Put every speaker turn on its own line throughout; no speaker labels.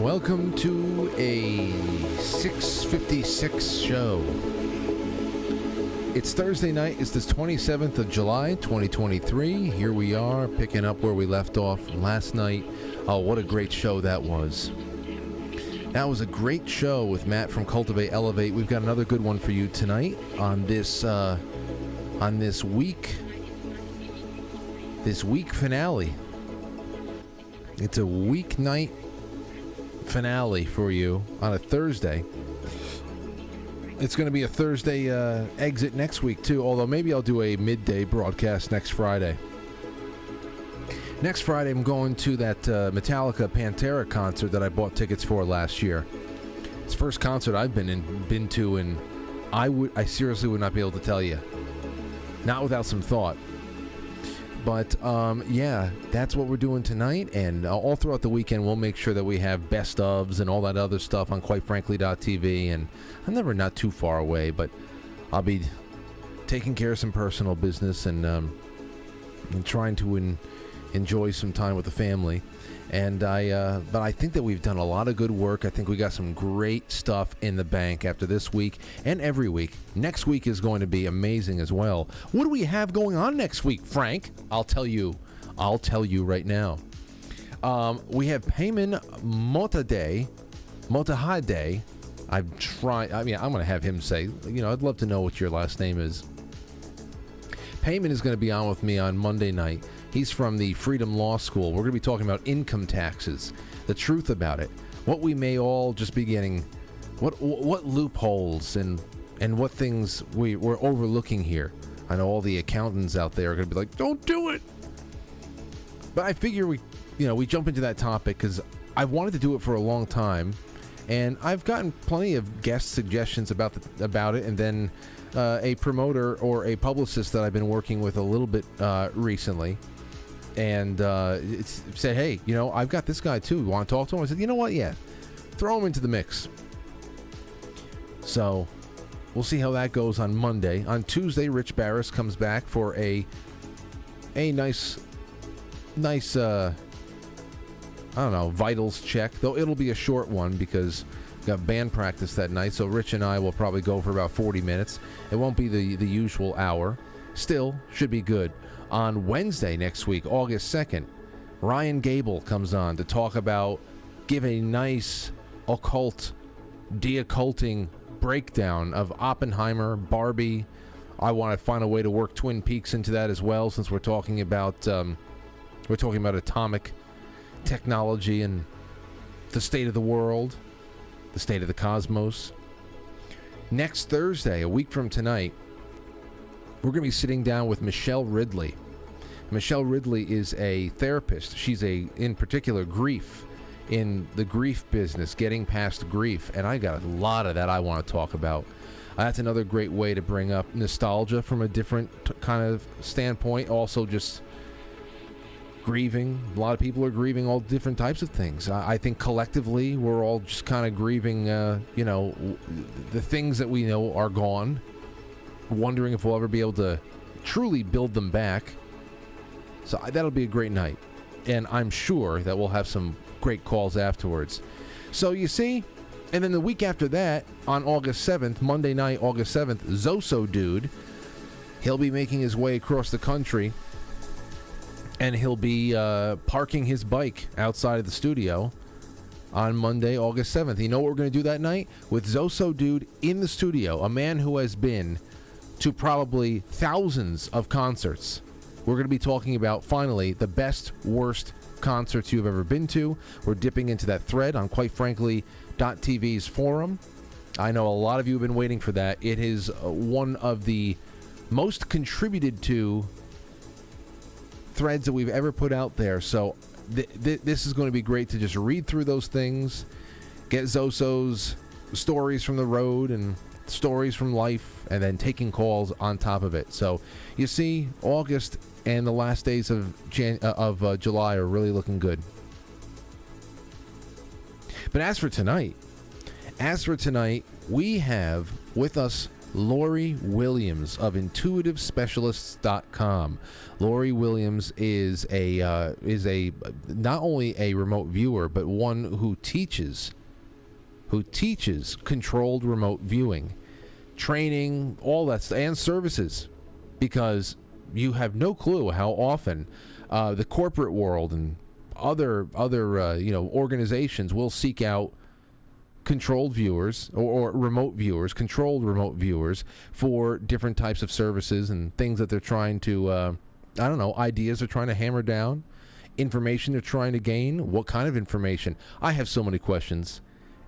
Welcome to a 6:56 show. It's Thursday night. It's the 27th of July, 2023. Here we are, picking up where we left off last night. Oh, what a great show that was. That was a great show with Matt from Cultivate Elevate. We've got another good one for you tonight on this week finale. It's a weeknight finale for you on a Thursday. It's going to be a Thursday exit next week too, although maybe I'll do a midday broadcast next Friday. Next Friday I'm going to that Metallica Pantera concert that I bought tickets for last year. It's the first concert I've been to, and I seriously would not be able to tell you, not without some thought. But, yeah, that's what we're doing tonight, and all throughout the weekend we'll make sure that we have best ofs and all that other stuff on quitefrankly.tv, and I'm never not too far away, but I'll be taking care of some personal business and trying to enjoy some time with the family. And but I think that we've done a lot of good work. I think we got some great stuff in the bank after this week and every week. Next week is going to be amazing as well. What do we have going on next week, Frank? I'll tell you right now. We have Payman Motahade. I'm going to have him say, I'd love to know what your last name is. Payman is going to be on with me on Monday night. He's from the Freedom Law School. We're going to be talking about income taxes, the truth about it, what we may all just be getting, what loopholes and what things we're overlooking here. I know all the accountants out there are going to be like, don't do it. But I figure we jump into that topic because I've wanted to do it for a long time, and I've gotten plenty of guest suggestions about it, and then a promoter or a publicist that I've been working with a little bit recently. And it's said, hey, I've got this guy too. You want to talk to him? I said, you know what? Yeah, throw him into the mix. So we'll see how that goes on Monday. On Tuesday, Rich Barris comes back for a nice vitals check. Though it'll be a short one because we got band practice that night. So Rich and I will probably go for about 40 minutes. It won't be the usual hour. Still, should be good. On Wednesday next week, August 2nd, Ryan Gable comes on to give a nice de-occulting breakdown of Oppenheimer, Barbie. I want to find a way to work Twin Peaks into that as well, since we're talking about atomic technology and the state of the world, the state of the cosmos. Next Thursday, a week from tonight, we're going to be sitting down with Michelle Ridley. Michelle Ridley is a therapist. She's in particular, in the grief business, getting past grief. And I got a lot of that I want to talk about. That's another great way to bring up nostalgia from a different kind of standpoint. Also just grieving. A lot of people are grieving all different types of things. I think collectively we're all just kind of grieving, the things that we know are gone. Wondering if we'll ever be able to truly build them back. So that'll be a great night, and I'm sure that we'll have some great calls afterwards. So you see, and then the week after that, on August 7th, Monday night, August 7th, Zoso Dude, he'll be making his way across the country, and he'll be parking his bike outside of the studio on Monday, August 7th. You know what we're going to do that night? With Zoso Dude in the studio, a man who has been to probably thousands of concerts. We're going to be talking about, finally, the best, worst concerts you've ever been to. We're dipping into that thread on quitefrankly.tv's forum. I know a lot of you have been waiting for that. It is one of the most contributed to threads that we've ever put out there. So this is going to be great to just read through those things, get Zoso's stories from the road and stories from life, and then taking calls on top of it. So you see, August and the last days of July are really looking good. But as for tonight, we have with us Lori Williams of intuitivespecialists.com. Lori Williams is a not only a remote viewer, but one who teaches controlled remote viewing, training, all that stuff, and services, because you have no clue how often the corporate world and other organizations will seek out controlled viewers or remote viewers, controlled remote viewers for different types of services and things that they're trying to, ideas they're trying to hammer down, information they're trying to gain. What kind of information? I have so many questions.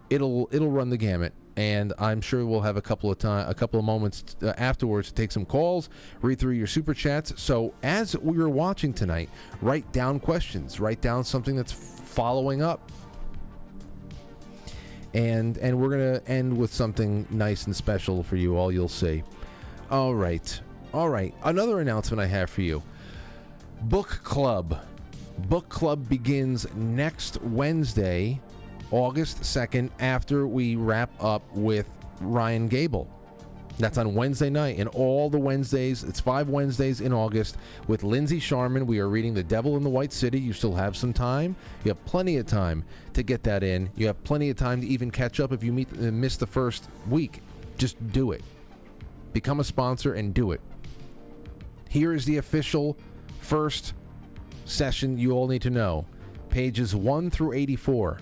It'll run the gamut, and I'm sure we'll have a couple of moments afterwards to take some calls, read through your super chats. So as we were watching tonight, write down questions, write down something that's following up. And we're going to end with something nice and special for you all, you'll see. All right. Another announcement I have for you. Book Club. Book Club begins next Wednesday, August 2nd, after we wrap up with Ryan Gable. That's on Wednesday night, and all the Wednesdays, it's 5 Wednesdays in August, with Lindsay Sharman. We are reading The Devil in the White City. You still have some time. You have plenty of time to get that in. You have plenty of time to even catch up if you miss the first week. Just do it. Become a sponsor and do it. Here is the official first session you all need to know. Pages 1 through 84.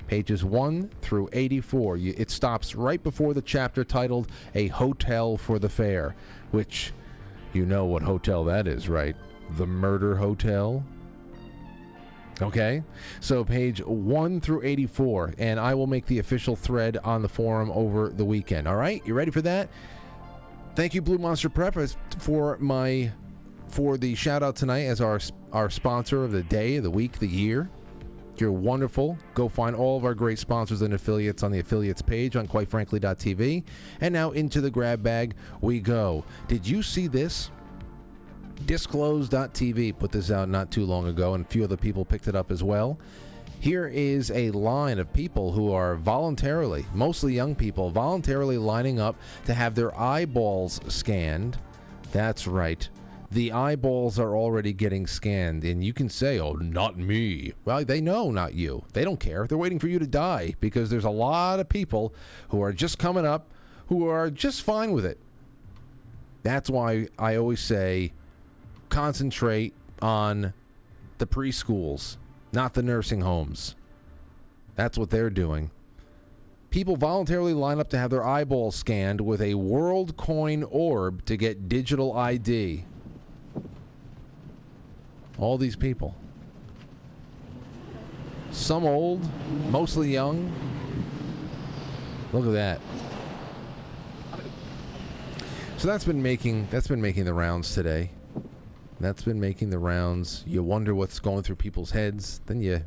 Pages 1 through 84. It stops right before the chapter titled A Hotel for the Fair, which you know what hotel that is, right? The Murder Hotel. Okay? So page 1 through 84, and I will make the official thread on the forum over the weekend. All right? You ready for that? Thank you, Blue Monster Prep, for the shout out tonight as our sponsor of the day, the week, the year. You're wonderful. Go find all of our great sponsors and affiliates on the affiliates page on quitefrankly.tv. And now into the grab bag we go. Did you see this? Disclose.tv put this out not too long ago, and a few other people picked it up as well. Here is a line of people who are voluntarily, mostly young people, voluntarily lining up to have their eyeballs scanned. That's right. The eyeballs are already getting scanned, and you can say, oh, not me. Well, they know not you. They don't care. They're waiting for you to die, because there's a lot of people who are just coming up who are just fine with it. That's why I always say concentrate on the preschools, not the nursing homes. That's what they're doing. People voluntarily line up to have their eyeballs scanned with a world coin orb to get digital ID. All these people. Some old, mostly young. Look at that. So that's been making the rounds today. That's been making the rounds. You wonder what's going through people's heads. Then you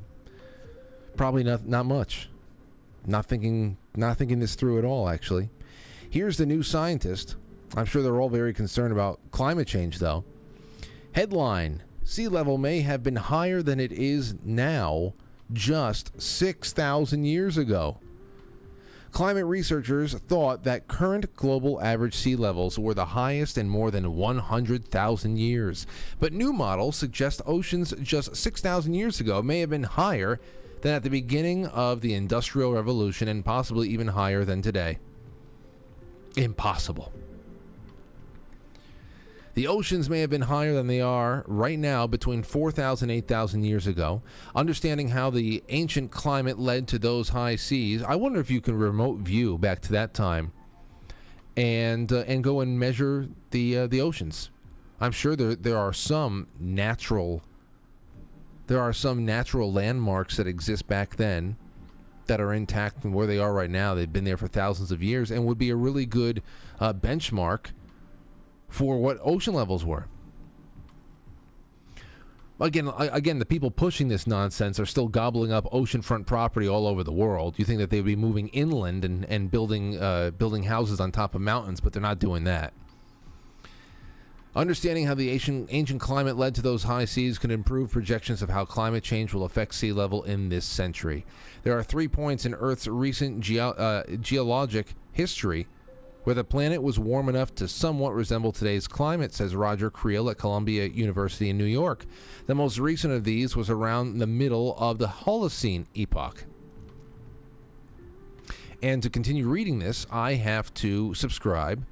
probably not much. Not thinking this through at all, actually. Here's the New Scientist. I'm sure they're all very concerned about climate change, though. Headline: sea level may have been higher than it is now just 6,000 years ago. Climate researchers thought that current global average sea levels were the highest in more than 100,000 years. But new models suggest oceans just 6,000 years ago may have been higher than at the beginning of the Industrial Revolution, and possibly even higher than today. Impossible. The oceans may have been higher than they are right now between 4,000 and 8,000 years ago. Understanding how the ancient climate led to those high seas, I wonder if you can remote view back to that time and go and measure the oceans. I'm sure there are some natural landmarks that exist back then that are intact and where they are right now. They've been there for thousands of years and would be a really good benchmark for what ocean levels were. Again, the people pushing this nonsense are still gobbling up oceanfront property all over the world. You think that they would be moving inland and building houses on top of mountains, but they're not doing that. Understanding how the ancient climate led to those high seas can improve projections of how climate change will affect sea level in this century. There are 3 points in Earth's recent geologic history where the planet was warm enough to somewhat resemble today's climate, says Roger Creel at Columbia University in New York. The most recent of these was around the middle of the Holocene epoch. And to continue reading this, I have to subscribe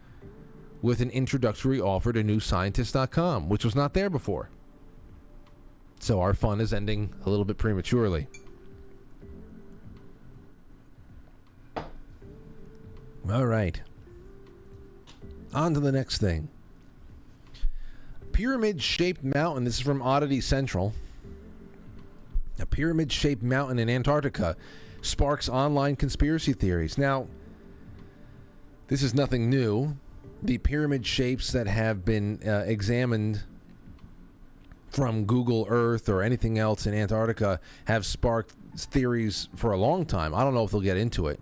with an introductory offer to newscientist.com, which was not there before. So our fun is ending a little bit prematurely. All right. On to the next thing. Pyramid-shaped mountain. This is from Oddity Central. A pyramid-shaped mountain in Antarctica sparks online conspiracy theories. Now, this is nothing new. The pyramid shapes that have been examined from Google Earth or anything else in Antarctica have sparked theories for a long time. I don't know if they'll get into it.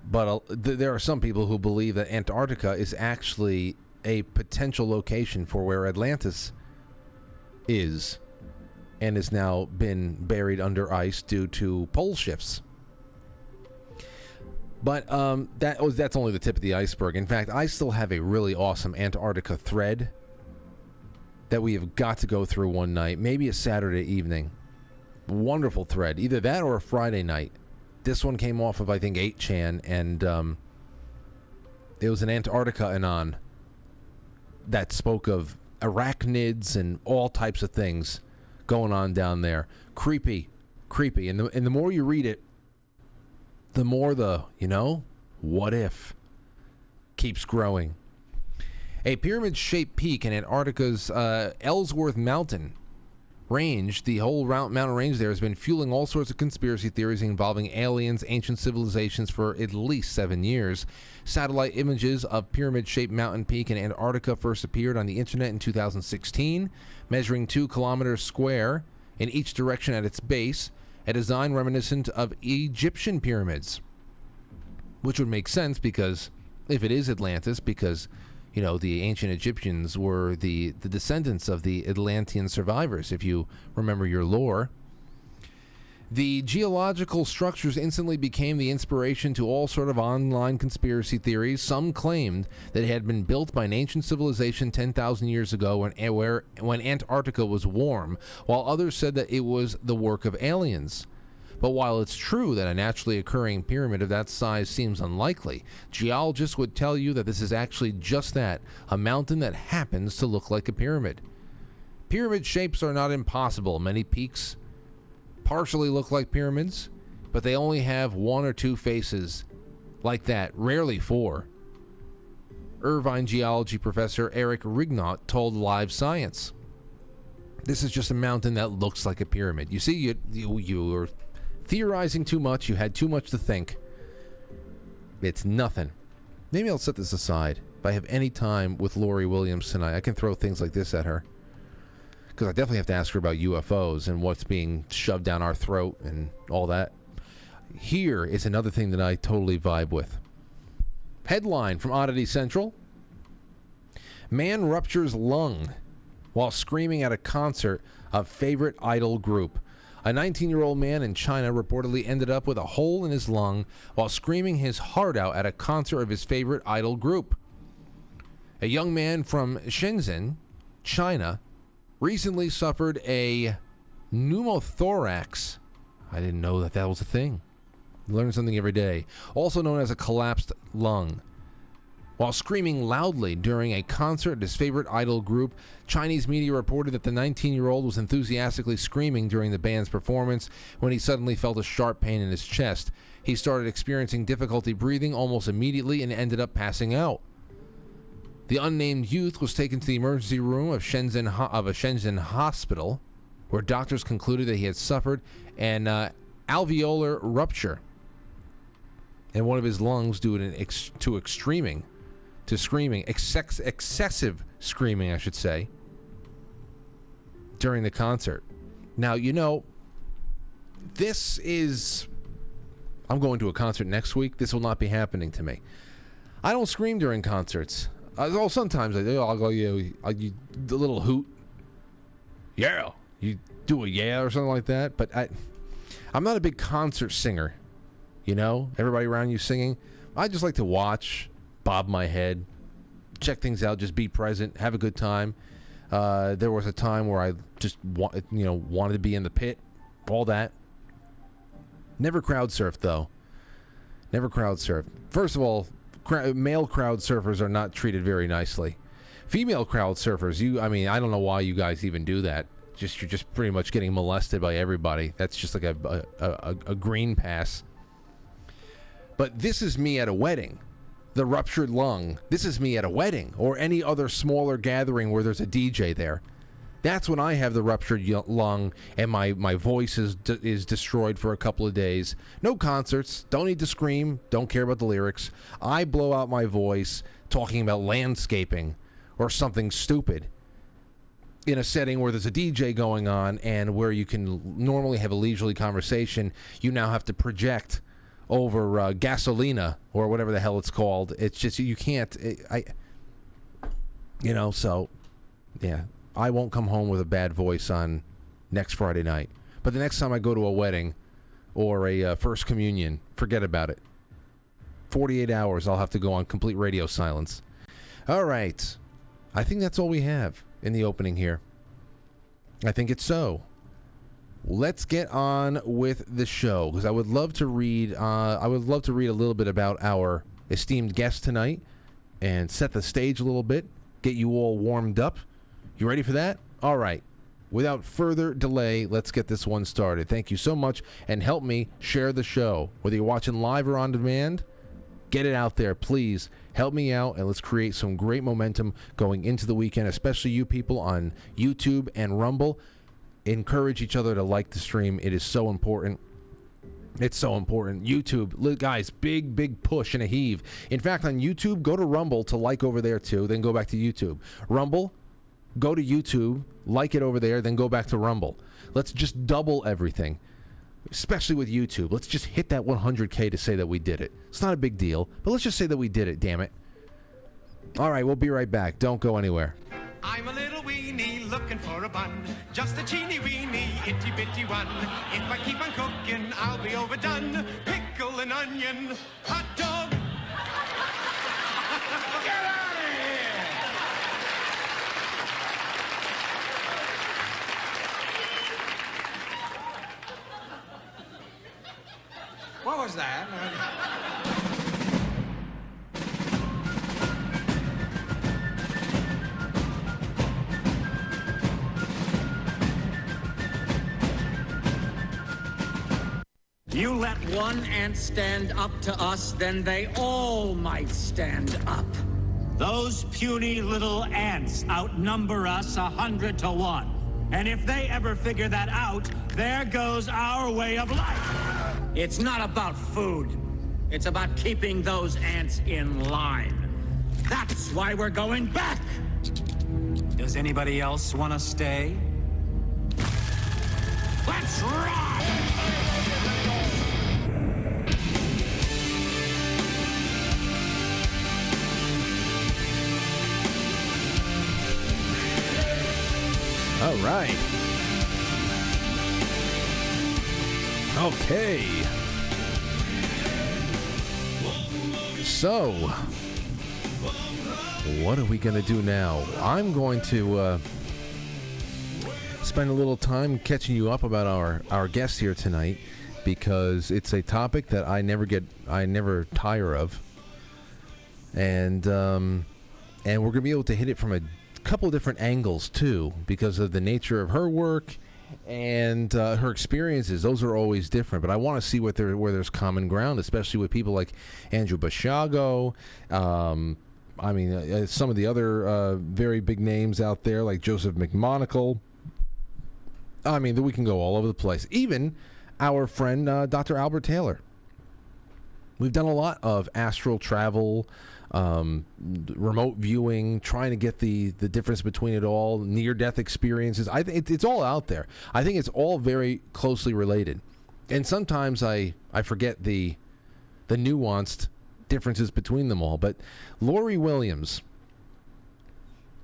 But there are some people who believe that Antarctica is actually a potential location for where Atlantis is and has now been buried under ice due to pole shifts. But that's only the tip of the iceberg. In fact, I still have a really awesome Antarctica thread that we have got to go through one night, maybe a Saturday evening. Wonderful thread. Either that or a Friday night. This one came off of, I think, 8chan, and it was an Antarctica Anon that spoke of arachnids and all types of things going on down there. Creepy. And the more you read it, the more what if keeps growing. A pyramid-shaped peak in Antarctica's Ellsworth Mountain range, the whole mountain range there, has been fueling all sorts of conspiracy theories involving aliens, ancient civilizations for at least 7 years. Satellite images of pyramid-shaped mountain peak in Antarctica first appeared on the internet in 2016, measuring 2 kilometers square in each direction at its base, a design reminiscent of Egyptian pyramids, which would make sense because if it is Atlantis, because the ancient Egyptians were the descendants of the Atlantean survivors, if you remember your lore. The geological structures instantly became the inspiration to all sort of online conspiracy theories. Some claimed that it had been built by an ancient civilization 10,000 years ago when Antarctica was warm, while others said that it was the work of aliens. But while it's true that a naturally occurring pyramid of that size seems unlikely, geologists would tell you that this is actually just that, a mountain that happens to look like a pyramid. Pyramid shapes are not impossible. Many peaks partially look like pyramids, but they only have 1 or 2 faces like that, rarely 4. Irvine geology professor Eric Rignaut told Live Science. This is just a mountain that looks like a pyramid. You see, you were theorizing too much. You had too much to think. It's nothing. Maybe I'll set this aside. If I have any time with Lori Williams tonight, I can throw things like this at her. Because I definitely have to ask her about UFOs and what's being shoved down our throat and all that. Here is another thing that I totally vibe with. Headline from Oddity Central. Man ruptures lung while screaming at a concert of favorite idol group. A 19-year-old man in China reportedly ended up with a hole in his lung while screaming his heart out at a concert of his favorite idol group. A young man from Shenzhen, China, recently suffered a pneumothorax. I didn't know that was a thing. Learn something every day. Also known as a collapsed lung. While screaming loudly during a concert at his favorite idol group, Chinese media reported that the 19-year-old was enthusiastically screaming during the band's performance when he suddenly felt a sharp pain in his chest. He started experiencing difficulty breathing almost immediately and ended up passing out. The unnamed youth was taken to the emergency room of a Shenzhen hospital, where doctors concluded that he had suffered an alveolar rupture in one of his lungs due to excessive screaming, I should say, during the concert. Now, this is... I'm going to a concert next week. This will not be happening to me. I don't scream during concerts. Sometimes I do. I'll go, you the little hoot. Yeah. You do a yeah or something like that. But I'm not a big concert singer. Everybody around you singing. I just like to watch bob my head, check things out, just be present, have a good time. There was a time where I just wanted to be in the pit, all that. Never crowd surfed, though. Never crowd surfed. First of all, male crowd surfers are not treated very nicely. Female crowd surfers, I don't know why you guys even do that. You're just pretty much getting molested by everybody. That's just like a green pass. But this is me at a wedding. The ruptured lung. This is me at a wedding or any other smaller gathering where there's a DJ there. That's when I have the ruptured lung and my voice is destroyed for a couple of days. No concerts. Don't need to scream. Don't care about the lyrics. I blow out my voice talking about landscaping or something stupid in a setting where there's a DJ going on and where you can normally have a leisurely conversation. You now have to project over gasolina or whatever the hell it's called. It's just, you can't, so, yeah. I won't come home with a bad voice on next Friday night. But the next time I go to a wedding or a first communion, forget about it. 48 hours, I'll have to go on complete radio silence. All right. I think that's all we have in the opening here. I think it's so. Let's get on with the show, because I would love to read a little bit about our esteemed guest tonight and set the stage a little bit, get you all warmed up. You ready for that? All right. Without further delay, let's get this one started. Thank you so much, and help me share the show. Whether you're watching live or on demand, get it out there, please. Help me out, and let's create some great momentum going into the weekend, especially you people on YouTube and Rumble. Encourage each other to like the stream. It is so important. It's so important. YouTube, guys, big push and a heave. In fact, on YouTube, go to Rumble to like over there too, then go back to YouTube. Rumble, go to YouTube, like it over there, then go back to Rumble. Let's just double everything, especially with YouTube. Let's just hit that 100K to say that we did it. It's not a big deal, but let's just say that we did it, damn it. All right, we'll be right back. Don't go anywhere.
I'm a little weenie looking for a bun, just a teeny weeny itty bitty one. If I keep on cooking, I'll be overdone. Pickle and onion, hot dog. Get out of here! What was that?
You let one ant stand up to us, then they all might stand up.
Those puny little ants outnumber us 100 to 1. And if they ever figure that out, there goes our way of life.
It's not about food. It's about keeping those ants in line. That's why we're going back.
Does anybody else want to stay?
Let's ride!
All right. Okay. So, what are we going to do now? I'm going to spend a little time catching you up about our guest here tonight, because it's a topic that I never tire of. And we're going to be able to hit it from a couple of different angles too, because of the nature of her work and her experiences. Those are always different, but I want to see where there's common ground, especially with people like Andrew Bashago. Some of the other very big names out there like Joseph McMonagle. We can go all over the place. Even our friend Dr. Albert Taylor. We've done a lot of astral travel, remote viewing, trying to get the difference between it all, near-death experiences. I think it's all out there. I think it's all very closely related. And sometimes I forget the nuanced differences between them all. But Lori Williams,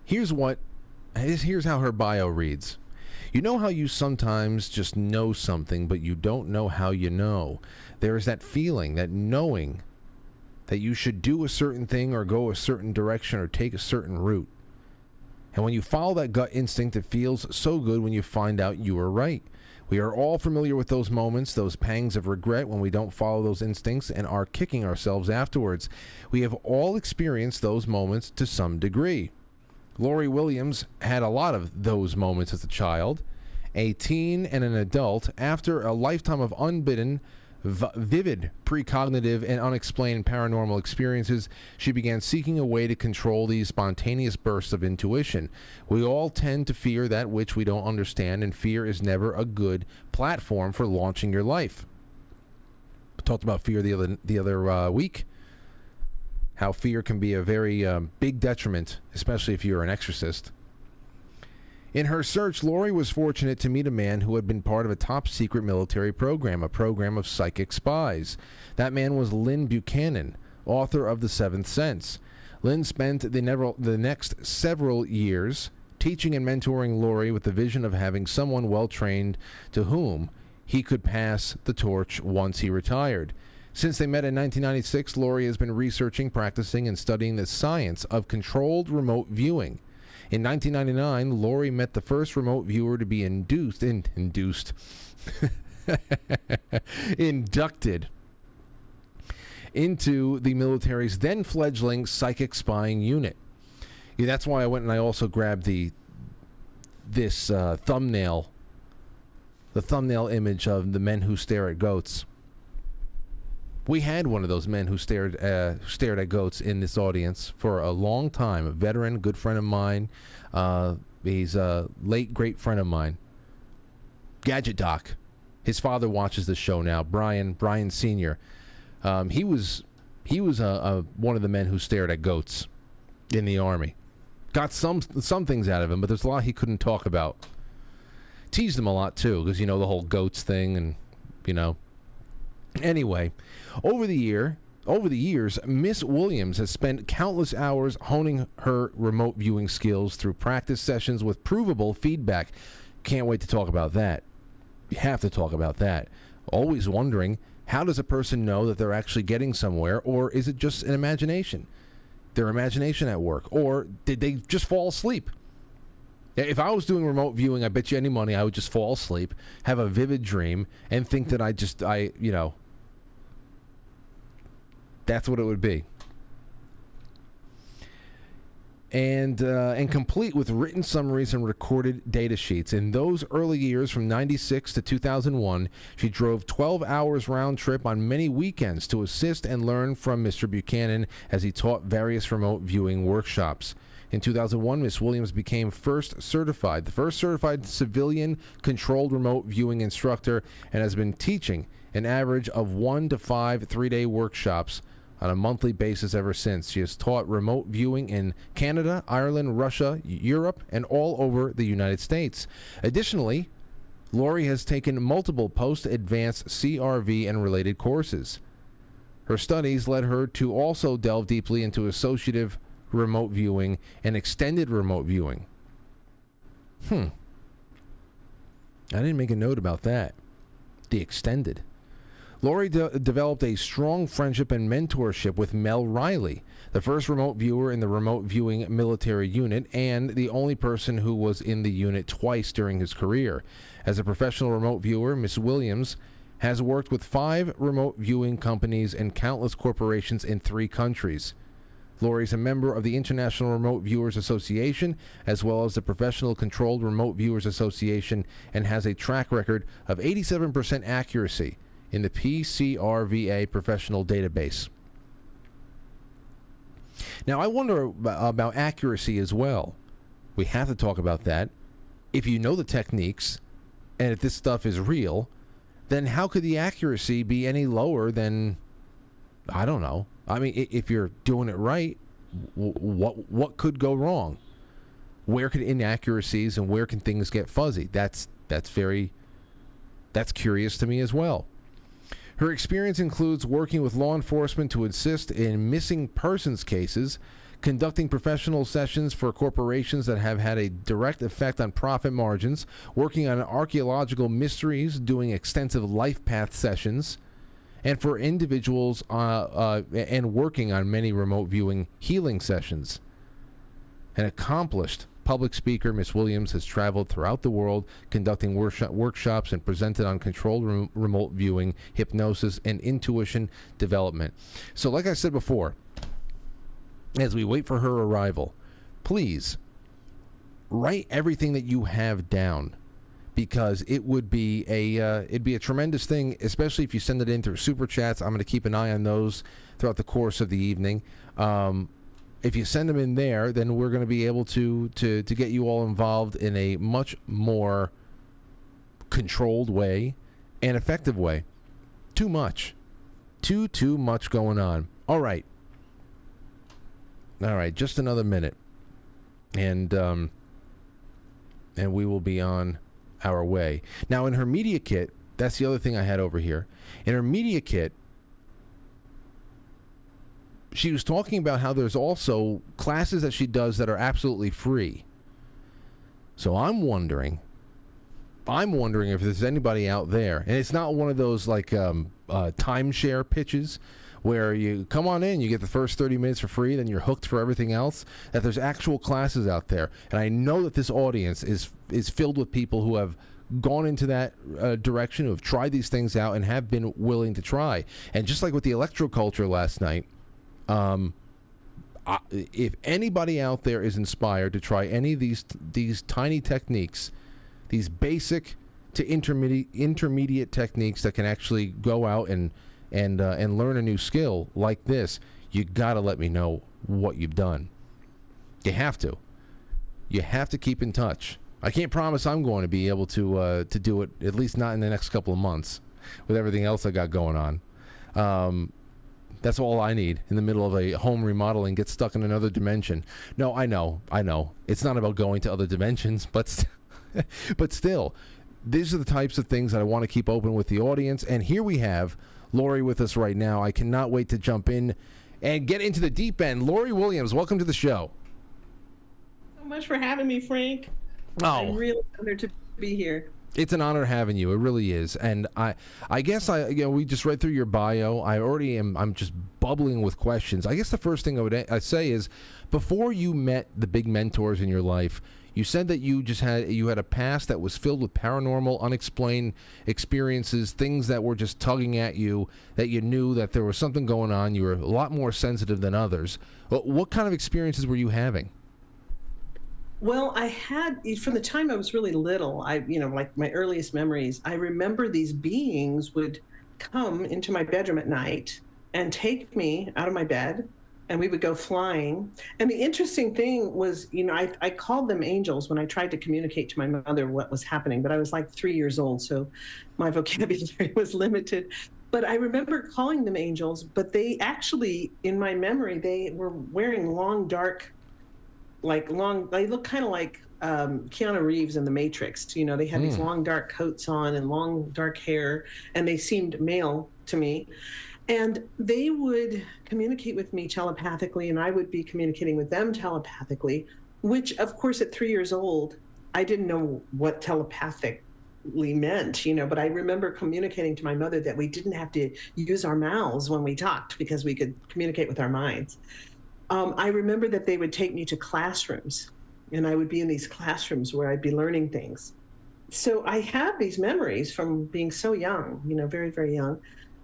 here's how her bio reads. You know how you sometimes just know something, but you don't know how you know. There is that feeling, that knowing, that you should do a certain thing or go a certain direction or take a certain route. And when you follow that gut instinct, it feels so good when you find out you were right. We are all familiar with those moments, those pangs of regret when we don't follow those instincts and are kicking ourselves afterwards. We have all experienced those moments to some degree. Lori Williams had a lot of those moments as a child, a teen, and an adult. After a lifetime of unbidden, vivid precognitive and unexplained paranormal experiences, she began seeking a way to control these spontaneous bursts of intuition. We all tend to fear that which we don't understand, and fear is never a good platform for launching your life. I talked about fear the other week, how fear can be a very big detriment, especially if you're an exorcist. In her search, Lori was fortunate to meet a man who had been part of a top-secret military program, a program of psychic spies. That man was Lynn Buchanan, author of The Seventh Sense. Lynn spent the next several years teaching and mentoring Lori with the vision of having someone well-trained to whom he could pass the torch once he retired. Since they met in 1996, Lori has been researching, practicing, and studying the science of controlled remote viewing. In 1999, Lori met the first remote viewer to be inducted into the military's then fledgling psychic spying unit. Yeah, that's why I went and I also grabbed this thumbnail, the thumbnail image of the men who stare at goats. We had one of those men who stared at goats in this audience for a long time. A veteran, good friend of mine. He's a late great friend of mine. Gadget Doc. His father watches the show now. Brian Sr. He was one of the men who stared at goats in the Army. Got some things out of him, but there's a lot he couldn't talk about. Teased him a lot too, because the whole goats thing, and Anyway, over the years, Miss Williams has spent countless hours honing her remote viewing skills through practice sessions with provable feedback. Can't wait to talk about that. You have to talk about that. Always wondering, how does a person know that they're actually getting somewhere, or is it just an imagination? Their imagination at work, or did they just fall asleep? If I was doing remote viewing, I bet you any money I would just fall asleep, have a vivid dream, and think that that's what it would be. And complete with written summaries and recorded data sheets. In those early years, from 96 to 2001, she drove 12 hours round trip on many weekends to assist and learn from Mr. Buchanan as he taught various remote viewing workshops. In 2001, Miss Williams became the first certified civilian controlled remote viewing instructor, and has been teaching an average of 1 to 5 3-day workshops on a monthly basis ever since. She has taught remote viewing in Canada, Ireland, Russia, Europe, and all over the United States. Additionally, Lori has taken multiple post-advanced CRV and related courses. Her studies led her to also delve deeply into associative remote viewing and extended remote viewing. I didn't make a note about that. The extended. Lori developed a strong friendship and mentorship with Mel Riley, the first remote viewer in the remote viewing military unit and the only person who was in the unit twice during his career. As a professional remote viewer, Miss Williams has worked with 5 remote viewing companies and countless corporations in 3 countries. Lori is a member of the International Remote Viewers Association, as well as the Professional Controlled Remote Viewers Association, and has a track record of 87% accuracy in the PCRVA professional database. Now, I wonder about accuracy as well. We have to talk about that. If you know the techniques, and if this stuff is real, then how could the accuracy be any lower than, I don't know. I mean, if you're doing it right, what could go wrong? Where could inaccuracies and where can things get fuzzy? That's curious to me as well. Her experience includes working with law enforcement to assist in missing persons cases, conducting professional sessions for corporations that have had a direct effect on profit margins, working on archaeological mysteries, doing extensive life path sessions, and for individuals and working on many remote viewing healing sessions. An accomplished public speaker, Miss Williams has traveled throughout the world conducting workshops and presented on controlled remote viewing, hypnosis, and intuition development. So like I said before, as we wait for her arrival, please write everything that you have down, because it would be it'd be a tremendous thing, especially if you send it in through super chats. I'm going to keep an eye on those throughout the course of the evening. If you send them in there, then we're going to be able to get you all involved in a much more controlled way and effective way. Too much going on. All right, just another minute, and we will be on our way. Now, in her media kit, that's the other thing I had over here. In her media kit, she was talking about how there's also classes that she does that are absolutely free. So I'm wondering if there's anybody out there, and it's not one of those like timeshare pitches where you come on in, you get the first 30 minutes for free, then you're hooked for everything else, that there's actual classes out there. And I know that this audience is filled with people who have gone into that direction, who have tried these things out and have been willing to try. And just like with the electroculture last night, if anybody out there is inspired to try any of these tiny techniques, these basic to intermediate techniques that can actually go out and learn a new skill like this, you gotta let me know what you've done. You have to keep in touch. I can't promise I'm going to be able to do it, at least not in the next couple of months, with everything else I got going on. That's all I need in the middle of a home remodeling, get stuck in another dimension. No, I know. It's not about going to other dimensions, but still, these are the types of things that I want to keep open with the audience. And here we have Lori with us right now. I cannot wait to jump in and get into the deep end. Lori Williams, welcome to the show.
So much for having me, Frank. I'm really honored to be here.
It's an honor having you. It really is. And I guess we just read through your bio. I'm just bubbling with questions. I guess the first thing I'd say is, before you met the big mentors in your life, you said that you had a past that was filled with paranormal, unexplained experiences, things that were just tugging at you, that you knew that there was something going on. You were a lot more sensitive than others. What kind of experiences were you having?
Well, I had, from the time I was really little, like my earliest memories, I remember these beings would come into my bedroom at night and take me out of my bed, and we would go flying. And the interesting thing was, I called them angels when I tried to communicate to my mother what was happening, but I was like 3 years old, so my vocabulary was limited. But I remember calling them angels, but they actually, in my memory, they were wearing long, dark, they look kind of like Keanu Reeves in The Matrix. They had these long, dark coats on and long, dark hair, and they seemed male to me. And they would communicate with me telepathically, and I would be communicating with them telepathically, which, of course, at 3 years old, I didn't know what telepathically meant, but I remember communicating to my mother that we didn't have to use our mouths when we talked because we could communicate with our minds. I remember that they would take me to classrooms, and I would be in these classrooms where I'd be learning things. So I have these memories from being so young, very, very young.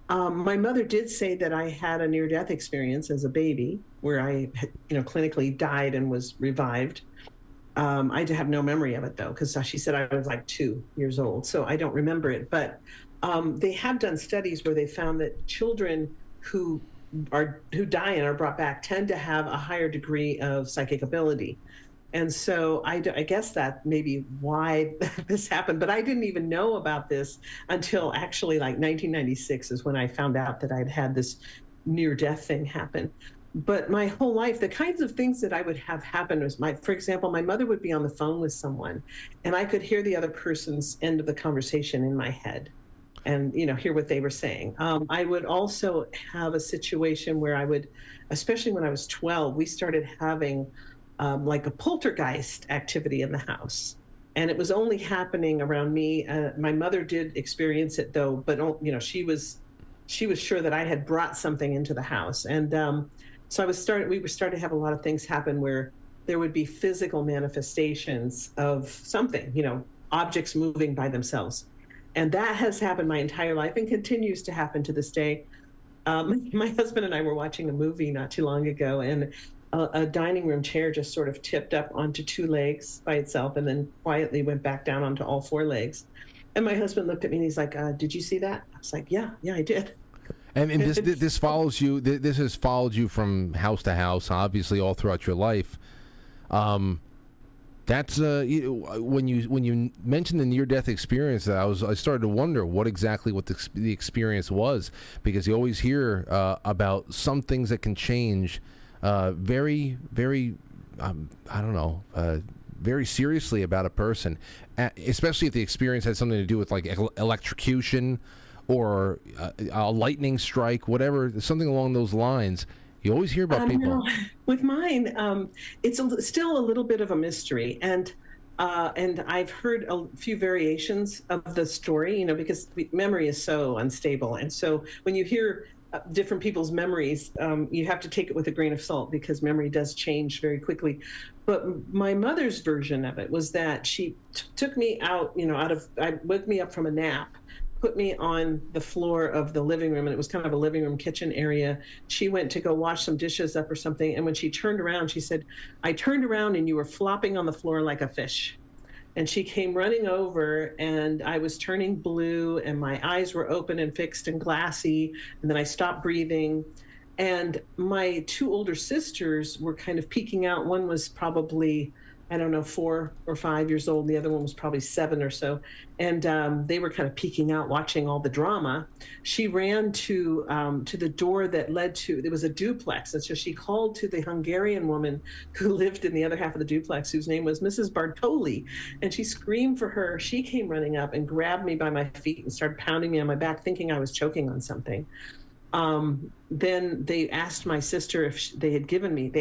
My mother did say that I had a near-death experience as a baby where I, clinically died and was revived. I have no memory of it, though, because she said I was like 2 years old, so I don't remember it. But they have done studies where they found that children who die and are brought back tend to have a higher degree of psychic ability. And so I guess that may be why this happened. But I didn't even know about this until actually like 1996 is when I found out that I'd had this near-death thing happen. But my whole life, the kinds of things that I would have happen was, for example, my mother would be on the phone with someone, and I could hear the other person's end of the conversation in my head and, hear what they were saying. I would also have a situation where I would, especially when I was 12, we started having like a poltergeist activity in the house. And it was only happening around me. My mother did experience it, though, but, she was she was sure that I had brought something into the house. And so we were starting to have a lot of things happen where there would be physical manifestations of something, objects moving by themselves. And that has happened my entire life and continues to happen to this day. My husband and I were watching a movie not too long ago, and a dining room chair just sort of tipped up onto two legs by itself and then quietly went back down onto all four legs. And my husband looked at me and he's like, did you see that? I was like, yeah, I did.
And this follows you. This has followed you from house to house, obviously, all throughout your life. That's when you mentioned the near-death experience, I started to wonder what the experience was, because you always hear about some things that can change very, very, I don't know, very seriously about a person, especially if the experience has something to do with like electrocution or a lightning strike, whatever, something along those lines. You always hear about people.
With mine, it's still a little bit of a mystery, and I've heard a few variations of the story, because memory is so unstable, and so when you hear different people's memories, you have to take it with a grain of salt, because memory does change very quickly. But my mother's version of it was that she took me out, woke me up from a nap, put me on the floor of the living room, and it was kind of a living room kitchen area. She went to go wash some dishes up or something, and when she turned around, she said, I turned around and you were flopping on the floor like a fish. And she came running over, and I was turning blue, and my eyes were open and fixed and glassy, and then I stopped breathing. And my two older sisters were kind of peeking out. One was probably, I don't know, 4 or 5 years old. The other one was probably 7 or so. And they were kind of peeking out, watching all the drama. She ran to the door that led to, there was a duplex. And so she called to the Hungarian woman who lived in the other half of the duplex, whose name was Mrs. Bartoli. And she screamed for her. She came running up and grabbed me by my feet and started pounding me on my back, thinking I was choking on something. Then they asked my sister if they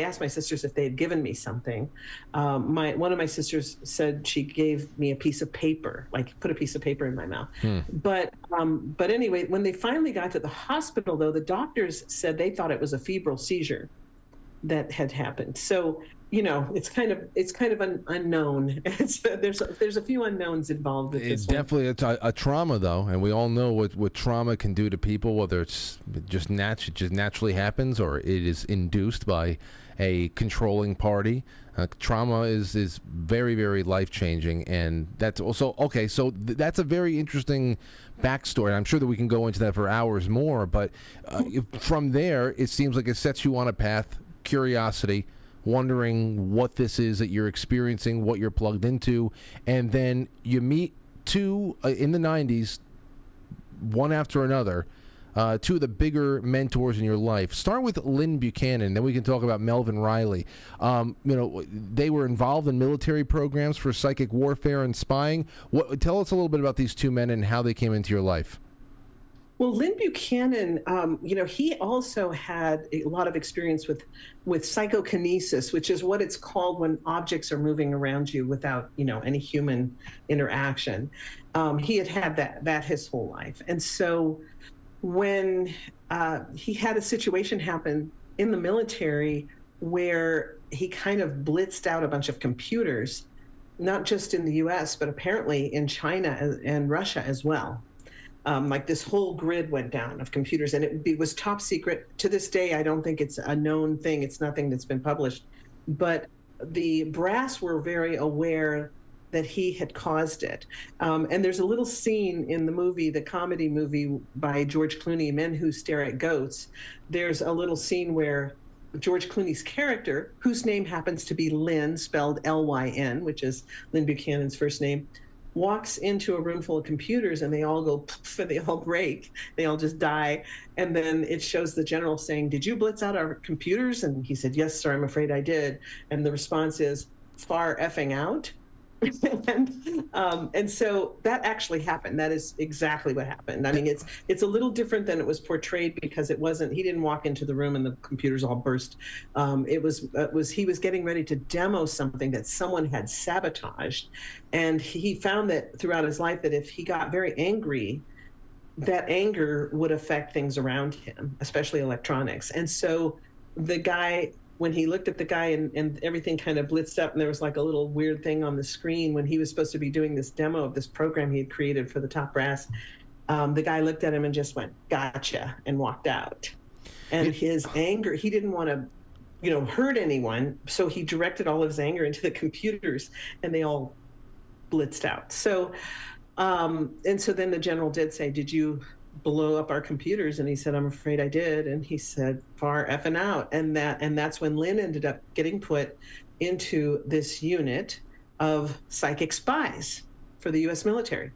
asked my sisters if they had given me something. One of my sisters said she gave me a piece of paper, like put a piece of paper in my mouth. But anyway, when they finally got to the hospital, though, the doctors said they thought it was a febrile seizure that had happened. So, it's kind of an unknown. There's a few unknowns involved with this.
Definitely, it's a trauma, though, and we all know what trauma can do to people, whether it's just naturally happens or it is induced by a controlling party. Trauma is very, very life-changing, and that's also okay. So that's a very interesting backstory. I'm sure that we can go into that for hours more, but from there, it seems like it sets you on a path, curiosity, wondering what this is that you're experiencing, what you're plugged into, and then you meet two in the 90s, one after another, two of the bigger mentors in your life. Start with Lynn Buchanan, then we can talk about Melvin Riley. They were involved in military programs for psychic warfare and spying. Tell us a little bit about these two men and how they came into your life.
Well, Lynn Buchanan, he also had a lot of experience with psychokinesis, which is what it's called when objects are moving around you without, any human interaction. He had that his whole life. And so when he had a situation happen in the military where he kind of blitzed out a bunch of computers, not just in the US, but apparently in China and Russia as well. Like this whole grid went down of computers, and it was top secret. To this day, I don't think it's a known thing. It's nothing that's been published. But the brass were very aware that he had caused it. And there's a little scene in the movie, the comedy movie by George Clooney, Men Who Stare at Goats. There's a little scene where George Clooney's character, whose name happens to be Lynn, spelled L-Y-N, which is Lynn Buchanan's first name, walks into a room full of computers, and they all go poof, and they all break. They all just die. And then it shows the general saying, "Did you blitz out our computers?" And he said, "Yes, sir, I'm afraid I did." And the response is, "Far effing out." And so that actually happened. That is exactly what happened. I mean, it's a little different than it was portrayed, because he didn't walk into the room and the computers all burst. He was getting ready to demo something that someone had sabotaged. And he found that throughout his life that if he got very angry, that anger would affect things around him, especially electronics. And so the guy, when he looked at the guy and everything kind of blitzed up and there was like a little weird thing on the screen when he was supposed to be doing this demo of this program he had created for the top brass, the guy looked at him and just went, "Gotcha," and walked out. And his anger, he didn't want to, hurt anyone. So he directed all of his anger into the computers and they all blitzed out. So, and so then the general did say, "Did you blow up our computers?" And he said, "I'm afraid I did." And he said, "Far effing out." And that's when Lynn ended up getting put into this unit of psychic spies for the U.S. military.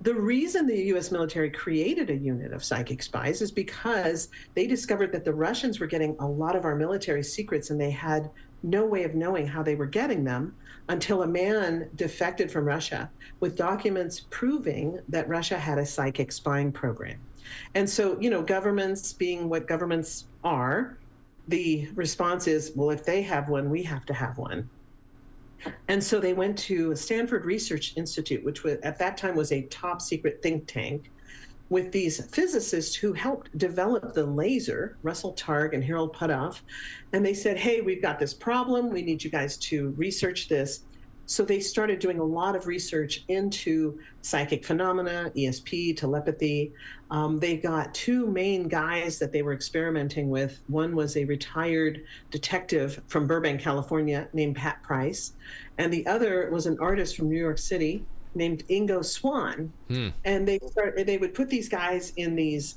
The reason the U.S. military created a unit of psychic spies is because they discovered that the Russians were getting a lot of our military secrets and they had no way of knowing how they were getting them until a man defected from Russia with documents proving that Russia had a psychic spying program. And so, governments being what governments are, the response is, well, if they have one, we have to have one. And so they went to Stanford Research Institute, which at that time was a top secret think tank, with these physicists who helped develop the laser, Russell Targ and Harold Puthoff. And they said, "Hey, we've got this problem. We need you guys to research this." So they started doing a lot of research into psychic phenomena, ESP, telepathy. They got two main guys that they were experimenting with. One was a retired detective from Burbank, California, named Pat Price. And the other was an artist from New York City named Ingo Swann. And they would put these guys in these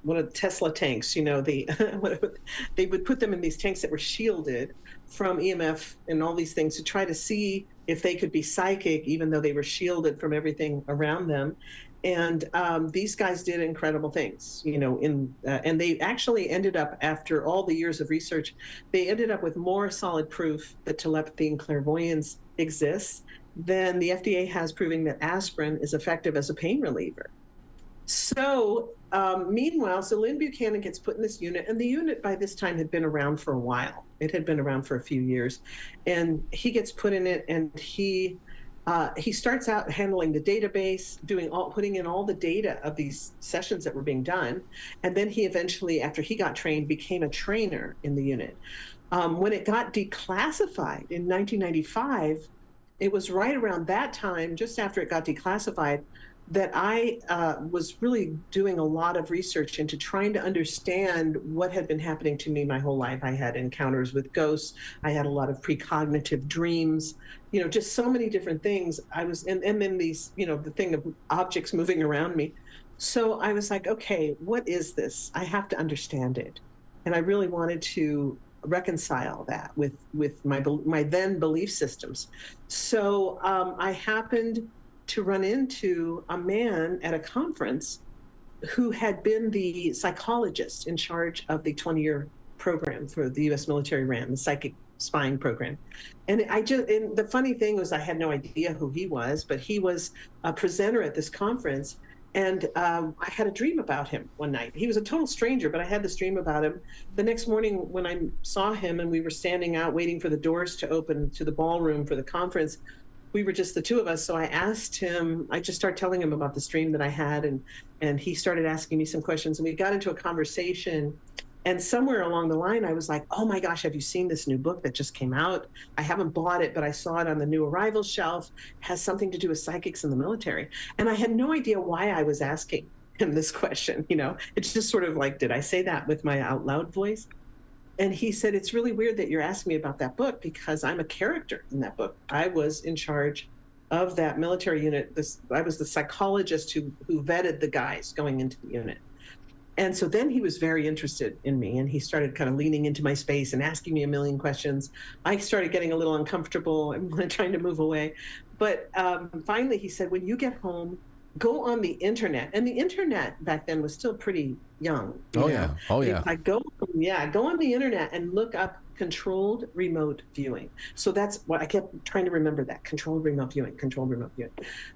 what are Tesla tanks, they would put them in these tanks that were shielded from EMF and all these things to try to see if they could be psychic, even though they were shielded from everything around them. And these guys did incredible things, and they actually ended up, after all the years of research, they ended up with more solid proof that telepathy and clairvoyance exists than the FDA has, proving that aspirin is effective as a pain reliever. So meanwhile, Lynn Buchanan gets put in this unit, and the unit by this time had been around for a while. It had been around for a few years, and he gets put in it, and he starts out handling the database, putting in all the data of these sessions that were being done, and then he eventually, after he got trained, became a trainer in the unit. When it got declassified in 1995, it was right around that time, just after it got declassified, that I was really doing a lot of research into trying to understand what had been happening to me my whole life. I had encounters with ghosts. I had a lot of precognitive dreams, just so many different things. And then these, the thing of objects moving around me. So I was like, okay, what is this? I have to understand it. And I really wanted to reconcile that with my then belief systems. So I happened to run into a man at a conference who had been the psychologist in charge of the 20-year program for the U.S. military ran, the psychic spying program. And the funny thing was I had no idea who he was, but he was a presenter at this conference. And I had a dream about him one night. He was a total stranger, but I had this dream about him. The next morning when I saw him and we were standing out waiting for the doors to open to the ballroom for the conference, we were just the two of us. So I asked him, I just started telling him about this dream that I had, and he started asking me some questions, and we got into a conversation. And somewhere along the line, I was like, "Oh my gosh, have you seen this new book that just came out? I haven't bought it, but I saw it on the new arrival shelf. It has something to do with psychics in the military." And I had no idea why I was asking him this question. It's just sort of like, did I say that with my out loud voice? And he said, "It's really weird that you're asking me about that book because I'm a character in that book. I was in charge of that military unit. I was the psychologist who vetted the guys going into the unit." And so then he was very interested in me, and he started kind of leaning into my space and asking me a million questions. I started getting a little uncomfortable and trying to move away. But finally he said, "When you get home, go on the internet." And the internet back then was still pretty young.
Oh yeah.
Go on the internet and look up controlled remote viewing. So that's what I kept trying to remember, that controlled remote viewing.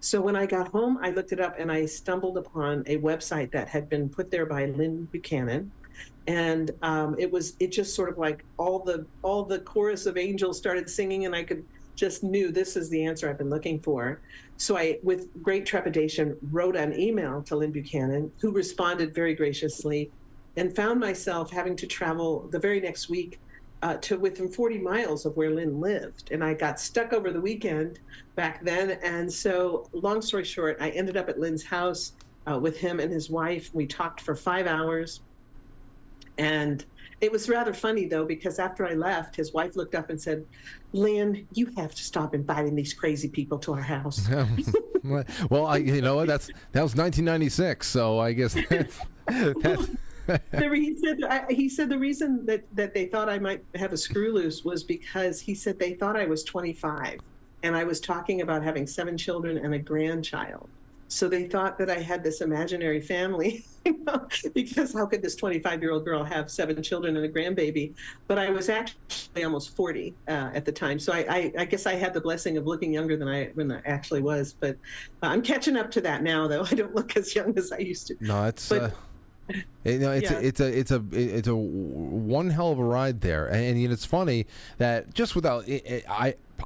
So when I got home, I looked it up and I stumbled upon a website that had been put there by Lynn Buchanan. And it just sort of like all the chorus of angels started singing, and I could just knew this is the answer I've been looking for. So I, with great trepidation, wrote an email to Lynn Buchanan, who responded very graciously, and found myself having to travel the very next week to within 40 miles of where Lynn lived. And I got stuck over the weekend back then. And so, long story short, I ended up at Lynn's house with him and his wife. We talked for 5 hours. And it was rather funny, though, because after I left, his wife looked up and said, "Lynn, you have to stop inviting these crazy people to our house."
Well, you know what? That was 1996, so I guess that's
he said the reason that they thought I might have a screw loose was because he said they thought I was 25, and I was talking about having 7 children and a grandchild. So they thought that I had this imaginary family, because how could this 25-year-old girl have 7 children and a grandbaby? But I was actually almost 40 at the time. So I guess I had the blessing of looking younger than when I actually was. But I'm catching up to that now, though. I don't look as young as I used to.
No, it's it's a one hell of a ride there, and it's funny that just without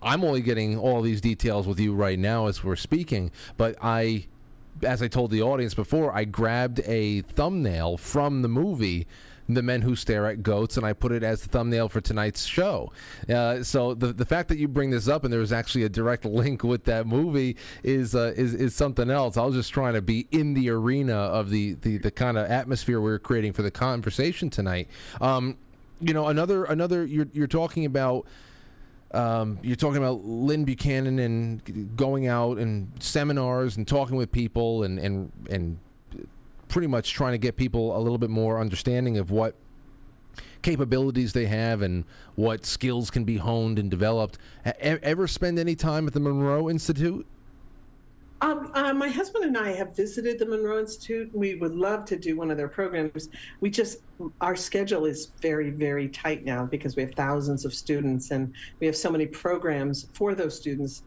I'm only getting all these details with you right now as we're speaking, but as I told the audience before, I grabbed a thumbnail from the movie The Men Who Stare at Goats, and I put it as the thumbnail for tonight's show. So the fact that you bring this up and there was actually a direct link with that movie is something else. I was just trying to be in the arena of the kind of atmosphere we're creating for the conversation tonight. Another you're talking about. You're talking about Lynn Buchanan and going out and seminars and talking with people and pretty much trying to get people a little bit more understanding of what capabilities they have and what skills can be honed and developed. Ever spend any time at the Monroe Institute?
My husband and I have visited the Monroe Institute. We would love to do one of their programs. Our schedule is very, very tight now because we have thousands of students and we have so many programs for those students.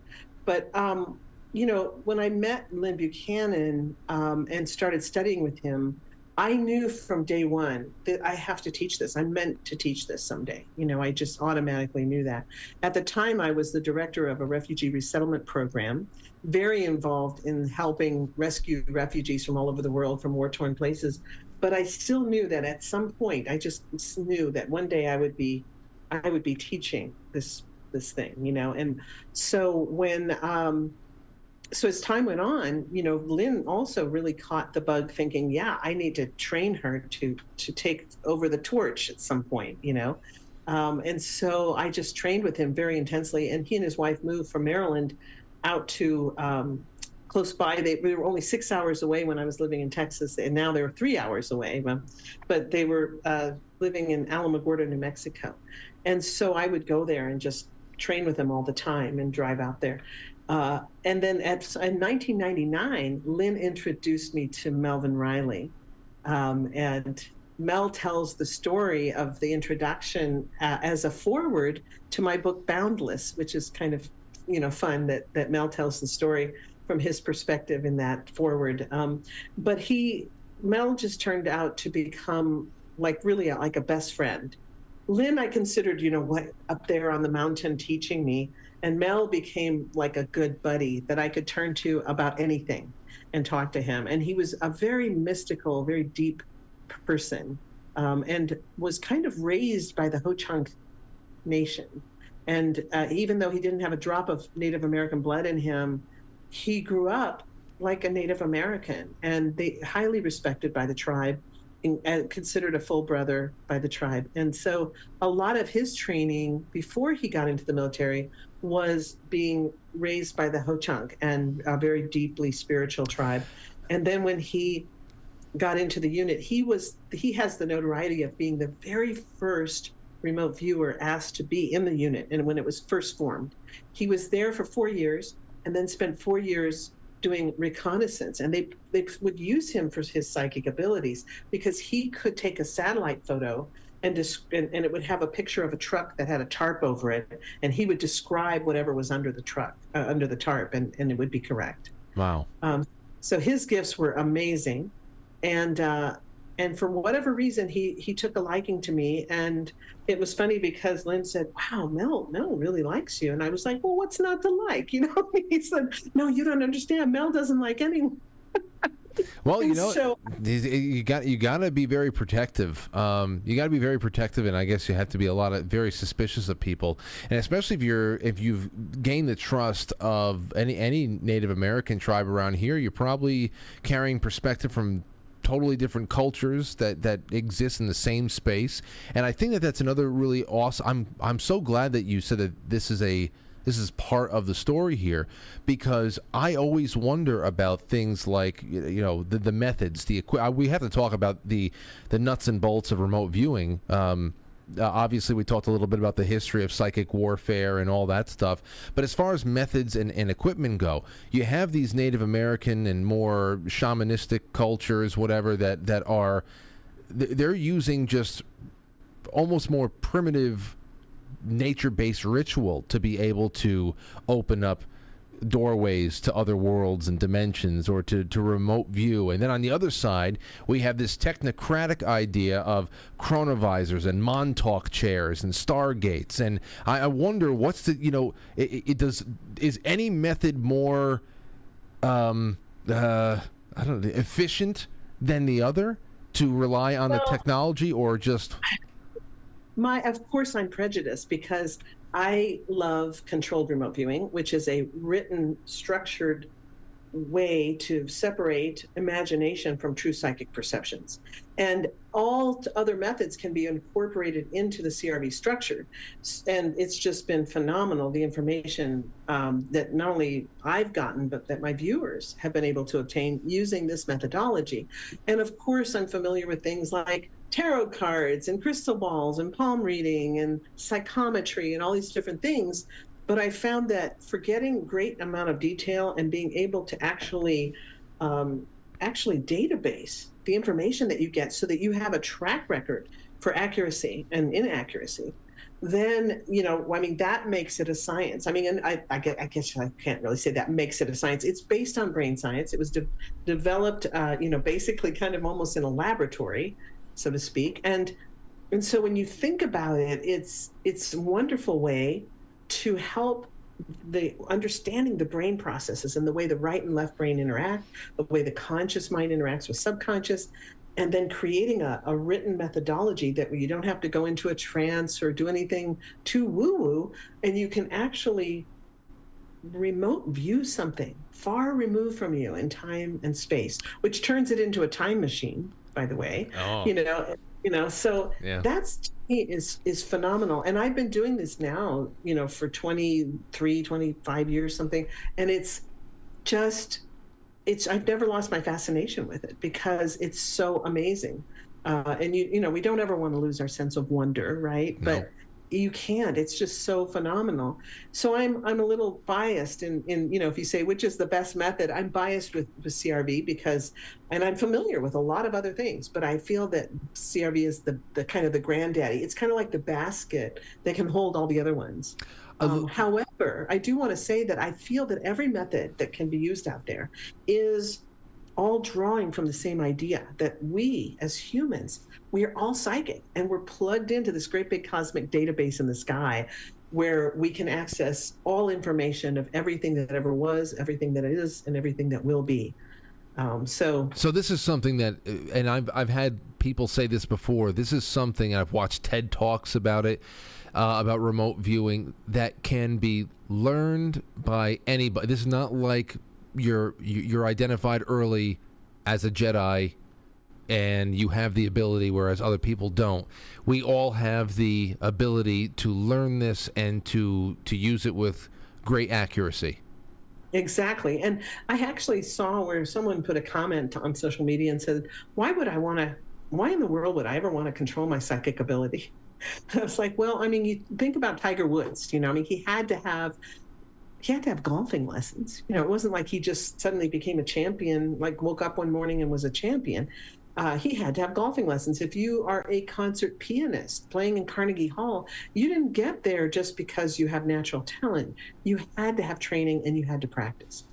But, when I met Lynn Buchanan and started studying with him, I knew from day one that I have to teach this. I'm meant to teach this someday. I just automatically knew that. At the time, I was the director of a refugee resettlement program, very involved in helping rescue refugees from all over the world from war-torn places. But I still knew that at some point, I just knew that one day I would be teaching this thing, And so so as time went on, Lynn also really caught the bug thinking, yeah, I need to train her to take over the torch at some point, And so I just trained with him very intensely. And he and his wife moved from Maryland out to close by. We were only 6 hours away when I was living in Texas, and now they're 3 hours away. But they were living in Alamogordo, New Mexico. And so I would go there and just train with them all the time and drive out there. And then in 1999, Lynn introduced me to Melvin Riley. And Mel tells the story of the introduction as a foreword to my book, Boundless, which is kind of, fun that Mel tells the story from his perspective in that foreword. But Mel just turned out to become really like a best friend. Lynn, I considered, up there on the mountain teaching me. And Mel became like a good buddy that I could turn to about anything and talk to him. And he was a very mystical, very deep person, and was kind of raised by the Ho-Chunk Nation. And even though he didn't have a drop of Native American blood in him, he grew up like a Native American, and they highly respected by the tribe and considered a full brother by the tribe. And so a lot of his training before he got into the military was being raised by the Ho-Chunk and a very deeply spiritual tribe. And then when he got into the unit, he has the notoriety of being the very first remote viewer asked to be in the unit. And when it was first formed, he was there for 4 years and then spent 4 years doing reconnaissance. And they would use him for his psychic abilities because he could take a satellite photo and it would have a picture of a truck that had a tarp over it, and he would describe whatever was under the truck, under the tarp, and it would be correct.
Wow.
So his gifts were amazing. And And for whatever reason, he took a liking to me. And it was funny because Lynn said, "Wow, Mel really likes you." And I was like, "Well, what's not to like?" He said, "No, you don't understand. Mel doesn't like anyone."
Well,
So
you got to be very protective. You got to be very protective, and I guess you have to be very suspicious of people, and especially if you've gained the trust of any Native American tribe around here, you're probably carrying perspective from totally different cultures that exist in the same space. And I think that's another really awesome. I'm so glad that you said that this is part of the story here, because I always wonder about things like the methods, we have to talk about the nuts and bolts of remote viewing. Obviously, we talked a little bit about the history of psychic warfare and all that stuff. But as far as methods and equipment go, you have these Native American and more shamanistic cultures, whatever, that are they're using just almost more primitive nature-based ritual to be able to open up doorways to other worlds and dimensions, or to remote view. And then on the other side, we have this technocratic idea of chronovisors and Montauk chairs and stargates. And I wonder what's is any method more I don't know, efficient than the other to rely on the technology, or just
Of course, I'm prejudiced because I love controlled remote viewing, which is a written, structured way to separate imagination from true psychic perceptions. And all other methods can be incorporated into the CRV structure. And it's just been phenomenal, the information that not only I've gotten, but that my viewers have been able to obtain using this methodology. And of course, I'm familiar with things like tarot cards and crystal balls and palm reading and psychometry and all these different things. But I found that for getting great amount of detail and being able to actually database the information that you get so that you have a track record for accuracy and inaccuracy, then, that makes it a science. And I guess I can't really say that makes it a science. It's based on brain science. It was developed, basically kind of almost in a laboratory, so to speak. And so when you think about it, it's a wonderful way to help the understanding the brain processes and the way the right and left brain interact, the way the conscious mind interacts with subconscious, and then creating a written methodology that where you don't have to go into a trance or do anything too woo-woo, and you can actually remote view something far removed from you in time and space, which turns it into a time machine, by the way. So
yeah.
That's, to me, is phenomenal. And I've been doing this now, for 25 years, something. And I've never lost my fascination with it because it's so amazing. And we don't ever want to lose our sense of wonder, right?
No.
But you can't. It's just so phenomenal. So I'm a little biased in if you say which is the best method, I'm biased with CRV and I'm familiar with a lot of other things, but I feel that CRV is the kind of the granddaddy. It's kind of like the basket that can hold all the other ones. However, I do want to say that I feel that every method that can be used out there is all drawing from the same idea that we as humans, we are all psychic and we're plugged into this great big cosmic database in the sky where we can access all information of everything that ever was, everything that is, and everything that will be. So
this is something that, and I've had people say this before, this is something, I've watched TED Talks about it, about remote viewing, that can be learned by anybody. This is not like you're identified early as a Jedi and you have the ability, whereas other people don't. We all have the ability to learn this and to use it with great accuracy.
Exactly. And I actually saw where someone put a comment on social media and said, why in the world would I ever want to control my psychic ability? I was like, well, you think about Tiger Woods, he had to have golfing lessons. It wasn't like he just suddenly became a champion, like woke up one morning and was a champion. He had to have golfing lessons. If you are a concert pianist playing in Carnegie Hall, you didn't get there just because you have natural talent. You had to have training and you had to practice.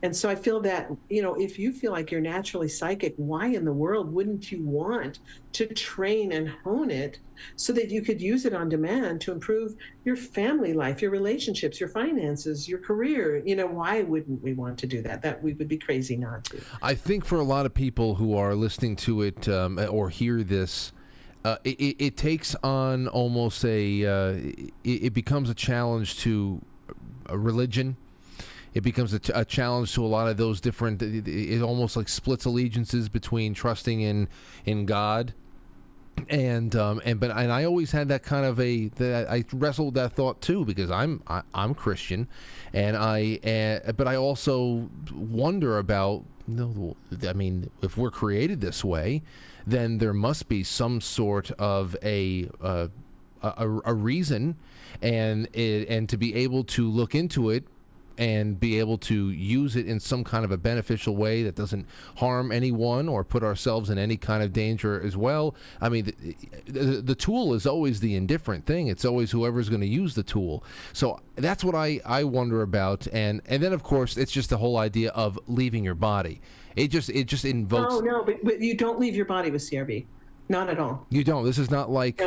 And so I feel that, if you feel like you're naturally psychic, why in the world wouldn't you want to train and hone it so that you could use it on demand to improve your family life, your relationships, your finances, your career? Why wouldn't we want to do that? That we would be crazy not to.
I think for a lot of people who are listening to it or hear this, it takes on almost it becomes a challenge to a religion. It becomes a challenge to a lot of those different. It almost like splits allegiances between trusting in God, and I always had that kind of I wrestled with that thought too, because I'm Christian, and but I also wonder about, I mean, if we're created this way, then there must be some sort of a reason, and to be able to look into it and be able to use it in some kind of a beneficial way that doesn't harm anyone or put ourselves in any kind of danger as well. I mean, the tool is always the indifferent thing. It's always whoever's going to use the tool. So that's what I wonder about. And then, of course, it's just the whole idea of leaving your body. It just invokes...
Oh, no, but you don't leave your body with CRB. Not at all.
You don't. This is not like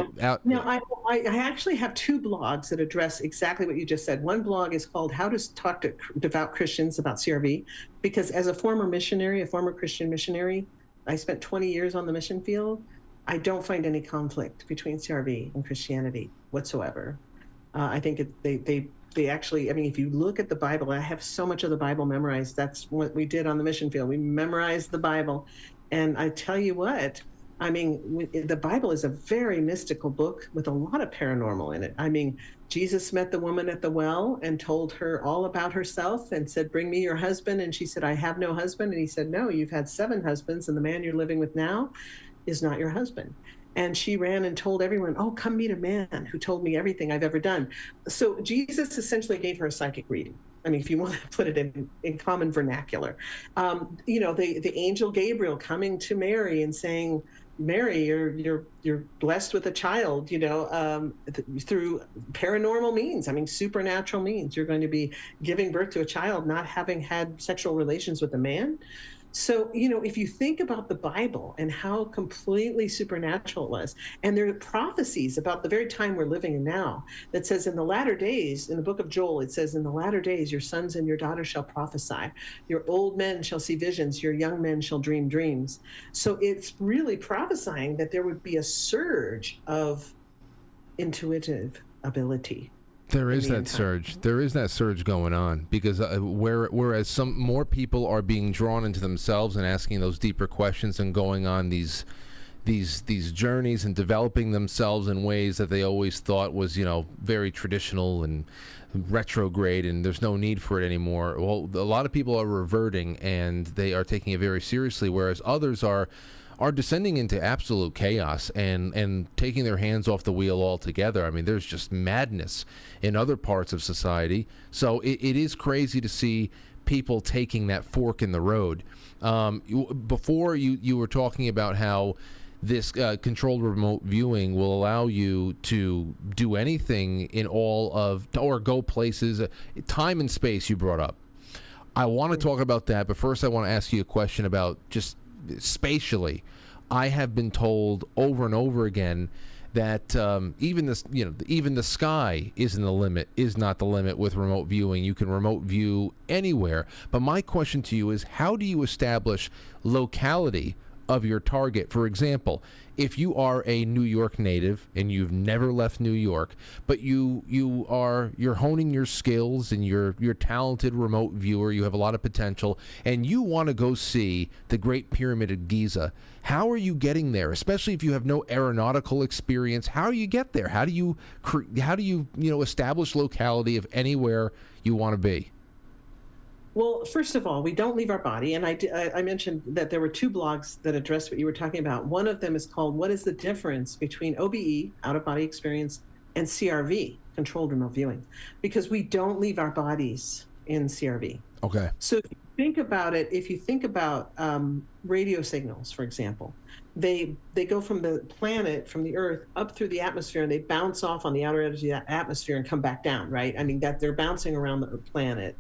No, I actually have two blogs that address exactly what you just said. One blog is called How to Talk to Devout Christians About CRV, because as a former missionary, a former Christian missionary, I spent 20 years on the mission field. I don't find any conflict between CRV and Christianity whatsoever. I think they actually, I mean, if you look at the Bible, I have so much of the Bible memorized. That's what we did on the mission field. We memorized the Bible. And I tell you what, I mean, the Bible is a very mystical book with a lot of paranormal in it. I mean, Jesus met the woman at the well and told her all about herself and said, "Bring me your husband." And she said, "I have no husband." And he said, "No, you've had 7 husbands, and the man you're living with now is not your husband." And she ran and told everyone, "Oh, come meet a man who told me everything I've ever done." So Jesus essentially gave her a psychic reading. I mean, if you want to put it in common vernacular. The angel Gabriel coming to Mary and saying, "Mary, you're blessed with a child, through paranormal means. I mean, supernatural means. You're going to be giving birth to a child, not having had sexual relations with a man." So, if you think about the Bible and how completely supernatural it was, and there are prophecies about the very time we're living in now that says in the latter days, in the book of Joel, it says, "In the latter days, your sons and your daughters shall prophesy. Your old men shall see visions. Your young men shall dream dreams." So it's really prophesying that there would be a surge of intuitive ability.
There is that surge. There is that surge going on, because whereas some more people are being drawn into themselves and asking those deeper questions and going on these journeys and developing themselves in ways that they always thought was, very traditional and retrograde, and there's no need for it anymore. Well, a lot of people are reverting, and they are taking it very seriously, whereas others are descending into absolute chaos and taking their hands off the wheel altogether. I mean, there's just madness in other parts of society. So it is crazy to see people taking that fork in the road. Before you were talking about how this controlled remote viewing will allow you to do anything in all of, or go places, time and space you brought up. I want to talk about that, but first I want to ask you a question about just spatially. I have been told over and over again that even the sky is not the limit with remote viewing. You can remote view anywhere. But my question to you is, how do you establish locality of your target? For example, if you are a New York native and you've never left New York, but you're honing your skills and you're talented remote viewer, you have a lot of potential, and you want to go see the Great Pyramid of Giza, how are you getting there? Especially if you have no aeronautical experience, how do you get there? How do you establish locality of anywhere you want to be?
Well, first of all, we don't leave our body. And I mentioned that there were 2 blogs that address what you were talking about. One of them is called "What is the Difference Between OBE, Out-of-Body Experience, and CRV, Controlled Remote Viewing?" Because we don't leave our bodies in CRV.
Okay.
So if you think about it, radio signals, for example, they go from the planet, from the Earth, up through the atmosphere, and they bounce off on the outer edge of the atmosphere and come back down, right? I mean, that they're bouncing around the planet.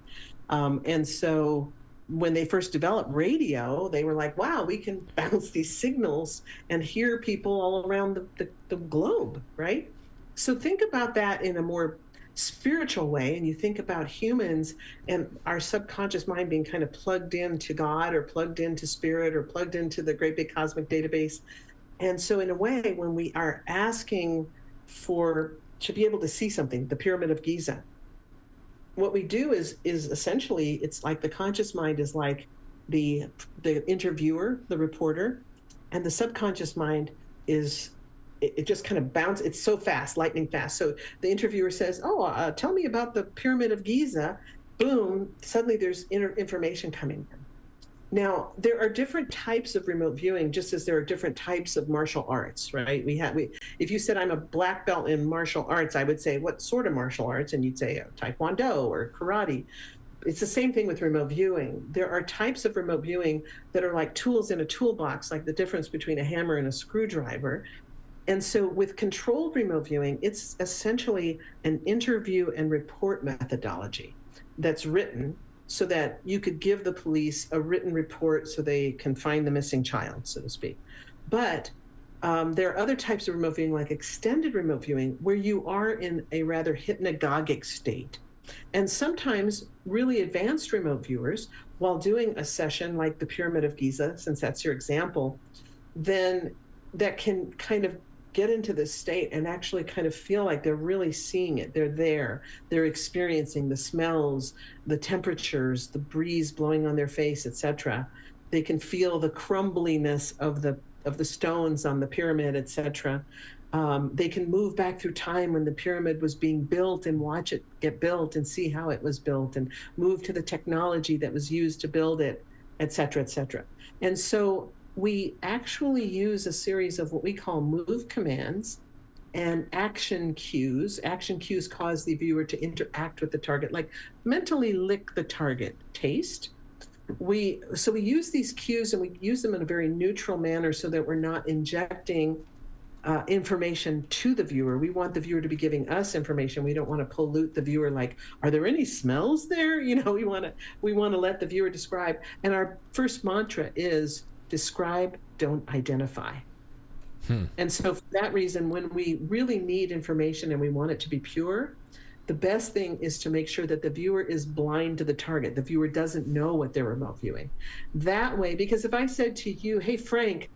And so when they first developed radio, they were like, wow, we can bounce these signals and hear people all around the globe, right? So think about that in a more spiritual way, and you think about humans and our subconscious mind being kind of plugged into God or plugged into spirit or plugged into the great big cosmic database. And so in a way, when we are asking to be able to see something, the Pyramid of Giza, what we do is essentially, it's like the conscious mind is like the interviewer, the reporter, and the subconscious mind is, it just kind of bounces. It's so fast, lightning fast. So the interviewer says, tell me about the Pyramid of Giza. Boom, suddenly there's information coming in. Now, there are different types of remote viewing, just as there are different types of martial arts, right? If you said I'm a black belt in martial arts, I would say, what sort of martial arts? And you'd say Taekwondo or karate. It's the same thing with remote viewing. There are types of remote viewing that are like tools in a toolbox, like the difference between a hammer and a screwdriver. And so with controlled remote viewing, it's essentially an interview and report methodology that's written so that you could give the police a written report so they can find the missing child, so to speak. But there are other types of remote viewing, like extended remote viewing, where you are in a rather hypnagogic state. And sometimes really advanced remote viewers, while doing a session like the Pyramid of Giza, since that's your example, then that can kind of get into this state and actually kind of feel like they're really seeing it. They're there. They're experiencing the smells, the temperatures, the breeze blowing on their face, etc. They can feel the crumbliness of the stones on the pyramid, etc. They can move back through time when the pyramid was being built and watch it get built and see how it was built and move to the technology that was used to build it, etc., etc. And so we actually use a series of what we call move commands and action cues. Action cues cause the viewer to interact with the target, like mentally lick the target, taste. We use these cues, and we use them in a very neutral manner so that we're not injecting information to the viewer. We want the viewer to be giving us information. We don't want to pollute the viewer, like, are there any smells there? We want to let the viewer describe. And our first mantra is describe, don't identify. And so for that reason, when we really need information and we want it to be pure, the best thing is to make sure that the viewer is blind to the target. The viewer doesn't know what they're remote viewing. That way, because if I said to you, hey, Frank,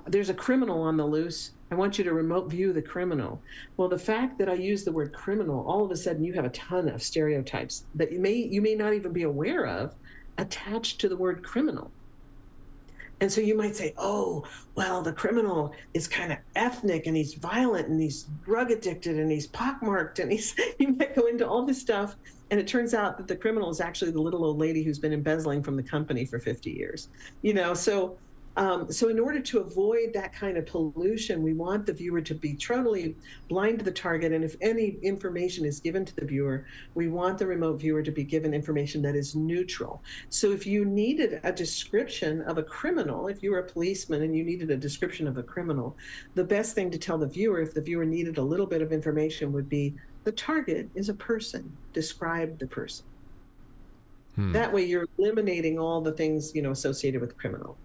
there's a criminal on the loose, I want you to remote view the criminal. Well, the fact that I use the word criminal, all of a sudden you have a ton of stereotypes that you may not even be aware of attached to the word criminal. And so you might say, oh, well, the criminal is kind of ethnic and he's violent and he's drug addicted and he's pockmarked and you might go into all this stuff. And it turns out that the criminal is actually the little old lady who's been embezzling from the company for 50 years. So in order to avoid that kind of pollution, we want the viewer to be totally blind to the target. And if any information is given to the viewer, we want the remote viewer to be given information that is neutral. So if you needed a description of a criminal, if you were a policeman and you needed a description of a criminal, the best thing to tell the viewer, if the viewer needed a little bit of information, would be the target is a person. Describe the person. That way you're eliminating all the things, associated with criminal.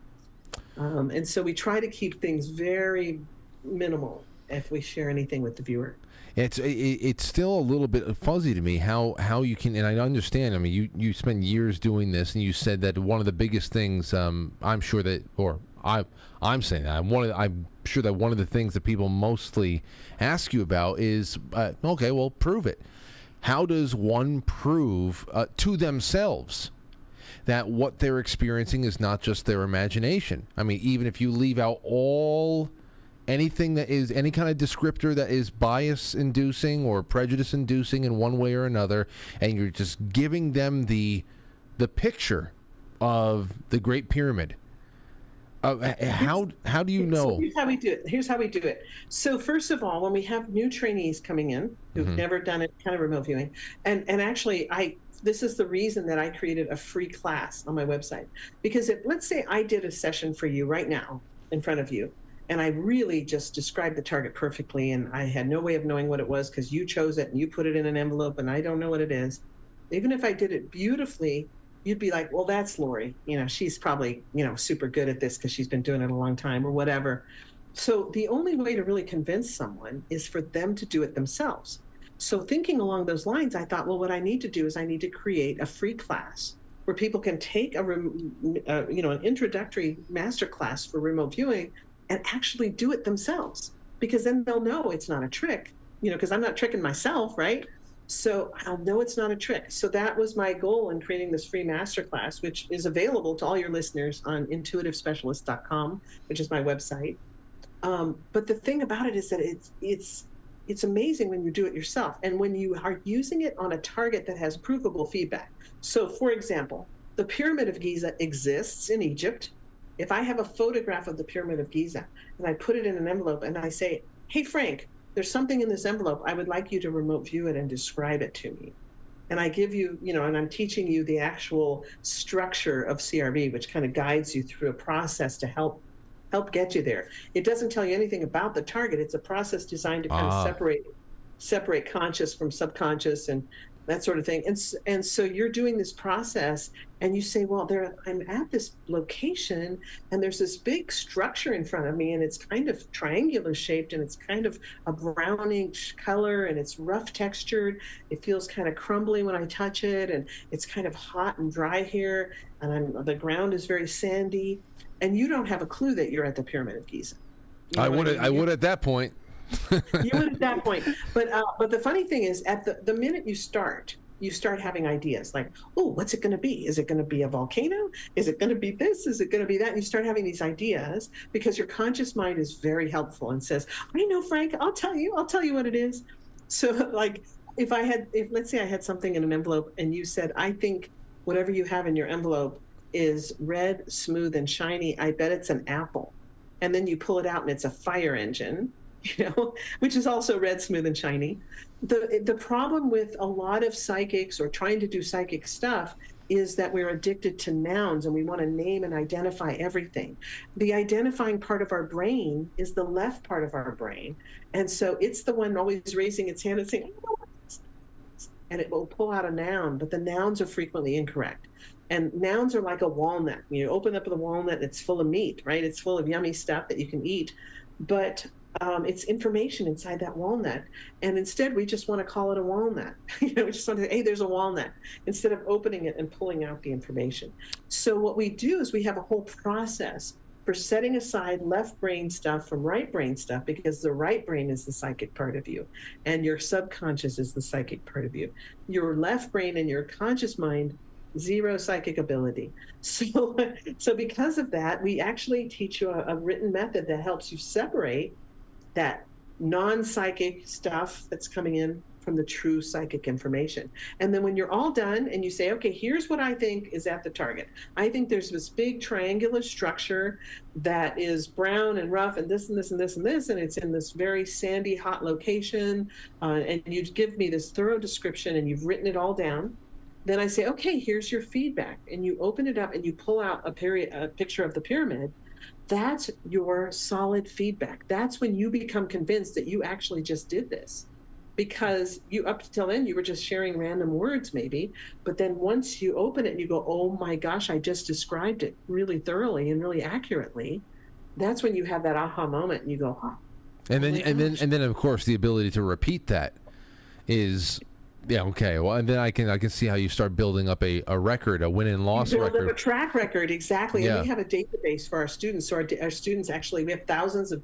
And so we try to keep things very minimal if we share anything with the viewer.
It's still a little bit fuzzy to me how you can, and I understand. I mean, you spend years doing this, and you said that one of the biggest things I'm sure that, or I'm saying that I'm sure that one of the things that people mostly ask you about is, okay, well, prove it. How does one prove to themselves that what they're experiencing is not just their imagination? I mean, even if you leave out anything that is any kind of descriptor that is bias-inducing or prejudice-inducing in one way or another, and you're just giving them the picture of the Great Pyramid, how do you know?
So here's how we do it. So first of all, when we have new trainees coming in who've never done any kind of remote viewing, and actually this is the reason that I created a free class on my website. Because let's say I did a session for you right now in front of you, and I really just described the target perfectly, and I had no way of knowing what it was because you chose it and you put it in an envelope and I don't know what it is. Even if I did it beautifully, you'd be like, well, that's Lori. She's probably, super good at this because she's been doing it a long time or whatever. So the only way to really convince someone is for them to do it themselves. So thinking along those lines, I thought, well, what I need to do is I need to create a free class where people can take an introductory master class for remote viewing and actually do it themselves, because then they'll know it's not a trick, because I'm not tricking myself, right? So I'll know it's not a trick. So that was my goal in creating this free masterclass, which is available to all your listeners on intuitivespecialist.com, which is my website. But the thing about it is that it's amazing when you do it yourself and when you are using it on a target that has provable feedback. So, for example, the Pyramid of Giza exists in Egypt. If I have a photograph of the Pyramid of Giza and I put it in an envelope and I say, hey, Frank, there's something in this envelope. I would like you to remote view it and describe it to me. And I give you, and I'm teaching you the actual structure of CRV, which kind of guides you through a process to help get you there. It doesn't tell you anything about the target. It's a process designed to kind of separate conscious from subconscious and that sort of thing. And so you're doing this process and you say, well, I'm at this location and there's this big structure in front of me and it's kind of triangular shaped and it's kind of a brownish color and it's rough textured. It feels kind of crumbly when I touch it and it's kind of hot and dry here and the ground is very sandy. And you don't have a clue that you're at the Pyramid of Giza.
I would at that point.
You would at that point. But the funny thing is, at the minute you start having ideas like, oh, what's it going to be? Is it going to be a volcano? Is it going to be this? Is it going to be that? And you start having these ideas because your conscious mind is very helpful and says, I know, Frank, I'll tell you what it is. So like if let's say I had something in an envelope and you said, I think whatever you have in your envelope is red, smooth, and shiny. I bet it's an apple. And then you pull it out and it's a fire engine, which is also red, smooth, and shiny. The problem with a lot of psychics or trying to do psychic stuff is that we're addicted to nouns and we want to name and identify everything. The identifying part of our brain is the left part of our brain. And so it's the one always raising its hand and saying, I know what this is. And it will pull out a noun, but the nouns are frequently incorrect. And nouns are like a walnut. You open up the walnut, and it's full of meat, right? It's full of yummy stuff that you can eat. But it's information inside that walnut. And instead, we just want to call it a walnut. We just want to say, hey, there's a walnut, instead of opening it and pulling out the information. So what we do is we have a whole process for setting aside left brain stuff from right brain stuff, because the right brain is the psychic part of you, and your subconscious is the psychic part of you. Your left brain and your conscious mind, zero psychic ability. So because of that, we actually teach you a written method that helps you separate that non-psychic stuff that's coming in from the true psychic information. And then when you're all done and you say, okay, here's what I think is at the target. I think there's this big triangular structure that is brown and rough and this and this and this and this, and it's in this very sandy, hot location. And you give me this thorough description and you've written it all down. Then I say, okay, here's your feedback. And you open it up and you pull out a picture of the pyramid. That's your solid feedback. That's when you become convinced that you actually just did this. Because up until then, you were just sharing random words maybe. But then once you open it and you go, oh my gosh, I just described it really thoroughly and really accurately. That's when you have that aha moment and you go, huh.
And then of course the ability to repeat that is, yeah, okay. Well, and then I can see how you start building up a record, a win and loss record.
Build up a track record, exactly.
Yeah.
And we have a database for our students. So our students actually, we have thousands of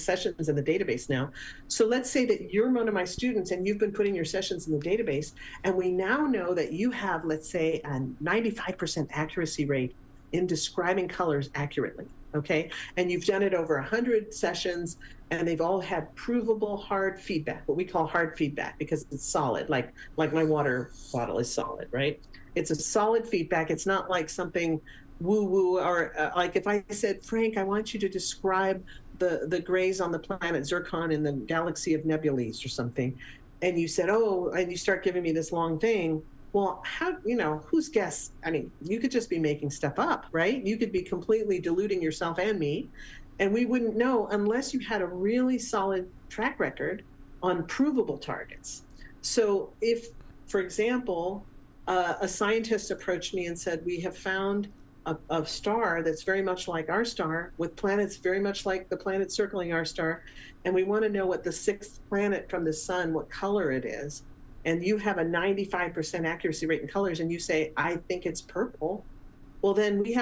sessions in the database now. So let's say that you're one of my students and you've been putting your sessions in the database, and we now know that you have, let's say, a 95% accuracy rate in describing colors accurately. Okay, and you've done it over 100 sessions, and they've all had provable hard feedback, what we call hard feedback, because it's solid, like my water bottle is solid, right? It's a solid feedback. It's not like something woo-woo, or like if I said, Frank, I want you to describe the grays on the planet Zircon in the galaxy of nebulae or something, and you said, oh, and you start giving me this long thing. Well, how, whose guess? I mean, you could just be making stuff up, right? You could be completely deluding yourself and me, and we wouldn't know unless you had a really solid track record on provable targets. So if, for example, a scientist approached me and said, we have found a star that's very much like our star, with planets very much like the planet circling our star. And we want to know what the sixth planet from the sun, what color it is. And you have a 95% accuracy rate in colors, and you say, I think it's purple. Well, then we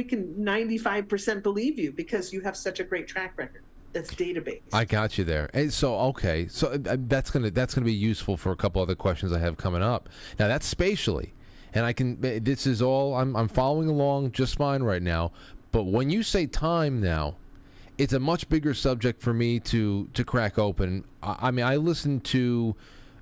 can 95% believe you because you have such a great track record. That's database.
I got you there. And so, okay, so that's gonna be useful for a couple other questions I have coming up. Now that's spatially, and I can. This is all I'm following along just fine right now. But when you say time now, it's a much bigger subject for me to crack open. I mean, I listened to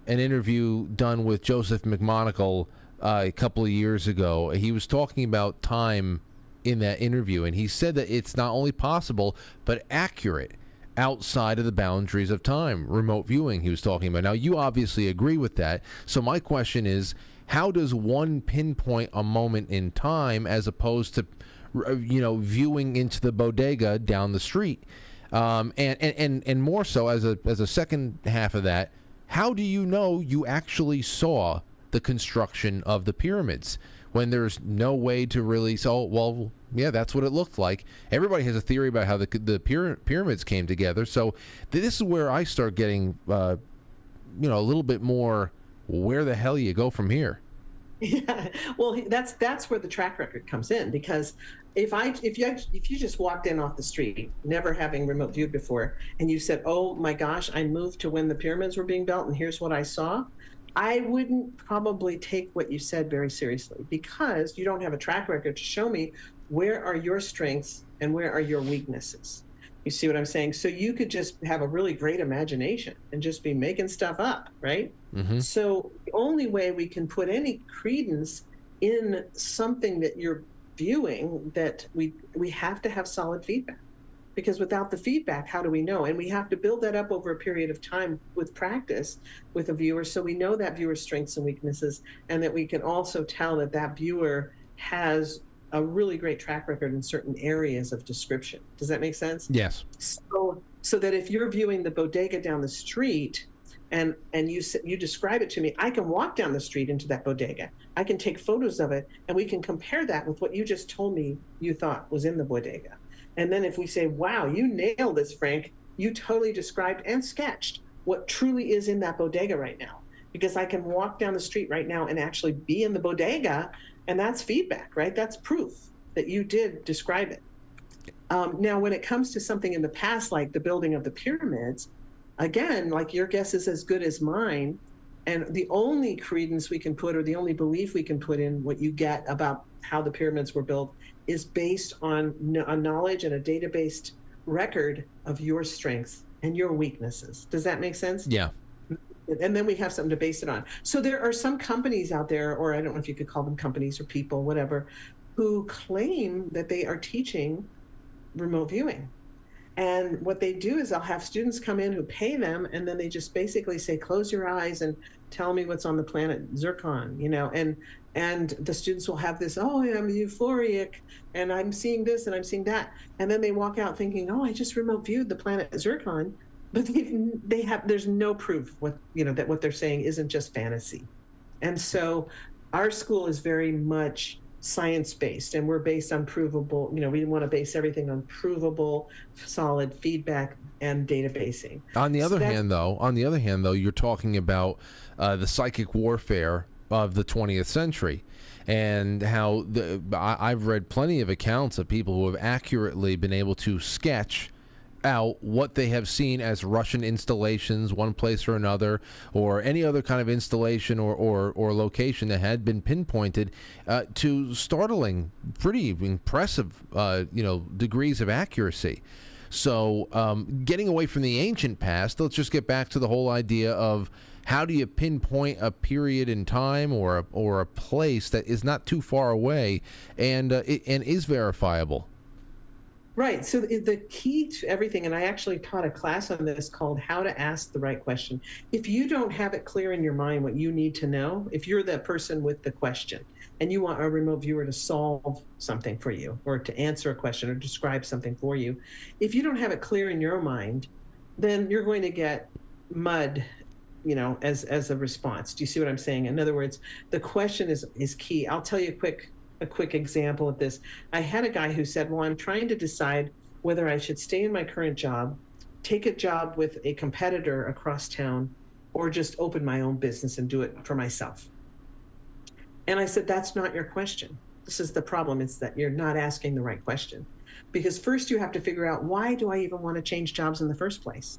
an interview done with Joseph McMonagle a couple of years ago. He was talking about time in that interview, and he said that it's not only possible but accurate outside of the boundaries of time. Remote viewing he was talking about. Now, you obviously agree with that. So my question is, how does one pinpoint a moment in time as opposed to, viewing into the bodega down the street? And more so as a second half of that, how do you know you actually saw the construction of the pyramids when there's no way to really that's what it looked like? Everybody has a theory about how the pyramids came together. So this is where I start getting a little bit more, where the hell you go from here?
Yeah, well, that's where the track record comes in, because if you just walked in off the street, never having remote viewed before, and you said, oh my gosh, I moved to when the pyramids were being built and here's what I saw, I wouldn't probably take what you said very seriously, because you don't have a track record to show me where are your strengths and where are your weaknesses. You see what I'm saying? So you could just have a really great imagination and just be making stuff up, right? Mm-hmm. So the only way we can put any credence in something that you're viewing, that we have to have solid feedback. Because without the feedback, how do we know? And we have to build that up over a period of time with practice with a viewer, so we know that viewer's strengths and weaknesses, and that we can also tell that that viewer has a really great track record in certain areas of description. Does that make sense?
Yes.
So that if you're viewing the bodega down the street and you describe it to me, I can walk down the street into that bodega. I can take photos of it, and we can compare that with what you just told me you thought was in the bodega. And then if we say, wow, you nailed this, Frank, you totally described and sketched what truly is in that bodega right now. Because I can walk down the street right now and actually be in the bodega, and that's feedback, right? That's proof that you did describe it. Now, when it comes to something in the past, like the building of the pyramids, again, like, your guess is as good as mine. And the only credence we can put, or the only belief we can put in what you get about how the pyramids were built, is based on a knowledge and a database record of your strengths and your weaknesses. Does that make sense?
Yeah.
And then we have something to base it on. So there are some companies out there, or I don't know if you could call them companies or people, whatever, who claim that they are teaching remote viewing. And what they do is they'll have students come in who pay them, and then they just basically say, close your eyes and tell me what's on the planet Zircon, and the students will have this, oh, I'm euphoric, and I'm seeing this and I'm seeing that. And then they walk out thinking, oh, I just remote viewed the planet Zircon. But there's no proof that what they're saying isn't just fantasy. And so our school is very much science-based, and we're based on provable, we want to base everything on provable, solid feedback and databasing.
On the other hand, though, you're talking about the psychic warfare of the 20th century, and how I've read plenty of accounts of people who have accurately been able to sketch out what they have seen as Russian installations, one place or another, or any other kind of installation or location that had been pinpointed to startling, pretty impressive, degrees of accuracy. So getting away from the ancient past, let's just get back to the whole idea of how do you pinpoint a period in time or a place that is not too far away and is verifiable.
Right. So the key to everything, and I actually taught a class on this called How to Ask the Right Question. If you don't have it clear in your mind what you need to know, if you're the person with the question and you want a remote viewer to solve something for you, or to answer a question or describe something for you, if you don't have it clear in your mind, then you're going to get mud as a response. Do you see what I'm saying? In other words, the question is key. I'll tell you a quick example of this. I had a guy who said, well, I'm trying to decide whether I should stay in my current job, take a job with a competitor across town, or just open my own business and do it for myself. And I said, that's not your question. This is the problem. It's that you're not asking the right question. Because first you have to figure out, why do I even want to change jobs in the first place?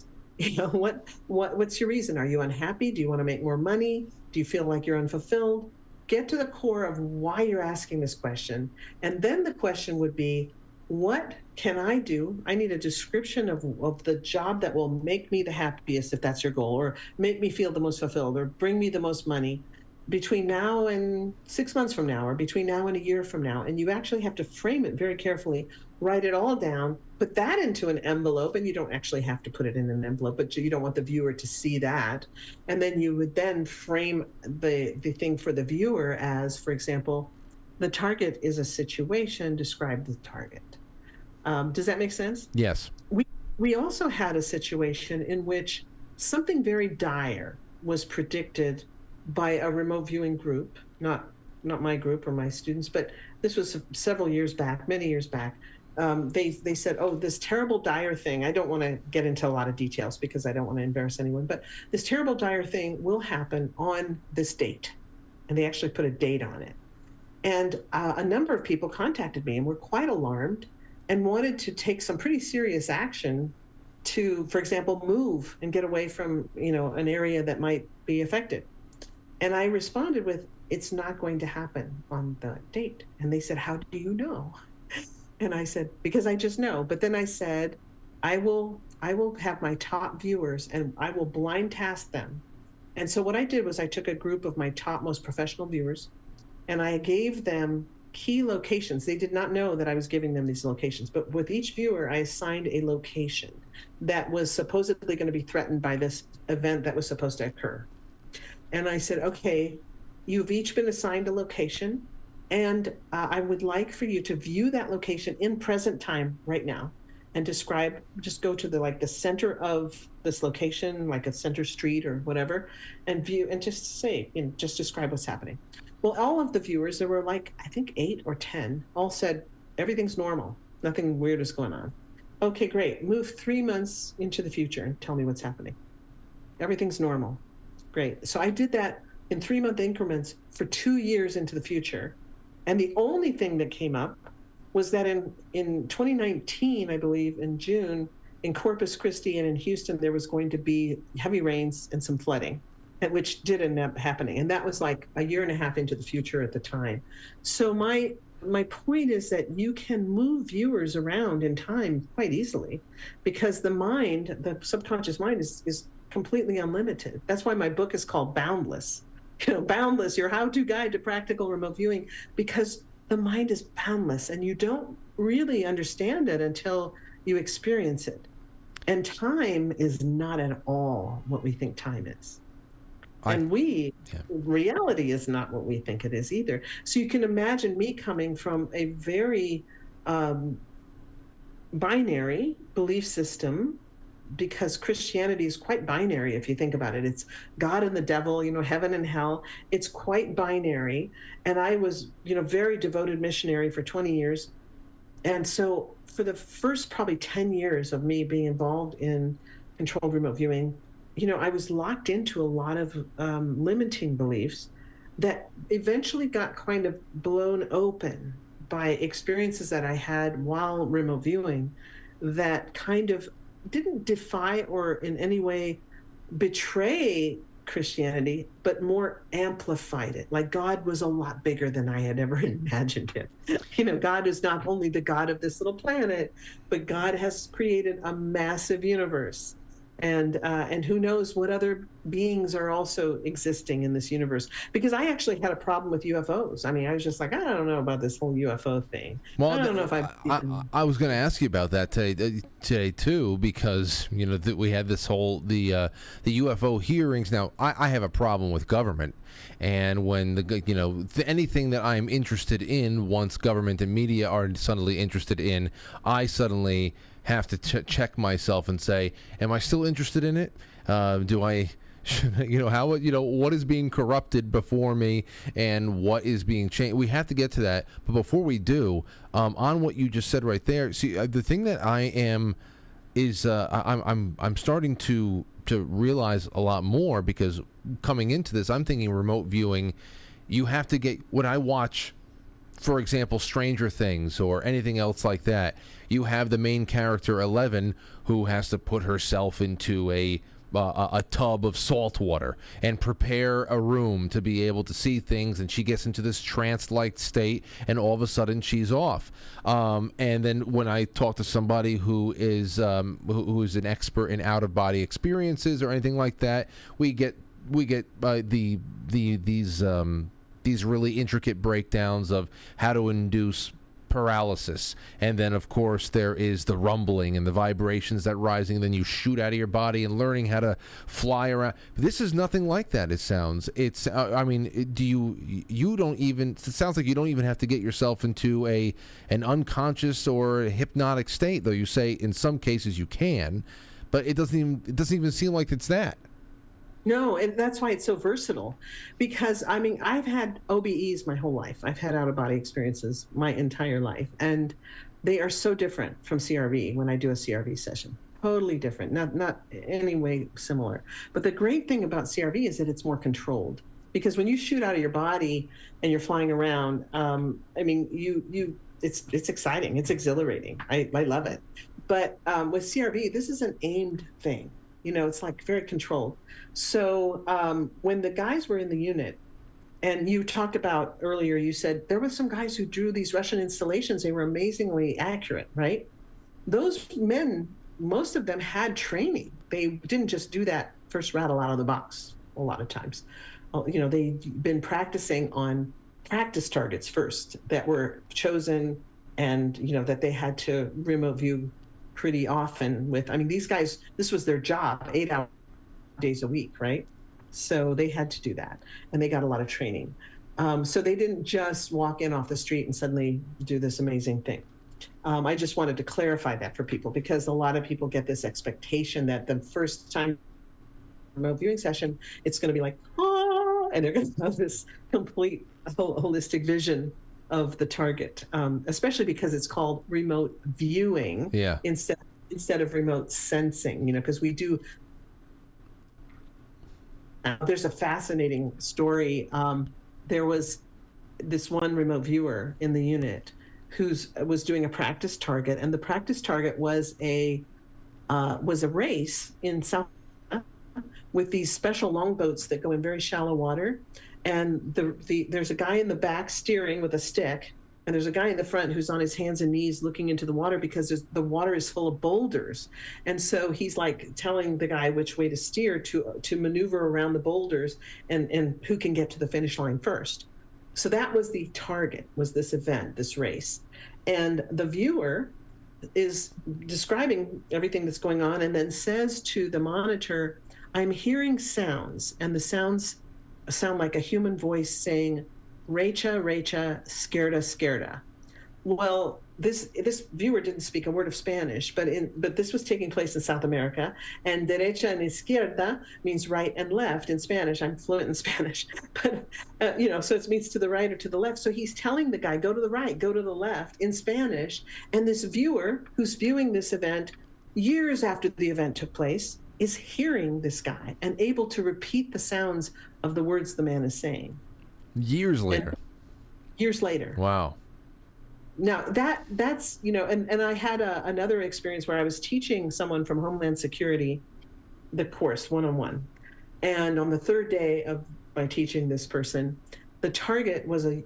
What's your reason? Are you unhappy? Do you want to make more money? Do you feel like you're unfulfilled? Get to the core of why you're asking this question. And then the question would be, what can I do? I need a description of the job that will make me the happiest, if that's your goal, or make me feel the most fulfilled, or bring me the most money between now and 6 months from now, or between now and a year from now. And you actually have to frame it very carefully, write it all down, put that into an envelope, and you don't actually have to put it in an envelope, but you don't want the viewer to see that. And then you would then frame the thing for the viewer as, for example, the target is a situation, describe the target. Does that make sense?
Yes.
We also had a situation in which something very dire was predicted by a remote viewing group, not my group or my students, but this was several years back, many years back. They said, oh, this terrible dire thing, I don't want to get into a lot of details because I don't want to embarrass anyone, but this terrible dire thing will happen on this date. And they actually put a date on it. And a number of people contacted me and were quite alarmed and wanted to take some pretty serious action to, for example, move and get away from, an area that might be affected. And I responded with, it's not going to happen on the date. And they said, how do you know? And I said, because I just know. But then I said, I will have my top viewers and I will blind task them. And so what I did was I took a group of my top most professional viewers and I gave them key locations. They did not know that I was giving them these locations, but with each viewer, I assigned a location that was supposedly going to be threatened by this event that was supposed to occur. And I said, okay, you've each been assigned a location, and I would like for you to view that location in present time right now and describe, just go to the center of this location, like a center street or whatever, and view, and just say, just describe what's happening. Well, all of the viewers, there were I think 8 or 10, all said, everything's normal. Nothing weird is going on. Okay, great. Move 3 months into the future and tell me what's happening. Everything's normal. Great. So I did that in 3-month increments for 2 years into the future. And the only thing that came up was that in 2019, I believe, in June, in Corpus Christi and in Houston, there was going to be heavy rains and some flooding, which did end up happening. And that was like a year and a half into the future at the time. So my point is that you can move viewers around in time quite easily because the subconscious mind is completely unlimited. That's why my book is called Boundless. Boundless, your how-to guide to practical remote viewing, because the mind is boundless and you don't really understand it until you experience it. And time is not at all what we think time is. Reality is not what we think it is either. So you can imagine me coming from a very binary belief system, because Christianity is quite binary if you think about it. It's God and the devil, heaven and hell. It's quite binary. And I was, very devoted missionary for 20 years. And so for the first probably 10 years of me being involved in controlled remote viewing, I was locked into a lot of limiting beliefs that eventually got kind of blown open by experiences that I had while remote viewing that kind of didn't defy or in any way betray Christianity, but more amplified it. Like God was a lot bigger than I had ever imagined him. God is not only the God of this little planet, but God has created a massive universe. And who knows what other beings are also existing in this universe. Because I actually had a problem with UFOs. I mean, I was just like, I don't know about this whole UFO thing.
Well,
I don't know if
I was going to ask you about that today too, because that we had this whole the UFO hearings. Now, I have a problem with government, and when anything that I'm interested in, once government and media are suddenly interested in, I suddenly have to check myself and say, am I still interested in it? Do I what is being corrupted before me and what is being changed. We have to get to that, but before we do, on what you just said right there, see, the thing that I am is I'm starting to realize a lot more, because coming into this, I'm thinking remote viewing, you have to get, when I watch, for example, Stranger Things or anything else like that, you have the main character 11 who has to put herself into a tub of salt water and prepare a room to be able to see things, and she gets into this trance-like state, and all of a sudden she's off. And then when I talk to somebody who is an expert in out-of-body experiences or anything like that, we get these really intricate breakdowns of how to induce paralysis. And then of course there is the rumbling and the vibrations that rising, then you shoot out of your body, and learning how to fly around. This is nothing like that. It sounds, it's you don't even, it sounds like you don't even have to get yourself into an unconscious or hypnotic state, though you say in some cases you can, but it doesn't even seem like it's that.
No, and that's why it's so versatile, because I've had OBEs my whole life. I've had out-of-body experiences my entire life, and they are so different from CRV when I do a CRV session. Totally different, not any way similar. But the great thing about CRV is that it's more controlled, because when you shoot out of your body and you're flying around, it's exciting, it's exhilarating. I love it. But with CRV, this is an aimed thing. It's like very controlled. So when the guys were in the unit, and you talked about earlier, you said there were some guys who drew these Russian installations. They were amazingly accurate, right? Those men, most of them had training. They didn't just do that first rattle out of the box a lot of times. They'd been practicing on practice targets first that were chosen, and, that they had to remote view pretty often with. These guys, this was their job, 8 hour days a week, right? So they had to do that, and they got a lot of training. So they didn't just walk in off the street and suddenly do this amazing thing. I just wanted to clarify that for people, because a lot of people get this expectation that the first time remote viewing session, it's going to be like, and they're going to have this complete holistic vision of the target, especially because it's called remote viewing instead of remote sensing, because we do. There's a fascinating story. There was this one remote viewer in the unit who was doing a practice target, and the practice target was a race in South Africa with these special longboats that go in very shallow water. And there's a guy in the back steering with a stick, and there's a guy in the front who's on his hands and knees looking into the water, because the water is full of boulders. And so he's like telling the guy which way to steer to maneuver around the boulders and who can get to the finish line first. So that was the target, was this event, this race. And the viewer is describing everything that's going on, and then says to the monitor, "I'm hearing sounds," and the sounds sound like a human voice saying, "Recha, Recha, scared scairda." Well, this viewer didn't speak a word of Spanish, but this was taking place in South America, and derecha and izquierda means right and left in Spanish. I'm fluent in Spanish, but so it means to the right or to the left. So he's telling the guy, go to the right, go to the left in Spanish, and this viewer who's viewing this event years after the event took place is hearing this guy and able to repeat the sounds of the words the man is saying.
Years later.
Wow. Now that's, and I had another experience where I was teaching someone from Homeland Security the course one-on-one. And on the third day of my teaching this person, the target was an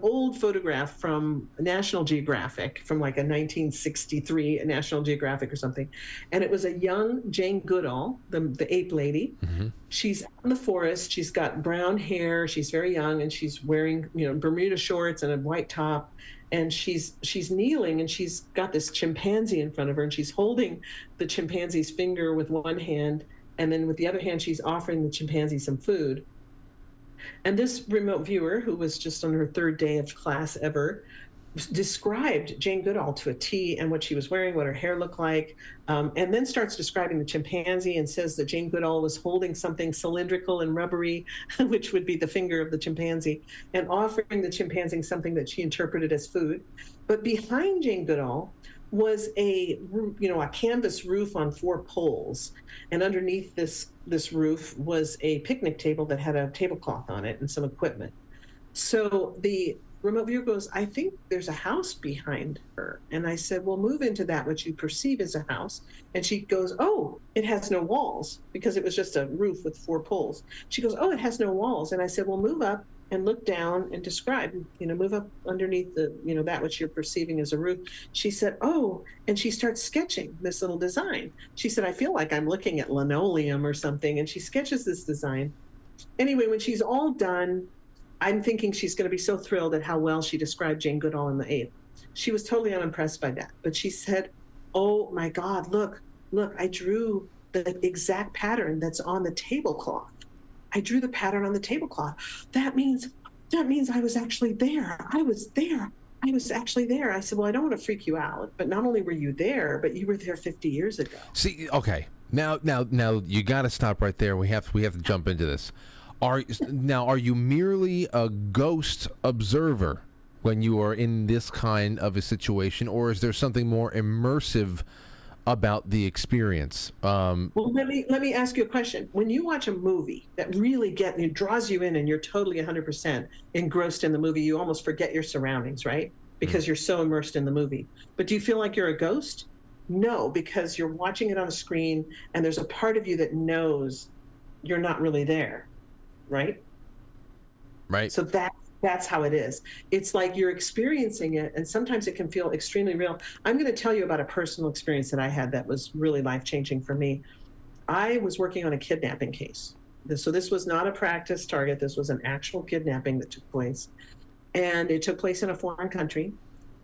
old photograph from National Geographic, from like a 1963 National Geographic or something. And it was a young Jane Goodall, the ape lady. Mm-hmm. She's in the forest. She's got brown hair. She's very young, and she's wearing, Bermuda shorts and a white top. And she's kneeling, and she's got this chimpanzee in front of her, and she's holding the chimpanzee's finger with one hand, and then with the other hand, she's offering the chimpanzee some food. And this remote viewer, who was just on her third day of class ever, described Jane Goodall to a T and what she was wearing, what her hair looked like, and then starts describing the chimpanzee and says that Jane Goodall was holding something cylindrical and rubbery, which would be the finger of the chimpanzee, and offering the chimpanzee something that she interpreted as food. But behind Jane Goodall was a canvas roof on 4 poles, and underneath this roof was a picnic table that had a tablecloth on it and some equipment. So the remote viewer goes, I think there's a house behind her. And I said, well, move into that which you perceive as a house. And she goes, oh, it has no walls, because it was just a roof with 4 poles. She goes, oh, it has no walls. And I said, well, move up and look down and describe, move up underneath the, that which you're perceiving as a roof. She said, oh, and she starts sketching this little design. She said, I feel like I'm looking at linoleum or something. And she sketches this design. Anyway, when she's all done, I'm thinking she's going to be so thrilled at how well she described Jane Goodall in the Ape. She was totally unimpressed by that. But she said, oh my God, look, I drew the exact pattern that's on the tablecloth. I drew the pattern on the tablecloth. That means I was actually there. I was actually there. I said, well, I don't want to freak you out, but not only were you there, but you were there 50 years ago.
See, okay. Now you got to stop right there. We have to jump into this. Are you merely a ghost observer when you are in this kind of a situation, or is there something more immersive about the experience?
Well, let me ask you a question. When you watch a movie that really draws you in, and you're totally 100% engrossed in the movie, you almost forget your surroundings, right? Because you're so immersed in the movie. But do you feel like you're a ghost? No, because you're watching it on a screen, and there's a part of you that knows you're not really there. Right? So that's how it is. It's like you're experiencing it, and sometimes it can feel extremely real. I'm going to tell you about a personal experience that I had that was really life-changing for me. I was working on a kidnapping case. So this was not a practice target. This was an actual kidnapping that took place. And it took place in a foreign country.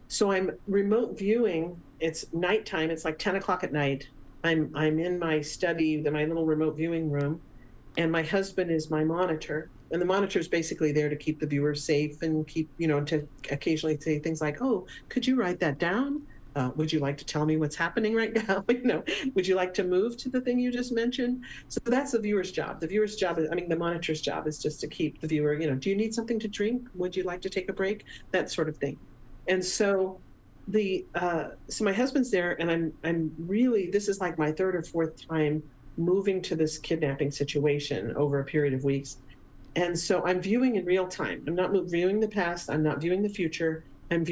So I'm remote viewing. It's nighttime. It's like 10 o'clock at night. I'm in my study, my little remote viewing room. And my husband is my monitor. And the monitor is basically there to keep the viewer safe and keep, to occasionally say things like, oh, could you write that down? Would you like to tell me what's happening right now? Would you like to move to the thing you just mentioned? So that's the viewer's job. The monitor's job is just to keep the viewer, do you need something to drink? Would you like to take a break? That sort of thing. And so so my husband's there, and I'm really, this is like my 3rd or 4th time moving to this kidnapping situation over a period of weeks. And so I'm viewing in real time. I'm not viewing the past. I'm not viewing the future. I'm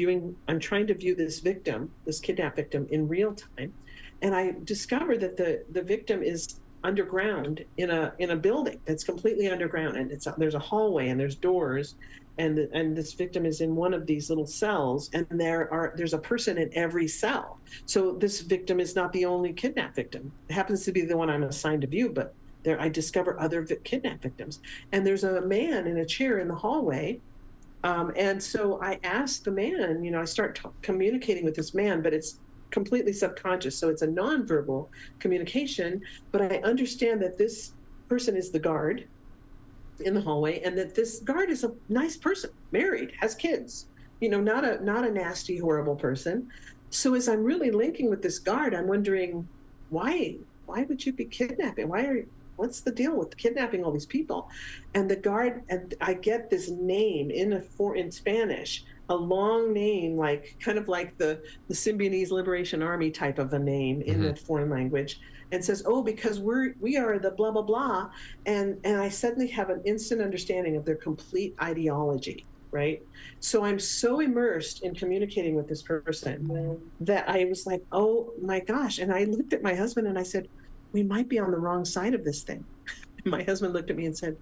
trying to view this victim, this kidnapped victim, in real time. And I discovered that the victim is underground in a building that's completely underground. And there's a hallway and there's doors. And this victim is in one of these little cells, and there's a person in every cell. So this victim is not the only kidnapped victim. It happens to be the one I'm assigned to view, but I discover other kidnapped victims. And there's a man in a chair in the hallway. And so I asked the man, I start communicating with this man, but it's completely subconscious. So it's a nonverbal communication, but I understand that this person is the guard in the hallway, and that this guard is a nice person, married, has kids, not a nasty, horrible person. So as I'm really linking with this guard, I'm wondering, why would you be kidnapping? What's the deal with kidnapping all these people? And the guard, and I get this name in Spanish, a long name, kind of like the Symbionese Liberation Army type of a name in a foreign language, and says, oh, because we are the blah, blah, blah. And I suddenly have an instant understanding of their complete ideology, right? So I'm so immersed in communicating with this person that I was like, oh my gosh. And I looked at my husband and I said, we might be on the wrong side of this thing. And my husband looked at me and said,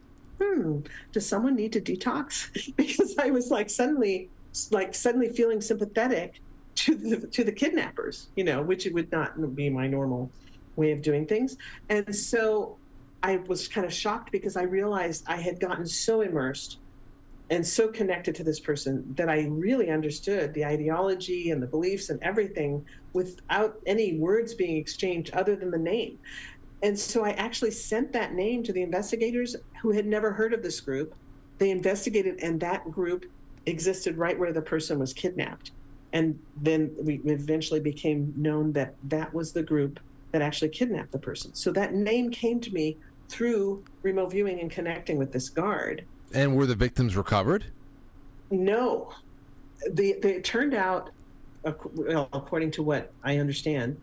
does someone need to detox? Because I was suddenly feeling sympathetic to the kidnappers, which it would not be my normal way of doing things. And so I was kind of shocked, because I realized I had gotten so immersed and so connected to this person that I really understood the ideology and the beliefs and everything without any words being exchanged other than the name. And so I actually sent that name to the investigators, who had never heard of this group. They investigated, and that group existed right where the person was kidnapped. And then we eventually became known that that was the group that actually kidnapped the person. So that name came to me through remote viewing and connecting with this guard.
And were the victims recovered?
No, they turned out, well, according to what I understand,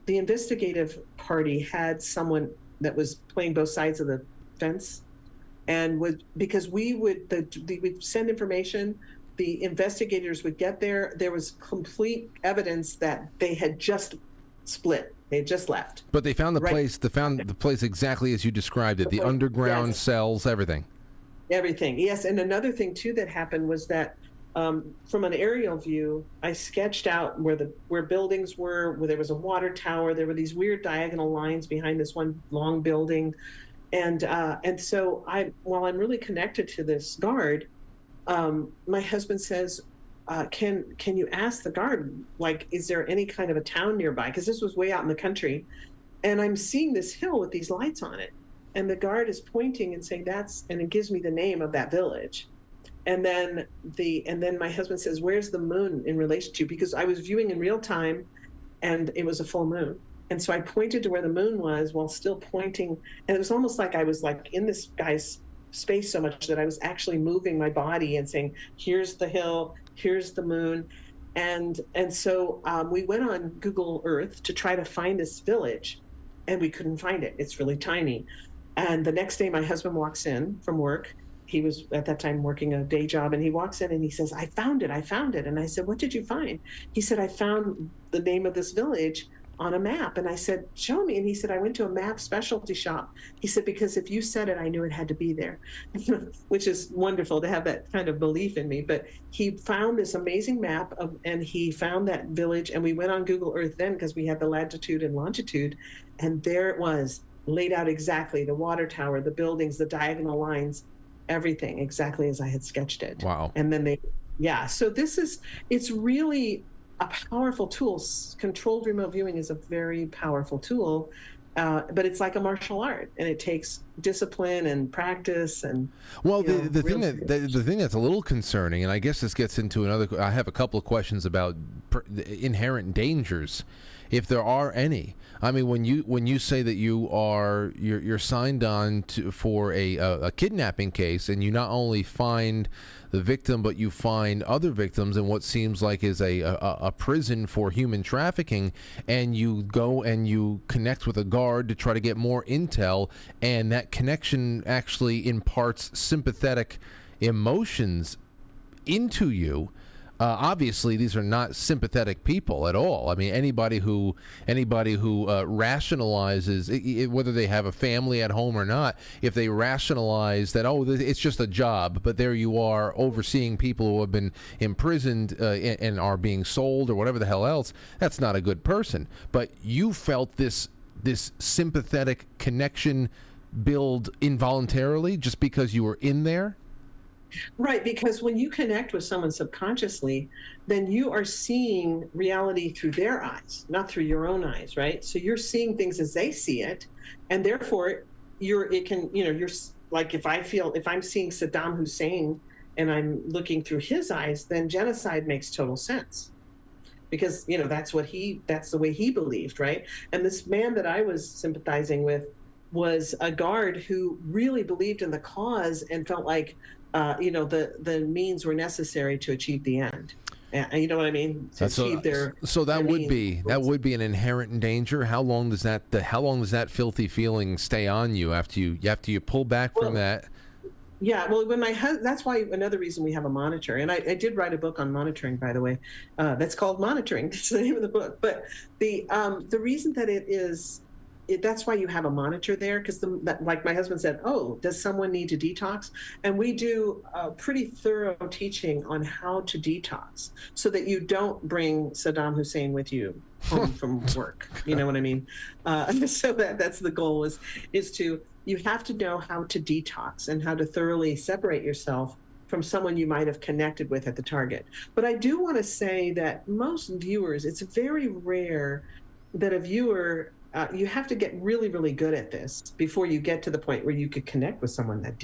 the investigative party had someone that was playing both sides of the fence, and because we would send information, the investigators would get there. There was complete evidence that they had just split. They had just left.
But they found the place. They found the place exactly as you described it. The underground cells, everything.
Everything, yes. And another thing too that happened was that from an aerial view, I sketched out where buildings were, where there was a water tower. There were these weird diagonal lines behind this one long building, and so while I'm really connected to this guard, my husband says, can you ask the guard, like, is there any kind of a town nearby? Because this was way out in the country, and I'm seeing this hill with these lights on it, and the guard is pointing and saying and it gives me the name of that village. And then my husband says, where's the moon in relation to? Because I was viewing in real time and it was a full moon. And so I pointed to where the moon was while still pointing. And it was almost like I was like in this guy's space so much that I was actually moving my body and saying, here's the hill, here's the moon. And so we went on Google Earth to try to find this village, and we couldn't find it. It's really tiny. And the next day my husband walks in from work. He was at that time working a day job, and he walks in and he says, I found it. And I said, what did you find? He said, I found the name of this village on a map. And I said, show me. And he said, I went to a map specialty shop. He said, because if you said it, I knew it had to be there, which is wonderful to have that kind of belief in me. But he found this amazing map and he found that village. And we went on Google Earth then because we had the latitude and longitude. And there it was, laid out exactly, the water tower, the buildings, the diagonal lines, everything exactly as I had sketched it.
Wow.
And then so it's really a powerful tool. Controlled remote viewing is a very powerful tool, but it's like a martial art, and it takes discipline and practice. And
the thing that's a little concerning, and I guess this gets into another. I have a couple of questions about inherent dangers, if there are any. I mean, when you say that you're signed on for a kidnapping case, and you not only find the victim, but you find other victims in what seems like is a prison for human trafficking, and you go and you connect with a guard to try to get more intel, and that connection actually imparts sympathetic emotions into you. Obviously, these are not sympathetic people at all. I mean, anybody who rationalizes, whether they have a family at home or not, if they rationalize that, it's just a job, but there you are overseeing people who have been imprisoned and are being sold or whatever the hell else, that's not a good person. But you felt this sympathetic connection build involuntarily just because you were in there?
Right, because when you connect with someone subconsciously, then you are seeing reality through their eyes, not through your own eyes, right? So you're seeing things as they see it, and therefore you're like, if I'm seeing Saddam Hussein and I'm looking through his eyes, then genocide makes total sense. Because, that's the way he believed, right? And this man that I was sympathizing with was a guard who really believed in the cause and felt like the means were necessary to achieve the end. You know what I mean? To achieve
that would be an inherent danger. How long does that filthy feeling stay on you after you pull back from that?
Yeah, well, that's why another reason we have a monitor, and I did write a book on monitoring, by the way. That's called Monitoring. That's the name of the book. But the reason that that's why you have a monitor there, because like my husband said, does someone need to detox? And we do a pretty thorough teaching on how to detox so that you don't bring Saddam Hussein with you home from work. You know what I mean? So that's the goal you have to know how to detox and how to thoroughly separate yourself from someone you might have connected with at the target. But I do want to say that most viewers, it's very rare that a viewer, you have to get really, really good at this before you get to the point where you could connect with someone that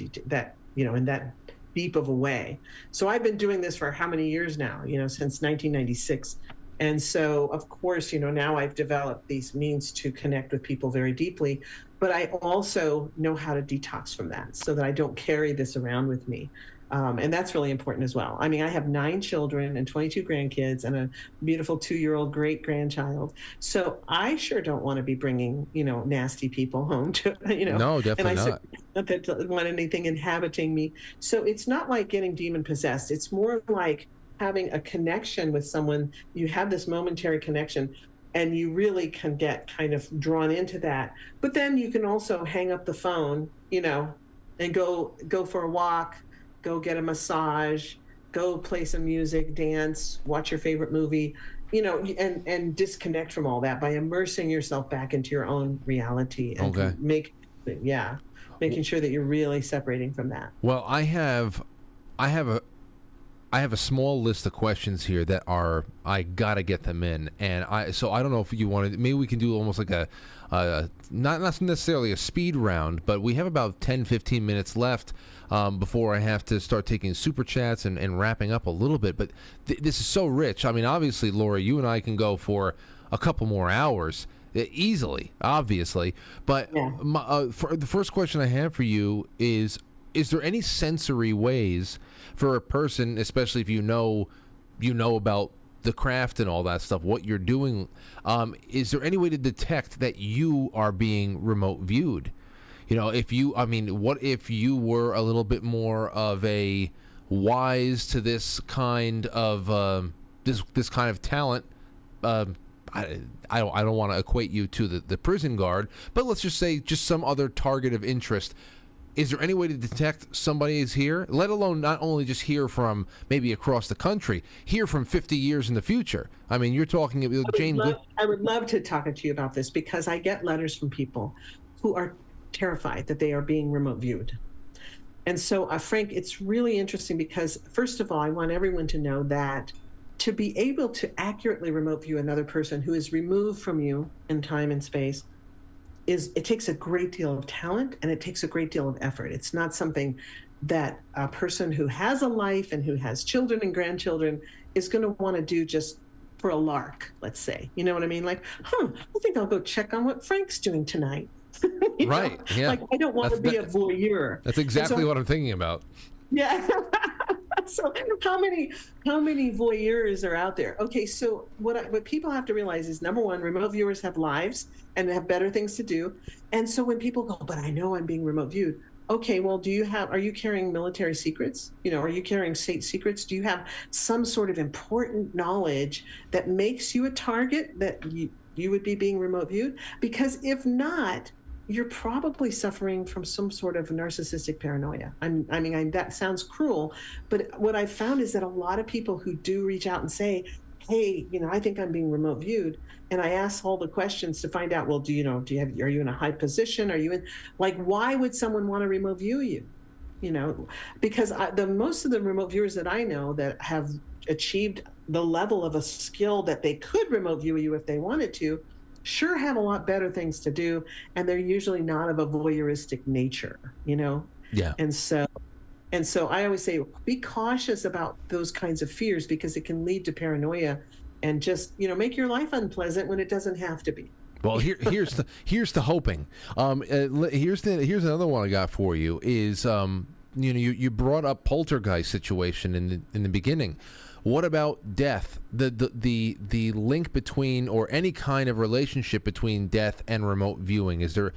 in that deep of a way. So I've been doing this for how many years now, since 1996. And so, of course, now I've developed these means to connect with people very deeply, but I also know how to detox from that so that I don't carry this around with me. And that's really important as well. I mean, I have 9 children and 22 grandkids and a beautiful 2-year-old great grandchild. So I sure don't want to be bringing, nasty people home to,
No, definitely
and I
not.
don't want anything inhabiting me. So it's not like getting demon possessed. It's more like having a connection with someone. You have this momentary connection and you really can get kind of drawn into that. But then you can also hang up the phone, and go for a walk, go get a massage, go play some music, dance, watch your favorite movie, and disconnect from all that by immersing yourself back into your own reality and
Okay.
making sure that you're really separating from that.
Well, I have a small list of questions here that I gotta get them in, and I don't know if you want to. Maybe we can do almost like a not necessarily a speed round, but we have about 10-15 minutes left before I have to start taking super chats and wrapping up a little bit. But this is so rich. I mean, obviously, Laura, you and I can go for a couple more hours easily, obviously. But for the first question I have for you is there any sensory ways for a person, especially if you know about the craft and all that stuff, what you're doing, is there any way to detect that you are being remote viewed? What if you were a little bit more of a wise to this kind of this kind of talent? I don't want to equate you to the prison guard, but let's just say just some other target of interest. Is there any way to detect somebody is here, let alone not only just hear from maybe across the country, hear from 50 years in the future? I mean, you're talking about Jane.
I would love to talk to you about this because I get letters from people who are terrified that they are being remote viewed. And so, Frank, it's really interesting because, first of all, I want everyone to know that to be able to accurately remote view another person who is removed from you in time and space, it takes a great deal of talent and it takes a great deal of effort. It's not something that a person who has a life and who has children and grandchildren is going to want to do just for a lark, let's say. You know what I mean? Like, I think I'll go check on what Frank's doing tonight.
Right. Yeah.
Like, I don't want to be a voyeur.
That's exactly what I'm thinking about.
Yeah. So how many voyeurs are out there? Okay, so what people have to realize is, number one, remote viewers have lives and have better things to do. And so when people go, but I know I'm being remote viewed. Okay, well, are you carrying military secrets? Are you carrying state secrets? Do you have some sort of important knowledge that makes you a target that you would be being remote viewed? Because if not, you're probably suffering from some sort of narcissistic paranoia. That sounds cruel, but what I've found is that a lot of people who do reach out and say, hey, I think I'm being remote viewed, and I ask all the questions to find out, well, are you in a high position? Are you in, why would someone want to remote view you? Because most of the remote viewers that I know that have achieved the level of a skill that they could remote view you if they wanted to, sure have a lot better things to do, and they're usually not of a voyeuristic nature,
Yeah.
And so I always say, be cautious about those kinds of fears because it can lead to paranoia and just, make your life unpleasant when it doesn't have to be.
Well, here's the hoping. Here's another one I got for you is you brought up poltergeist situation in the beginning. What about death? The link between, or any kind of relationship between death and remote viewing? Is there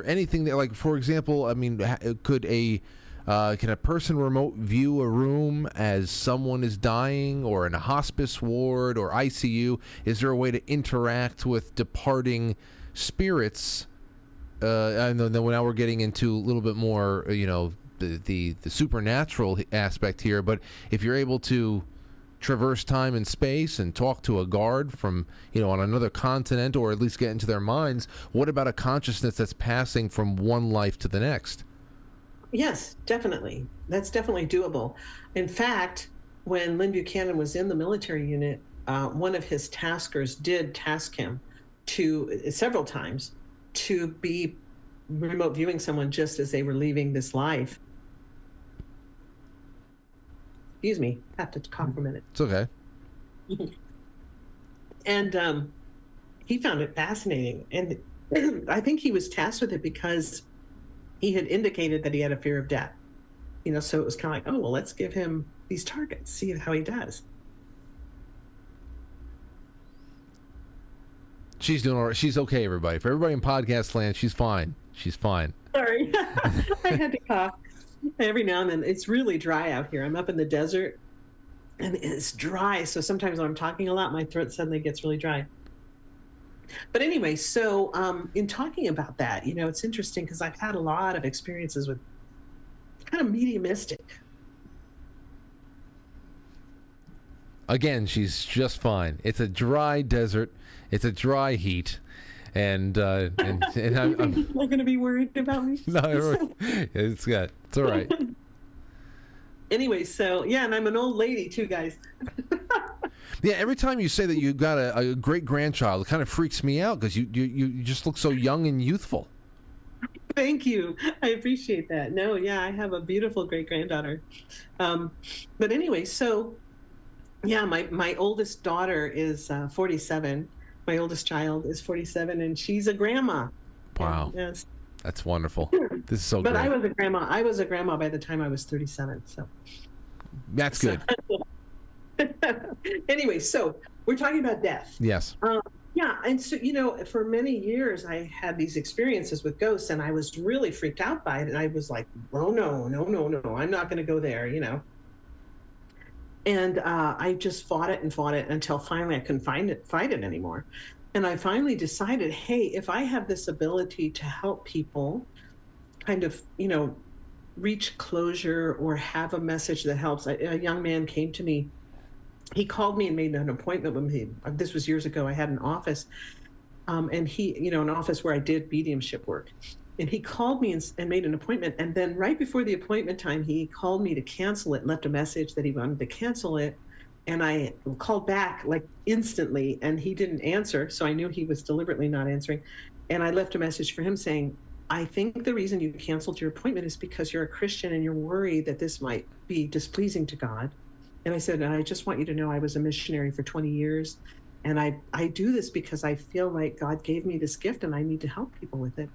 anything that, like, for example, can a person remote view a room as someone is dying, or in a hospice ward or ICU? Is there a way to interact with departing spirits? I know that now we're getting into a little bit more, the supernatural aspect here. But if you're able to traverse time and space and talk to a guard from, on another continent, or at least get into their minds, what about a consciousness that's passing from one life to the next?
Yes, definitely. That's definitely doable. In fact, when Lynn Buchanan was in the military unit, one of his taskers did task him several times to be remote viewing someone just as they were leaving this life. Excuse me, have to cough for a minute.
It's okay.
And he found it fascinating. And I think he was tasked with it because he had indicated that he had a fear of death. So it was kind of like, oh, well, let's give him these targets, see how he does.
She's doing all right. She's okay, everybody. For everybody in podcast land, she's fine. She's fine.
Sorry. I had to cough every now and then. It's really dry out here. I'm up in the desert and it's dry. So sometimes when I'm talking a lot, my throat suddenly gets really dry. But anyway, so in talking about that, it's interesting because I've had a lot of experiences with kind of mediumistic.
Again, she's just fine. It's a dry desert. It's a dry heat. And I'm
going to be worried about me.
No, it's all right.
Anyway, so yeah, and I'm an old lady too, guys.
Yeah, every time you say that you got a great grandchild, it kind of freaks me out because you just look so young and youthful.
Thank you. I appreciate that. No, yeah, I have a beautiful great granddaughter. But anyway, so yeah, my oldest daughter is 47. My oldest child is 47, and she's a grandma.
Wow.
Yes.
That's wonderful. This is so
but
great.
I was a grandma. I was a grandma by the time I was 37. So
that's good.
Anyway, so we're talking about death.
Yes.
Yeah, and so for many years I had these experiences with ghosts, and I was really freaked out by it, and I was like, oh no, I'm not going to go there, And I just fought it until finally I couldn't fight it anymore. And I finally decided, hey, if I have this ability to help people kind of, reach closure or have a message that helps. A young man came to me. He called me and made an appointment with me. This was years ago. I had an office, and he, an office where I did mediumship work. And he called me and made an appointment. And then right before the appointment time, he called me to cancel it and left a message that he wanted to cancel it. And I called back like instantly, and he didn't answer. So I knew he was deliberately not answering. And I left a message for him saying, I think the reason you canceled your appointment is because you're a Christian and you're worried that this might be displeasing to God. And I said, and I just want you to know I was a missionary for 20 years. And I do this because I feel like God gave me this gift and I need to help people with it.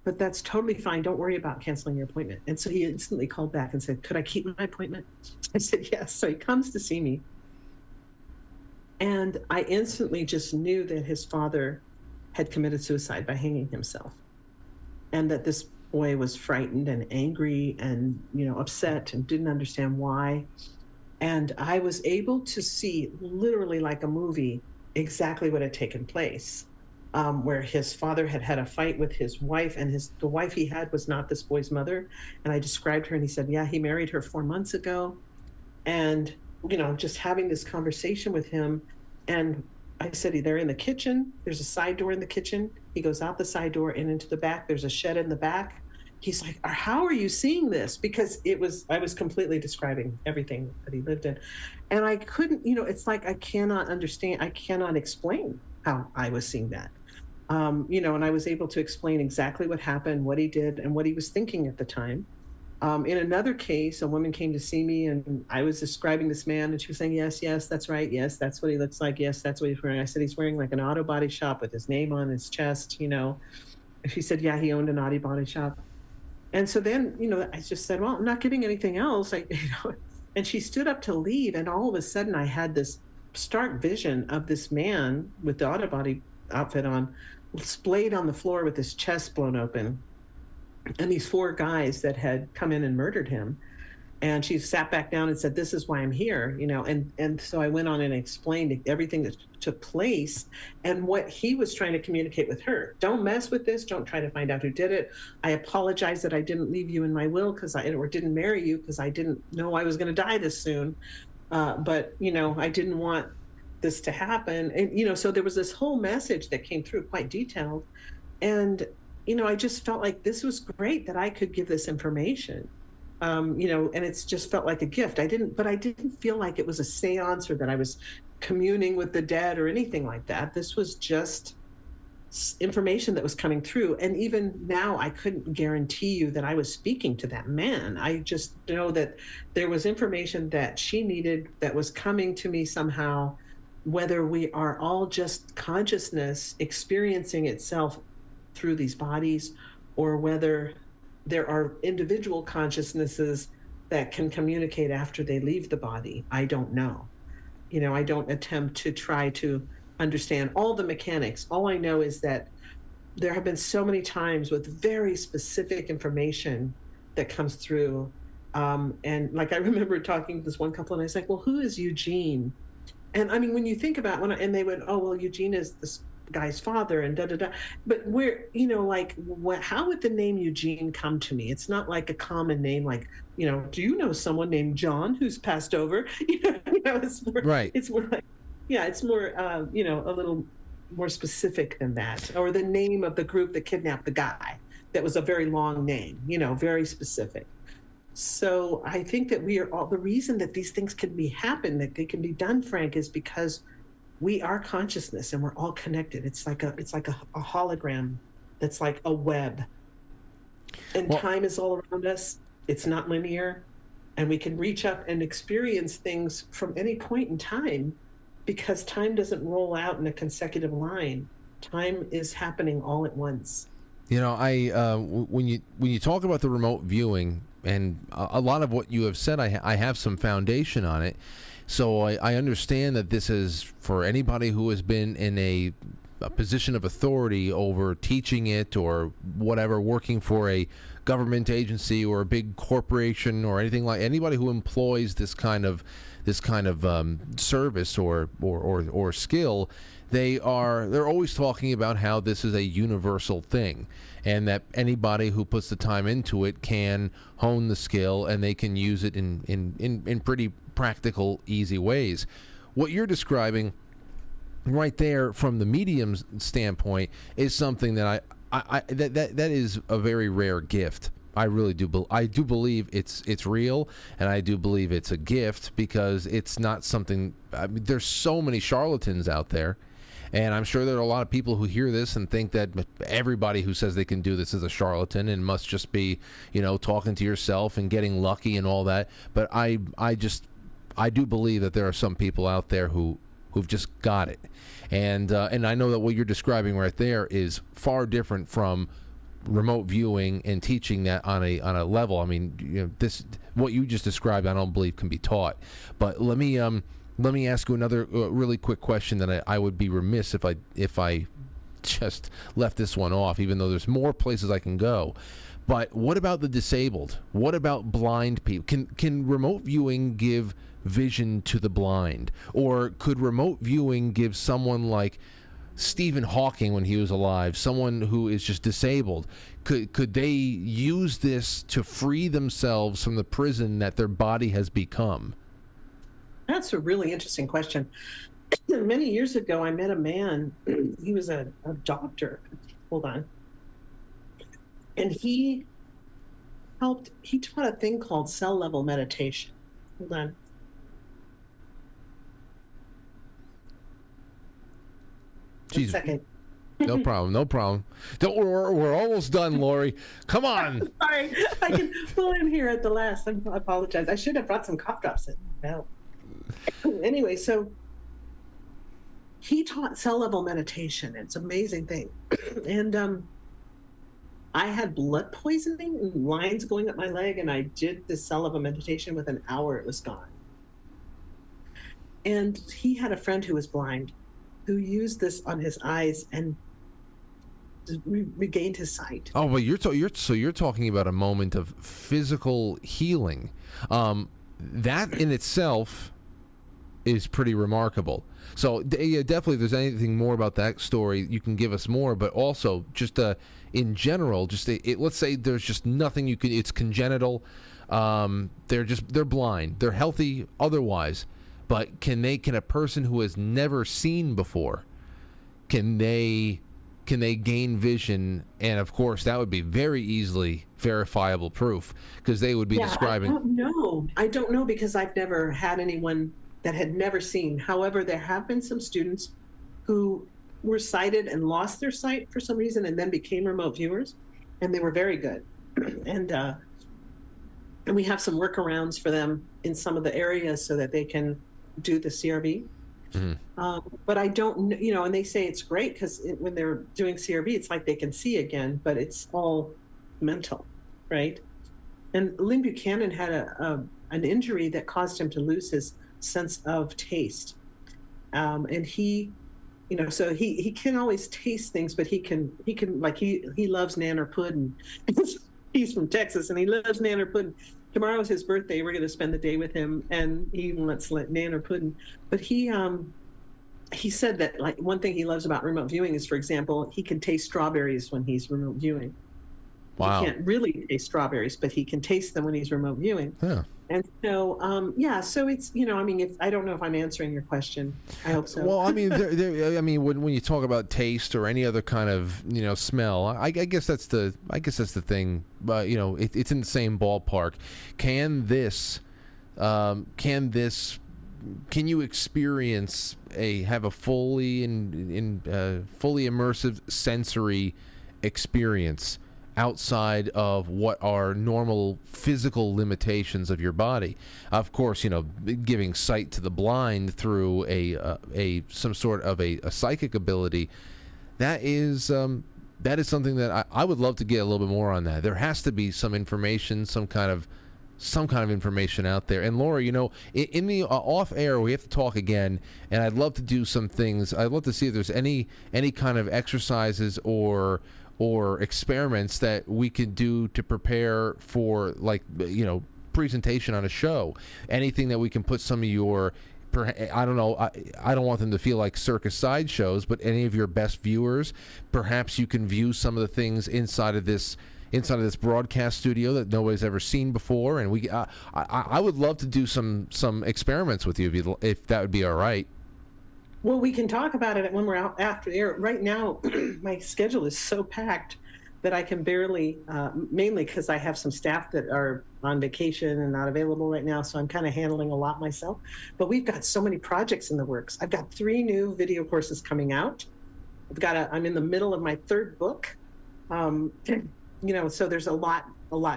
But that's totally fine. Don't worry about canceling your appointment. And so he instantly called back and said, could I keep my appointment? I said, yes. So he comes to see me. And I instantly just knew that his father had committed suicide by hanging himself. And that this boy was frightened and angry and, upset and didn't understand why. And I was able to see literally like a movie exactly what had taken place. Where his father had had a fight with his wife, and the wife he had was not this boy's mother. And I described her, and he said, yeah, he married her 4 months ago. And, just having this conversation with him. And I said, they're in the kitchen. There's a side door in the kitchen. He goes out the side door and into the back. There's a shed in the back. He's like, how are you seeing this? Because I was completely describing everything that he lived in. And I couldn't, it's like I cannot understand. I cannot explain how I was seeing that. And I was able to explain exactly what happened, what he did, and what he was thinking at the time. In another case, a woman came to see me, and I was describing this man, and she was saying, yes, that's right. Yes, that's what he looks like. Yes, that's what he's wearing. I said, he's wearing like an auto body shop with his name on his chest, And she said, yeah, he owned an auto body shop. And so then, I just said, well, I'm not getting anything else. And she stood up to leave, and all of a sudden I had this stark vision of this man with the auto body outfit on, splayed on the floor with his chest blown open, and these 4 guys that had come in and murdered him. And she sat back down and said, this is why I'm here, and so I went on and explained everything that took place and what he was trying to communicate with her. Don't mess with this. Don't try to find out who did it. I apologize that I didn't leave you in my will or didn't marry you because I didn't know I was going to die this soon. But I didn't want this to happen. And, so there was this whole message that came through quite detailed. And, I just felt like this was great that I could give this information, and it's just felt like a gift. I didn't feel like it was a seance or that I was communing with the dead or anything like that. This was just information that was coming through. And even now, I couldn't guarantee you that I was speaking to that man. I just know that there was information that she needed that was coming to me somehow, whether we are all just consciousness experiencing itself through these bodies, or whether there are individual consciousnesses that can communicate after they leave the body. I don't know. I don't attempt to try to understand all the mechanics. All I know is that there have been so many times with very specific information that comes through. And like, I remember talking to this one couple, and I was like, well, who is Eugene? And I mean, when you think about and they went, oh, well, Eugene is this guy's father and da da da. But how would the name Eugene come to me? It's not like a common name, like, do you know someone named John who's passed over? It's more,
right.
It's more like, it's more, a little more specific than that. Or the name of the group that kidnapped the guy. That was a very long name, very specific. So I think that we are all, the reason that these things can happen, that they can be done, Frank, is because we are consciousness and we're all connected. It's like a hologram that's like a web. And time is all around us. It's not linear. And we can reach up and experience things from any point in time, because time doesn't roll out in a consecutive line. Time is happening all at once.
When you talk about the remote viewing, and a lot of what you have said, I have some foundation on it. So I understand that this is for anybody who has been in a position of authority over teaching it or whatever, working for a government agency or a big corporation or anything, like anybody who employs this kind of service or skill. They're always talking about how this is a universal thing, and that anybody who puts the time into it can hone the skill, and they can use it in pretty practical, easy ways. What you're describing right there from the medium's standpoint is something that that is a very rare gift. I really do. I do believe it's real, and I do believe it's a gift, because it's not something. I mean, there's so many charlatans out there, and I'm sure there are a lot of people who hear this and think that everybody who says they can do this is a charlatan and must just be, talking to yourself and getting lucky and all that. But I do believe that there are some people out there who've just got it, and I know that what you're describing right there is far different from remote viewing and teaching that on a level. I mean, this, what you just described, I don't believe can be taught. But let me ask you another really quick question that I would be remiss if I just left this one off, even though there's more places I can go. But what about the disabled? What about blind people? Can remote viewing give vision to the blind? Or could remote viewing give someone like Stephen Hawking, when he was alive, someone who is just disabled, could they use this to free themselves from the prison that their body has become?
That's a really interesting question. Many years ago, I met a man. He was a doctor. Hold on. And he taught a thing called cell level meditation. Hold on.
Jeez.
Second.
No problem. We're almost done, Lori. Come on.
Sorry, I can pull in here at the last. I apologize. I should have brought some cough drops in. No. Anyway, so he taught cell level meditation. It's an amazing thing. And I had blood poisoning and lines going up my leg, and I did this cell level meditation. With an hour, it was gone. And he had a friend who was blind, who used this on his eyes and regained his sight.
Oh, but you're talking about a moment of physical healing. That in itself is pretty remarkable. So yeah, definitely, if there's anything more about that story, you can give us more. But also, just in general, let's say there's just nothing you can. It's congenital. They're blind. They're healthy otherwise. But can a person who has never seen before, can they gain vision? And of course, that would be very easily verifiable proof, because they would be describing.
I don't know, because I've never had anyone that had never seen. However, there have been some students who were sighted and lost their sight for some reason and then became remote viewers, and they were very good. And we have some workarounds for them in some of the areas so that they can do the CRV. But I don't, and they say it's great because when they're doing CRV, it's like they can see again, but it's all mental, right? And Lynn Buchanan had an injury that caused him to lose his sense of taste. And he, so he can always taste things, but he can like he loves nanner pudding. He's from Texas and he loves nanner pudding. Tomorrow's his birthday. We're going to spend the day with him, and he wants nanner pudding. But he said that like one thing he loves about remote viewing is, for example, he can taste strawberries when he's remote viewing.
Wow.
He can't really taste strawberries, but he can taste them when he's remote viewing.
Yeah.
And so, so it's, if I don't know if I'm answering your question. I hope so.
Well, I mean, when you talk about taste or any other kind of, smell, I guess that's the thing. But it's in the same ballpark. Can you experience have a fully immersive sensory experience outside of what are normal physical limitations of your body? Of course, giving sight to the blind through some sort of a psychic ability, that is something that I would love to get a little bit more on that. There has to be some information, some kind of information out there. And Laura, in the off air, we have to talk again, and I'd love to do some things. I'd love to see if there's any kind of exercises or experiments that we could do to prepare for, like, presentation on a show. Anything that we can put some of your, I don't know, I don't want them to feel like circus sideshows, but any of your best viewers, perhaps you can view some of the things inside of this broadcast studio that nobody's ever seen before. And I would love to do some experiments with you if that would be all right.
Well, we can talk about it when we're out after air. Right now, my schedule is so packed that I can barely, mainly because I have some staff that are on vacation and not available right now, so I'm kind of handling a lot myself. But we've got so many projects in the works. I've got 3 new video courses coming out. I'm in the middle of my 3rd book. So there's a lot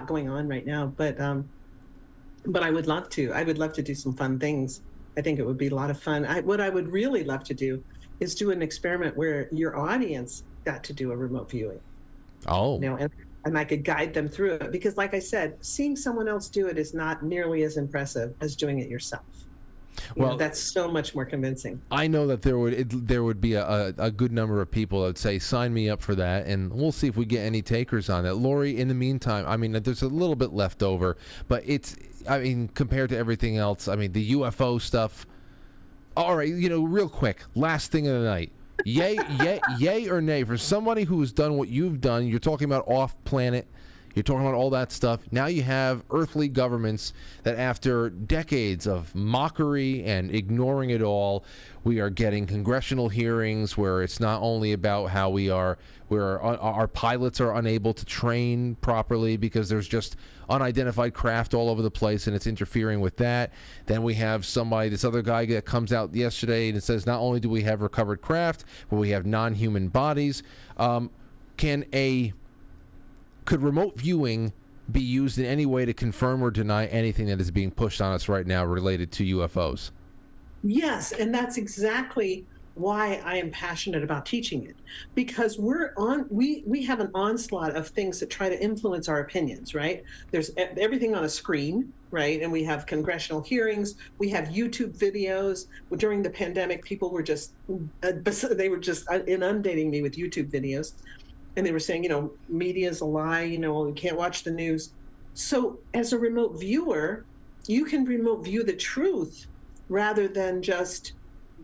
going on right now. But I would love to. I would love to do some fun things. I think it would be a lot of fun. What I would really love to do is do an experiment where your audience got to do a remote viewing.
Oh.
And I could guide them through it. Because like I said, seeing someone else do it is not nearly as impressive as doing it yourself. Well, that's so much more convincing. I
know that there would be a good number of people that would say, sign me up for that, and we'll see if we get any takers on it. Lori, in the meantime, there's a little bit left over, but compared to everything else, the UFO stuff. All right, real quick, last thing of the night. Yay or nay, for somebody who's done what you've done, you're talking about off-planet, you're talking about all that stuff. Now you have earthly governments that after decades of mockery and ignoring it all, we are getting congressional hearings where it's not only about how our pilots are unable to train properly because there's just unidentified craft all over the place and it's interfering with that. Then we have this other guy that comes out yesterday and it says not only do we have recovered craft, but we have non-human bodies. Could remote viewing be used in any way to confirm or deny anything that is being pushed on us right now related to UFOs?
Yes, and that's exactly why I am passionate about teaching it, because we have an onslaught of things that try to influence our opinions, right? There's everything on a screen, right? And we have congressional hearings, we have YouTube videos. During the pandemic, people were just inundating me with YouTube videos. And they were saying, media's a lie, you can't watch the news. So as a remote viewer, you can remote view the truth rather than just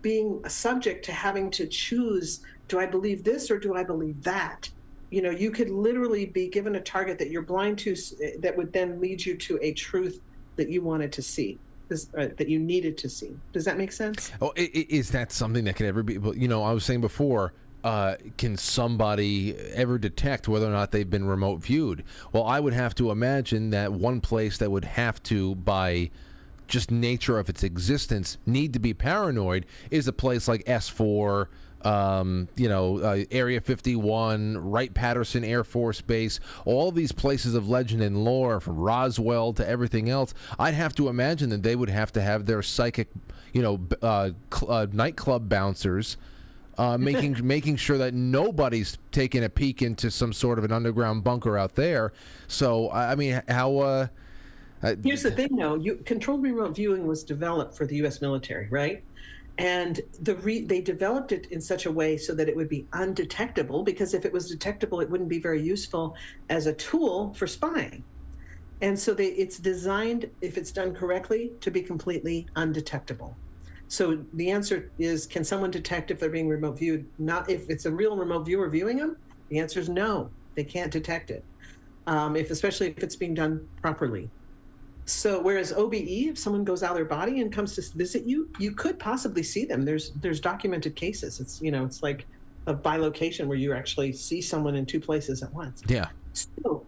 being a subject to having to choose, do I believe this or do I believe that? You could literally be given a target that you're blind to that would then lead you to a truth that you wanted to see, that you needed to see. Does that make sense?
Oh, is that something that can ever be, I was saying before, can somebody ever detect whether or not they've been remote viewed? Well, I would have to imagine that one place that would have to, by just nature of its existence, need to be paranoid is a place like S4, Area 51, Wright-Patterson Air Force Base, all these places of legend and lore, from Roswell to everything else. I'd have to imagine that they would have to have their psychic, nightclub bouncers making sure that nobody's taking a peek into some sort of an underground bunker out there. So, I mean, how...
Here's the thing, though. Controlled remote viewing was developed for the U.S. military, right? And they developed it in such a way so that it would be undetectable, because if it was detectable, it wouldn't be very useful as a tool for spying. And so it's designed, if it's done correctly, to be completely undetectable. So the answer is, can someone detect if they're being remote viewed? Not if it's a real remote viewer viewing them. The answer is no, they can't detect it, especially if it's being done properly. So whereas OBE, if someone goes out of their body and comes to visit you, you could possibly see them. There's documented cases. It's like a bilocation where you actually see someone in two places at once.
Yeah.
So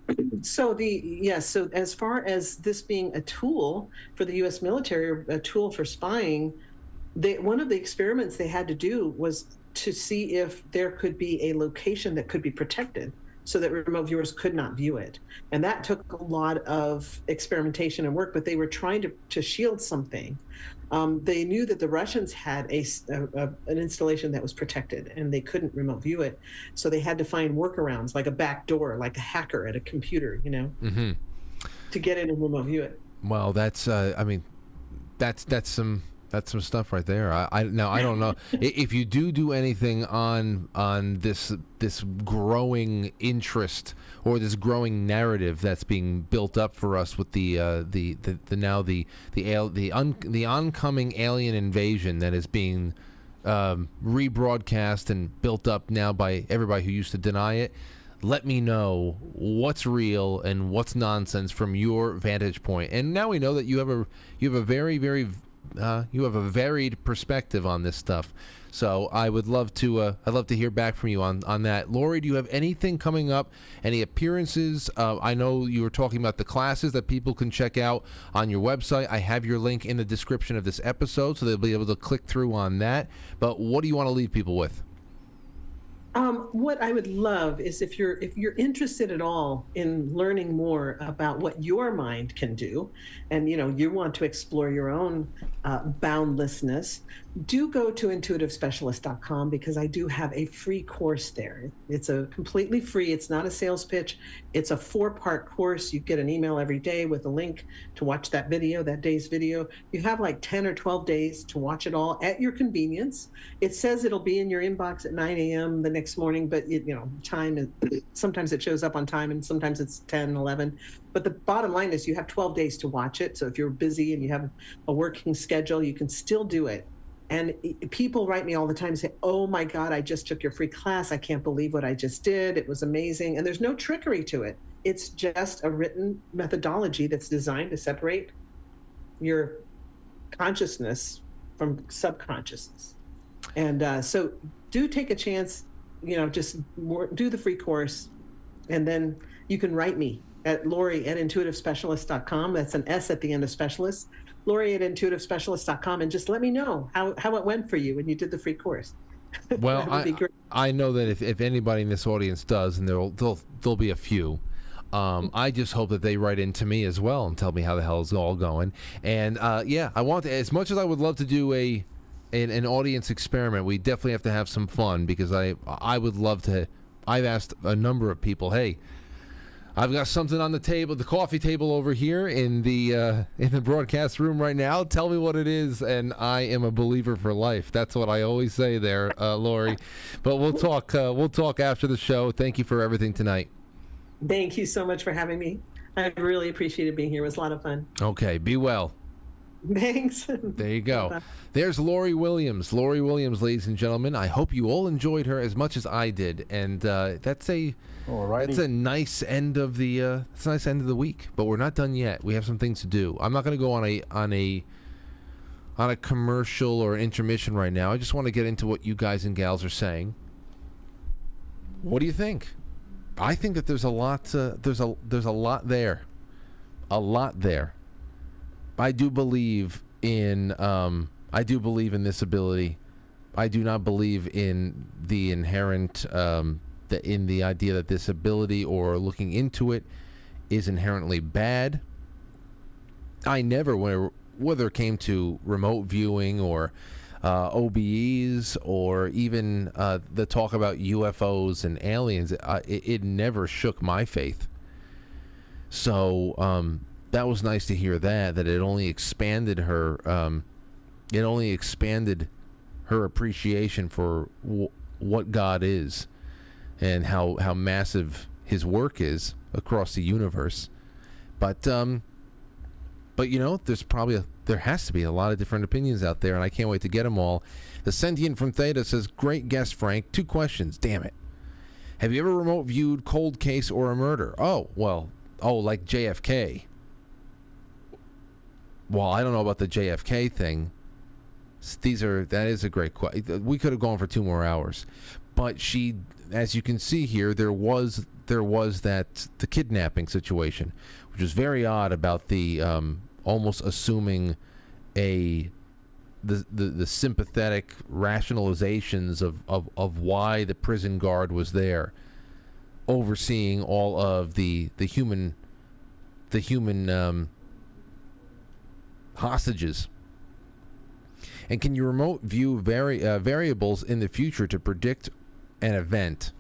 as far as this being a tool for the U.S. military, or a tool for spying, one of the experiments they had to do was to see if there could be a location that could be protected, so that remote viewers could not view it. And that took a lot of experimentation and work, but they were trying to shield something. They knew that the Russians had an installation that was protected, and they couldn't remote view it. So they had to find workarounds, like a back door, like a hacker at a computer,
mm-hmm.
to get in and remote view it.
Well, that's some stuff right there. I don't know if you do anything on this growing interest, or this growing narrative that's being built up for us with the oncoming alien invasion that is being rebroadcast and built up now by everybody who used to deny it. Let me know what's real and what's nonsense from your vantage point. And now we know that you have a very, very you have a varied perspective on this stuff. So I would love to hear back from you on that. Lori, do you have anything coming up? Any appearances? I know you were talking about the classes that people can check out on your website. I have your link in the description of this episode, so they'll be able to click through on that. But what do you want to leave people with?
What I would love is if you're interested at all in learning more about what your mind can do, and you want to explore your own boundlessness, do go to intuitivespecialist.com, because I do have a free course there. It's a completely free. It's not a sales pitch. It's a 4-part course. You get an email every day with a link to watch that day's video. You have like 10 or 12 days to watch it all at your convenience. It says it'll be in your inbox at 9 a.m. the next morning, but time is, sometimes it shows up on time and sometimes it's 10, 11. But the bottom line is you have 12 days to watch it. So if you're busy and you have a working schedule, you can still do it. And people write me all the time and say, oh my God, I just took your free class. I can't believe what I just did. It was amazing. And there's no trickery to it. It's just a written methodology that's designed to separate your consciousness from subconsciousness. And so do take a chance, just do the free course. And then you can write me at Lori@intuitivespecialist.com. That's an S at the end of specialist. Lori@intuitivespecialist.com, and just let me know how it went for you when you did the free course.
Well, I know that if anybody in this audience does, and there'll be a few, I just hope that they write into me as well and tell me how the hell it's all going. And I want to, as much as I would love to do an audience experiment, we definitely have to have some fun, because I would love to. I've asked a number of people, hey, I've got something on the table, the coffee table over here in the broadcast room right now. Tell me what it is, and I am a believer for life. That's what I always say there, Lori. But we'll talk. We'll talk after the show. Thank you for everything tonight.
Thank you so much for having me. I really appreciated being here. It was a lot of fun.
Okay, be well.
Thanks.
There you go. There's Lori Williams. Lori Williams, ladies and gentlemen. I hope you all enjoyed her as much as I did. And that's a nice end of the week. But we're not done yet. We have some things to do. I'm not going to go on a commercial or an intermission right now. I just want to get into what you guys and gals are saying. What do you think? I think that there's a lot. There's a lot there. A lot there. I do believe in this ability. I do not believe in the inherent, in the idea that this ability or looking into it is inherently bad. I never, whether it came to remote viewing or OBEs or even the talk about UFOs and aliens, it never shook my faith. So that was nice to hear that it only expanded her. It only expanded her appreciation for what God is and how massive His work is across the universe. But you know, there has to be a lot of different opinions out there, and I can't wait to get them all. The Sentient from Theta says, great guest, Frank. 2 questions. Damn it. Have you ever remote viewed cold case or a murder? Like JFK. Well, I don't know about the JFK thing. That is a great question. We could have gone for 2 more hours. But as you can see here, there was the kidnapping situation, which was very odd about the almost assuming the sympathetic rationalizations of why the prison guard was there, overseeing all of the human hostages. And can you remote view variables in the future to predict an event?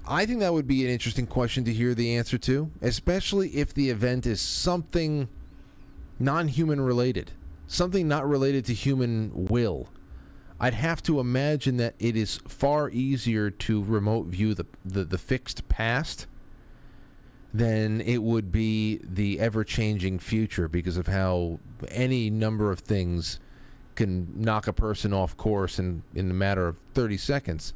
I think that would be an interesting question to hear the answer to, especially if the event is something non-human related, something not related to human will. I'd have to imagine that it is far easier to remote view the fixed past than it would be the ever-changing future, because of how any number of things can knock a person off course in a matter of 30 seconds.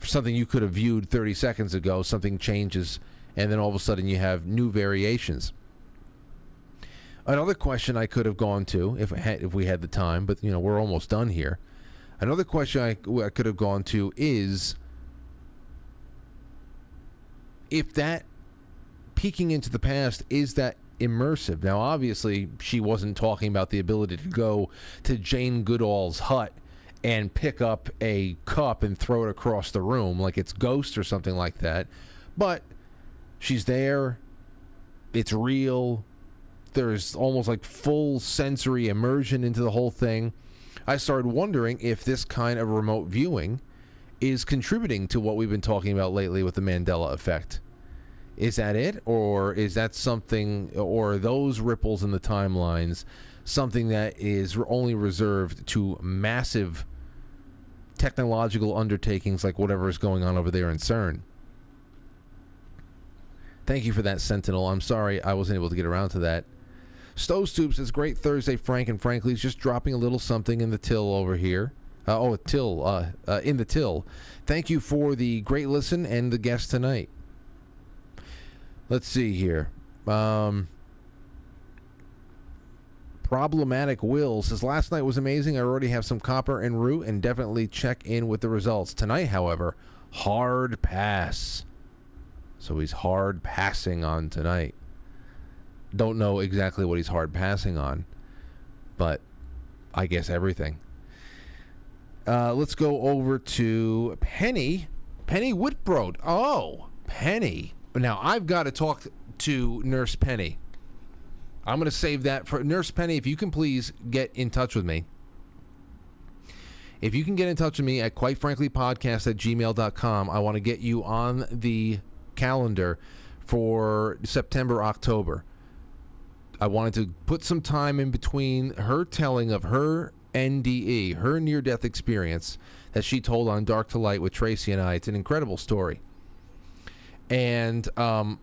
For something you could have viewed 30 seconds ago, something changes, and then all of a sudden you have new variations. Another question I could have gone to if we had the time, but we're almost done here. Another question I could have gone to is, if that peeking into the past, is that immersive? Now, obviously, she wasn't talking about the ability to go to Jane Goodall's hut and pick up a cup and throw it across the room like it's Ghost or something like that. But she's there. It's real. There's almost like full sensory immersion into the whole thing. I started wondering if this kind of remote viewing is contributing to what we've been talking about lately with the Mandela effect. Is that it? Or is that something, or those ripples in the timelines, something that is only reserved to massive technological undertakings like whatever is going on over there in CERN? Thank you for that, Sentinel. I'm sorry I wasn't able to get around to that. Stove says, great Thursday, Frank and Frankly's just dropping a little something in the till over here. In the till. Thank you for the great listen and the guest tonight. Let's see here. Problematic Will says, last night was amazing. I already have some copper en route and definitely check in with the results. Tonight, however, hard pass. So he's hard passing on tonight. Don't know exactly what he's hard passing on, but I guess everything. Let's go over to Penny Whitbrod. Oh, Penny. Now, I've got to talk to Nurse Penny. I'm going to save that for Nurse Penny. If you can please get in touch with me. If you can get in touch with me at quitefranklypodcast@gmail.com, I want to get you on the calendar for September, October. I wanted to put some time in between her telling of her NDE, her near-death experience that she told on Dark to Light with Tracy and I. It's an incredible story. And I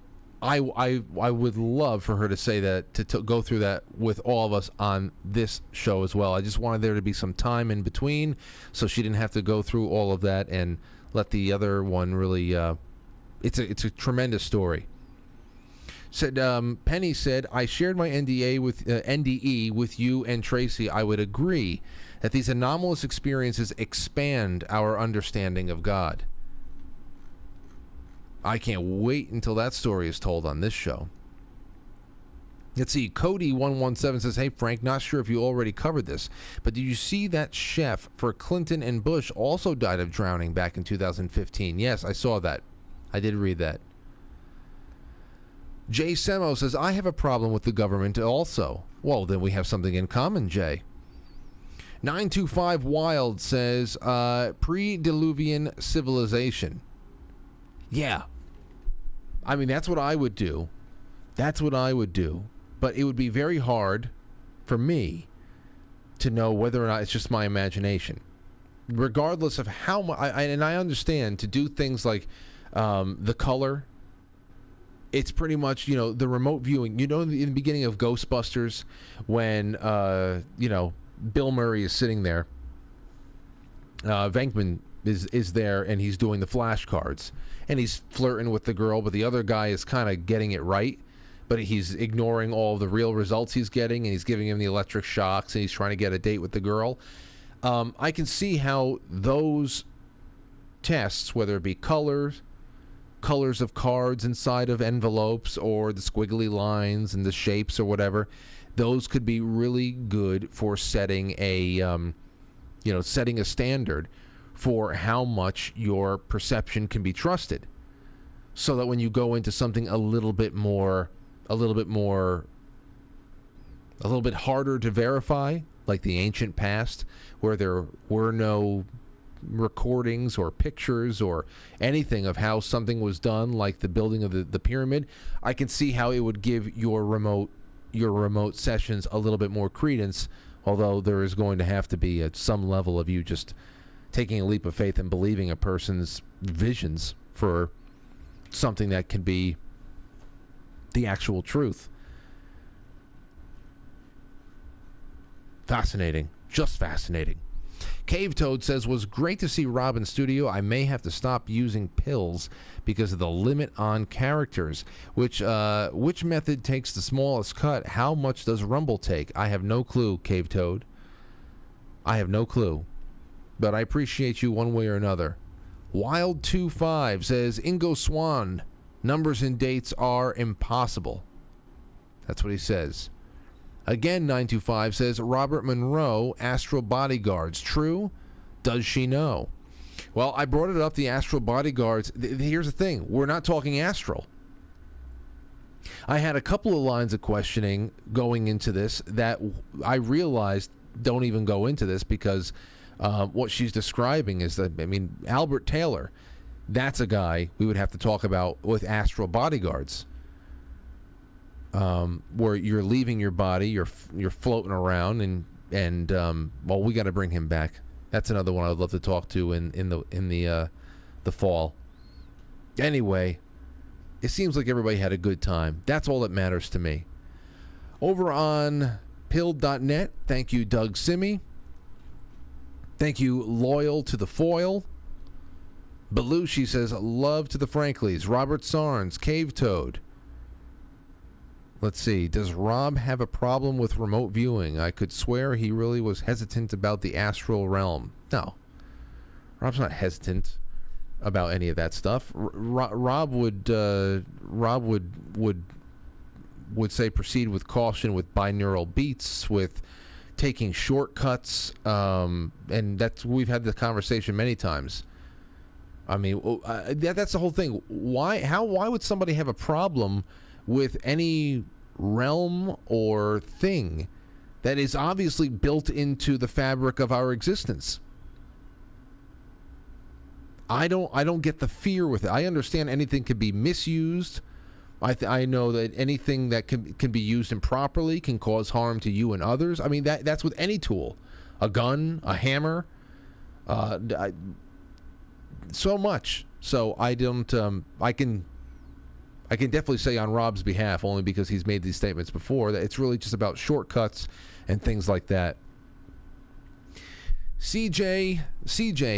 would love for her to say that, to go through that with all of us on this show as well. I just wanted there to be some time in between so she didn't have to go through all of that and let the other one really... It's a tremendous story. Penny said, I shared my NDE with you and Tracy. I would agree that these anomalous experiences expand our understanding of God. I can't wait until that story is told on this show. Let's see. Cody117 says, "Hey Frank, not sure if you already covered this, but did you see that chef for Clinton and Bush also died of drowning back in 2015? Yes, I saw that. I did read that." Jay Semo says, "I have a problem with the government also." Well, then we have something in common, Jay. 925 Wild says, pre-Diluvian civilization. Yeah. I mean, that's what I would do. That's what I would do. But it would be very hard for me to know whether or not it's just my imagination. Regardless of how much, and I understand to do things like the color, it's pretty much, the remote viewing. In the beginning of Ghostbusters, when, Bill Murray is sitting there, Venkman is there, and he's doing the flashcards, and he's flirting with the girl, but the other guy is kind of getting it right, but he's ignoring all the real results he's getting, and he's giving him the electric shocks, and he's trying to get a date with the girl. I can see how those tests, whether it be colors of cards inside of envelopes, or the squiggly lines and the shapes or whatever, those could be really good for setting a standard for how much your perception can be trusted, so that when you go into something a little bit harder to verify, like the ancient past, where there were no recordings or pictures or anything of how something was done, like the building of the pyramid, I can see how it would give your remote sessions a little bit more credence, although there is going to have to be at some level of you just taking a leap of faith and believing a person's visions for something that can be the actual truth. Fascinating. Just fascinating. Cave Toad says, "Was great to see Rob in studio. I may have to stop using pills because of the limit on characters. Which method takes the smallest cut? How much does Rumble take?" I have no clue, Cave Toad. I have no clue. But I appreciate you one way or another. Wild25 says, "Ingo Swan, numbers and dates are impossible." That's what he says. Again, 925 says, "Robert Monroe, astral bodyguards. True? Does she know?" Well, I brought it up, the astral bodyguards. Here's the thing. We're not talking astral. I had a couple of lines of questioning going into this that I realized don't even go into this, because what she's describing is that, Albert Taylor, that's a guy we would have to talk about with astral bodyguards. Where you're leaving your body, you're floating around, and we got to bring him back. That's another one I'd love to talk to in the fall. Anyway, it seems like everybody had a good time. That's all that matters to me. Over on pilled.net, thank you, Doug Simmy. Thank you, Loyal to the Foil. Belushi says, "Love to the Franklies." Robert Sarnes, Cave Toad. Let's see. Does Rob have a problem with remote viewing? I could swear he really was hesitant about the astral realm. No. Rob's not hesitant about any of that stuff. Rob would say proceed with caution with binaural beats, with taking shortcuts, and we've had this conversation many times. That's the whole thing. Why would somebody have a problem with any realm or thing that is obviously built into the fabric of our existence? I don't get the fear with it. I understand anything can be misused. I know that anything that can be used improperly can cause harm to you and others. That's with any tool, a gun, a hammer, so much. So I don't. I can definitely say on Rob's behalf, only because he's made these statements before, that it's really just about shortcuts and things like that. CJ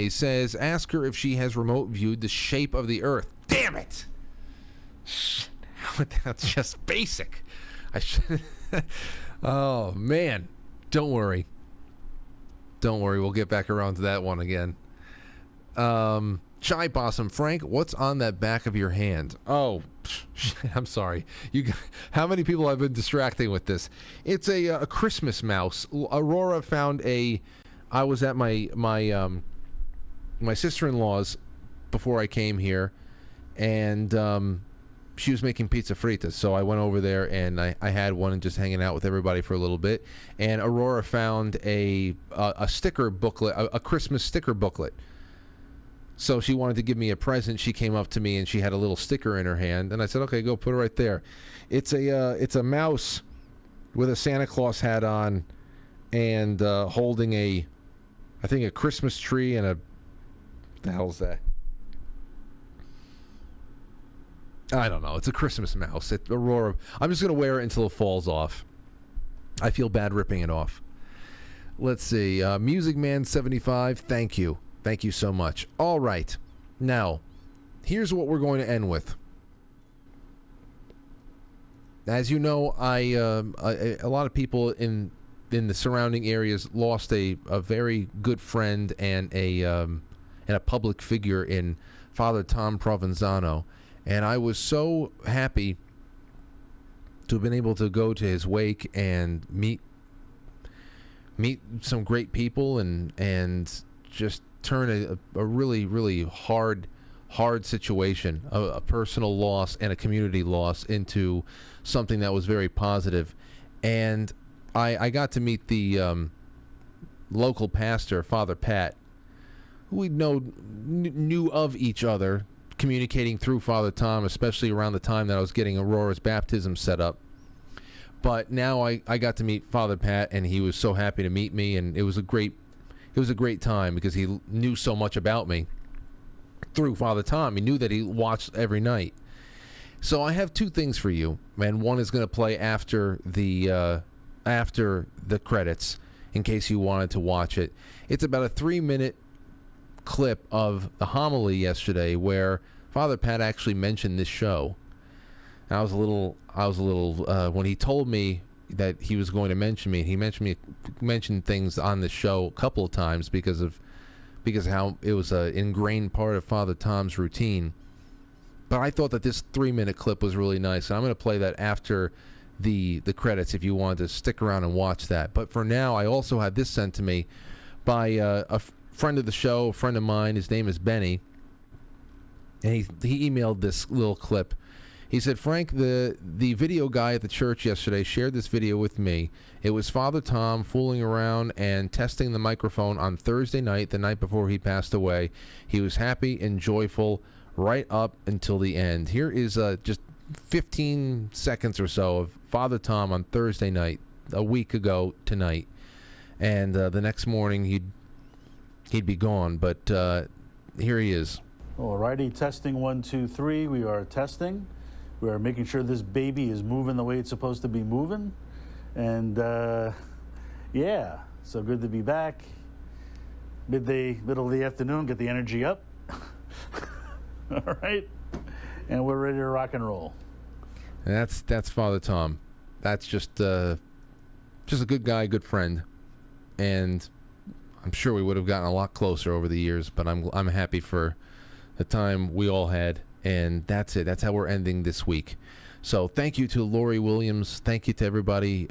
says, "Ask her if she has remote viewed the shape of the Earth." Damn it! That's just basic. I should. Oh man, don't worry. We'll get back around to that one again. Chai Possum, Frank, what's on that back of your hand? Oh, shit, I'm sorry. How many people have been distracting with this? It's a Christmas mouse. Aurora found I was at my sister-in-law's before I came here, and she was making pizza fritas, so I went over there and I had one and just hanging out with everybody for a little bit. And Aurora found a sticker booklet, a Christmas sticker booklet. So she wanted to give me a present. She came up to me and she had a little sticker in her hand, and I said, "Okay, go put it right there." It's a mouse with a Santa Claus hat on, and holding I think a Christmas tree and what the hell's that? I don't know. It's a Christmas mouse. Aurora. I'm just gonna wear it until it falls off. I feel bad ripping it off. Let's see. Music Man 75. Thank you. Thank you so much. All right. Now, here's what we're going to end with. As you know, a lot of people in the surrounding areas lost a very good friend and a public figure in Father Tom Provenzano, and I was so happy to have been able to go to his wake and meet some great people and just turn a really, really hard situation, a personal loss and a community loss, into something that was very positive. And I got to meet the local pastor, Father Pat, who we knew of each other, communicating through Father Tom, especially around the time that I was getting Aurora's baptism set up. But now I got to meet Father Pat, and he was so happy to meet me, and it was a great time because he knew so much about me through Father Tom. He knew that he watched every night. So I have two things for you, and one is going to play after the credits in case you wanted to watch it. It's about a 3-minute clip of the homily yesterday where Father Pat actually mentioned this show. I was a little when he told me that he was going to mention me. He mentioned things on the show a couple of times because how it was an ingrained part of Father Tom's routine. But I thought that this 3-minute clip was really nice, and I'm going to play that after the credits if you want to stick around and watch that. But for now, I also had this sent to me by a friend of the show, a friend of mine. His name is Benny, and he emailed this little clip. He said, "Frank, the video guy at the church yesterday shared this video with me. It was Father Tom fooling around and testing the microphone on Thursday night, the night before he passed away. He was happy and joyful right up until the end." Here is just 15 seconds or so of Father Tom on Thursday night, a week ago tonight. And the next morning he'd be gone, but here he is.
Alrighty, testing 1, 2, 3. We are testing. We are making sure this baby is moving the way it's supposed to be moving. And yeah, so good to be back. Middle of the afternoon, get the energy up. All right, and we're ready to rock and roll.
And that's Father Tom. That's just a good guy, good friend, and I'm sure we would have gotten a lot closer over the years. But I'm happy for the time we all had. And that's it. That's how we're ending this week. So thank you to Lori Williams. Thank you to everybody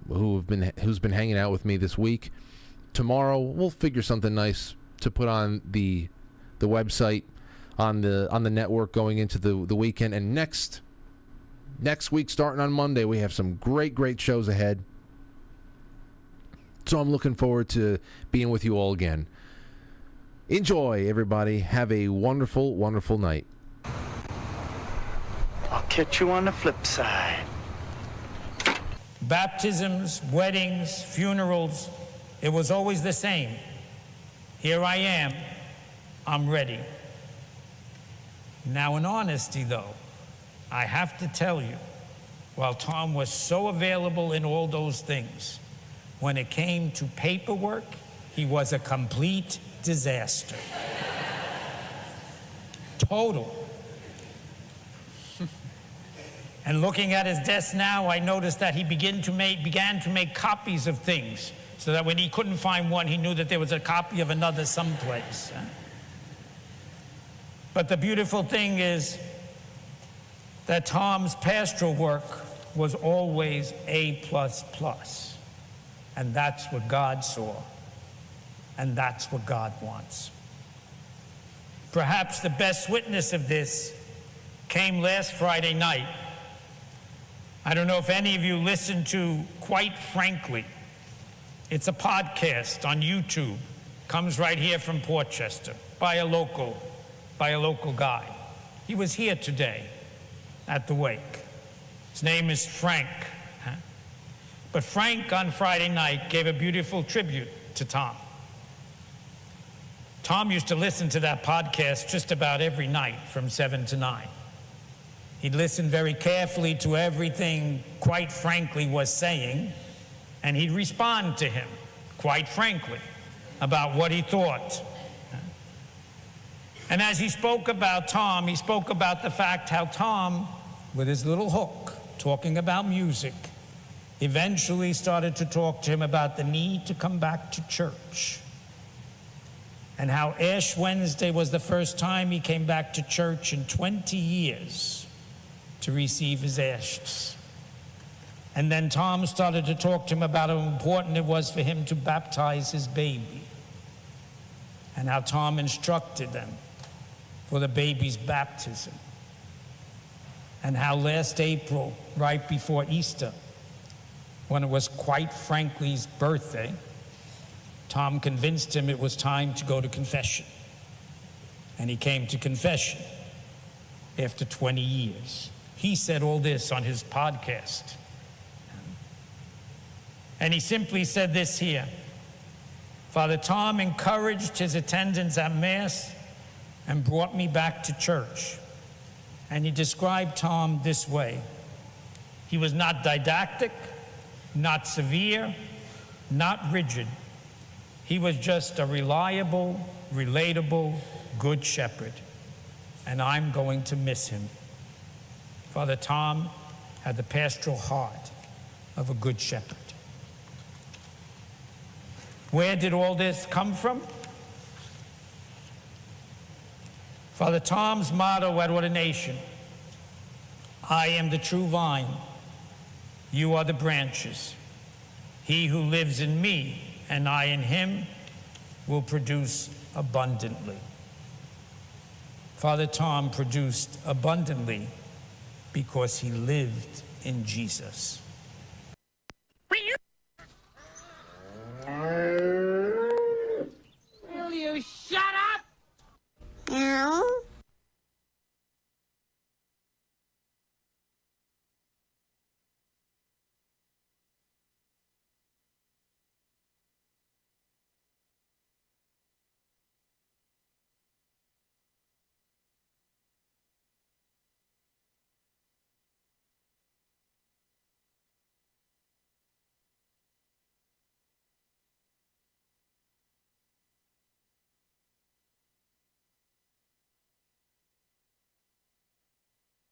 who's been hanging out with me this week. Tomorrow we'll figure something nice to put on the website, on the network going into the weekend. And next week, starting on Monday, we have some great shows ahead. So I'm looking forward to being with you all again. Enjoy, everybody. Have a wonderful, wonderful night.
I'll catch you on the flip side.
Baptisms, weddings, funerals, it was always the same. Here I am, I'm ready. Now in honesty though, I have to tell you, while Tom was so available in all those things, when it came to paperwork, he was a complete disaster. Total. And looking at his desk now, I noticed that he began to make copies of things, so that when he couldn't find one, he knew that there was a copy of another someplace. But the beautiful thing is that Tom's pastoral work was always A++. And that's what God saw. And that's what God wants. Perhaps the best witness of this came last Friday night. I don't know if any of you listened to Quite Frankly. It's a podcast on YouTube. Comes right here from Portchester by a local guy. He was here today at the wake. His name is Frank. But Frank on Friday night gave a beautiful tribute to Tom. Tom used to listen to that podcast just about every night from 7 to 9. He'd listen very carefully to everything Quite Frankly was saying, and he'd respond to him, quite frankly, about what he thought. And as he spoke about Tom, he spoke about the fact how Tom, with his little hook, talking about music, eventually started to talk to him about the need to come back to church. And how Ash Wednesday was the first time he came back to church in 20 years to receive his ashes. And then Tom started to talk to him about how important it was for him to baptize his baby. And how Tom instructed them for the baby's baptism. And how last April, right before Easter, when it was Quite Frankly's birthday, Tom convinced him it was time to go to confession. And he came to confession after 20 years. He said all this on his podcast. And he simply said this here. Father Tom encouraged his attendance at Mass and brought me back to church. And he described Tom this way. He was not didactic, not severe, not rigid. He was just a reliable, relatable, good shepherd. And I'm going to miss him. Father Tom had the pastoral heart of a good shepherd. Where did all this come from? Father Tom's motto at ordination, I am the true vine, you are the branches. He who lives in me and I in him will produce abundantly. Father Tom produced abundantly because he lived in Jesus.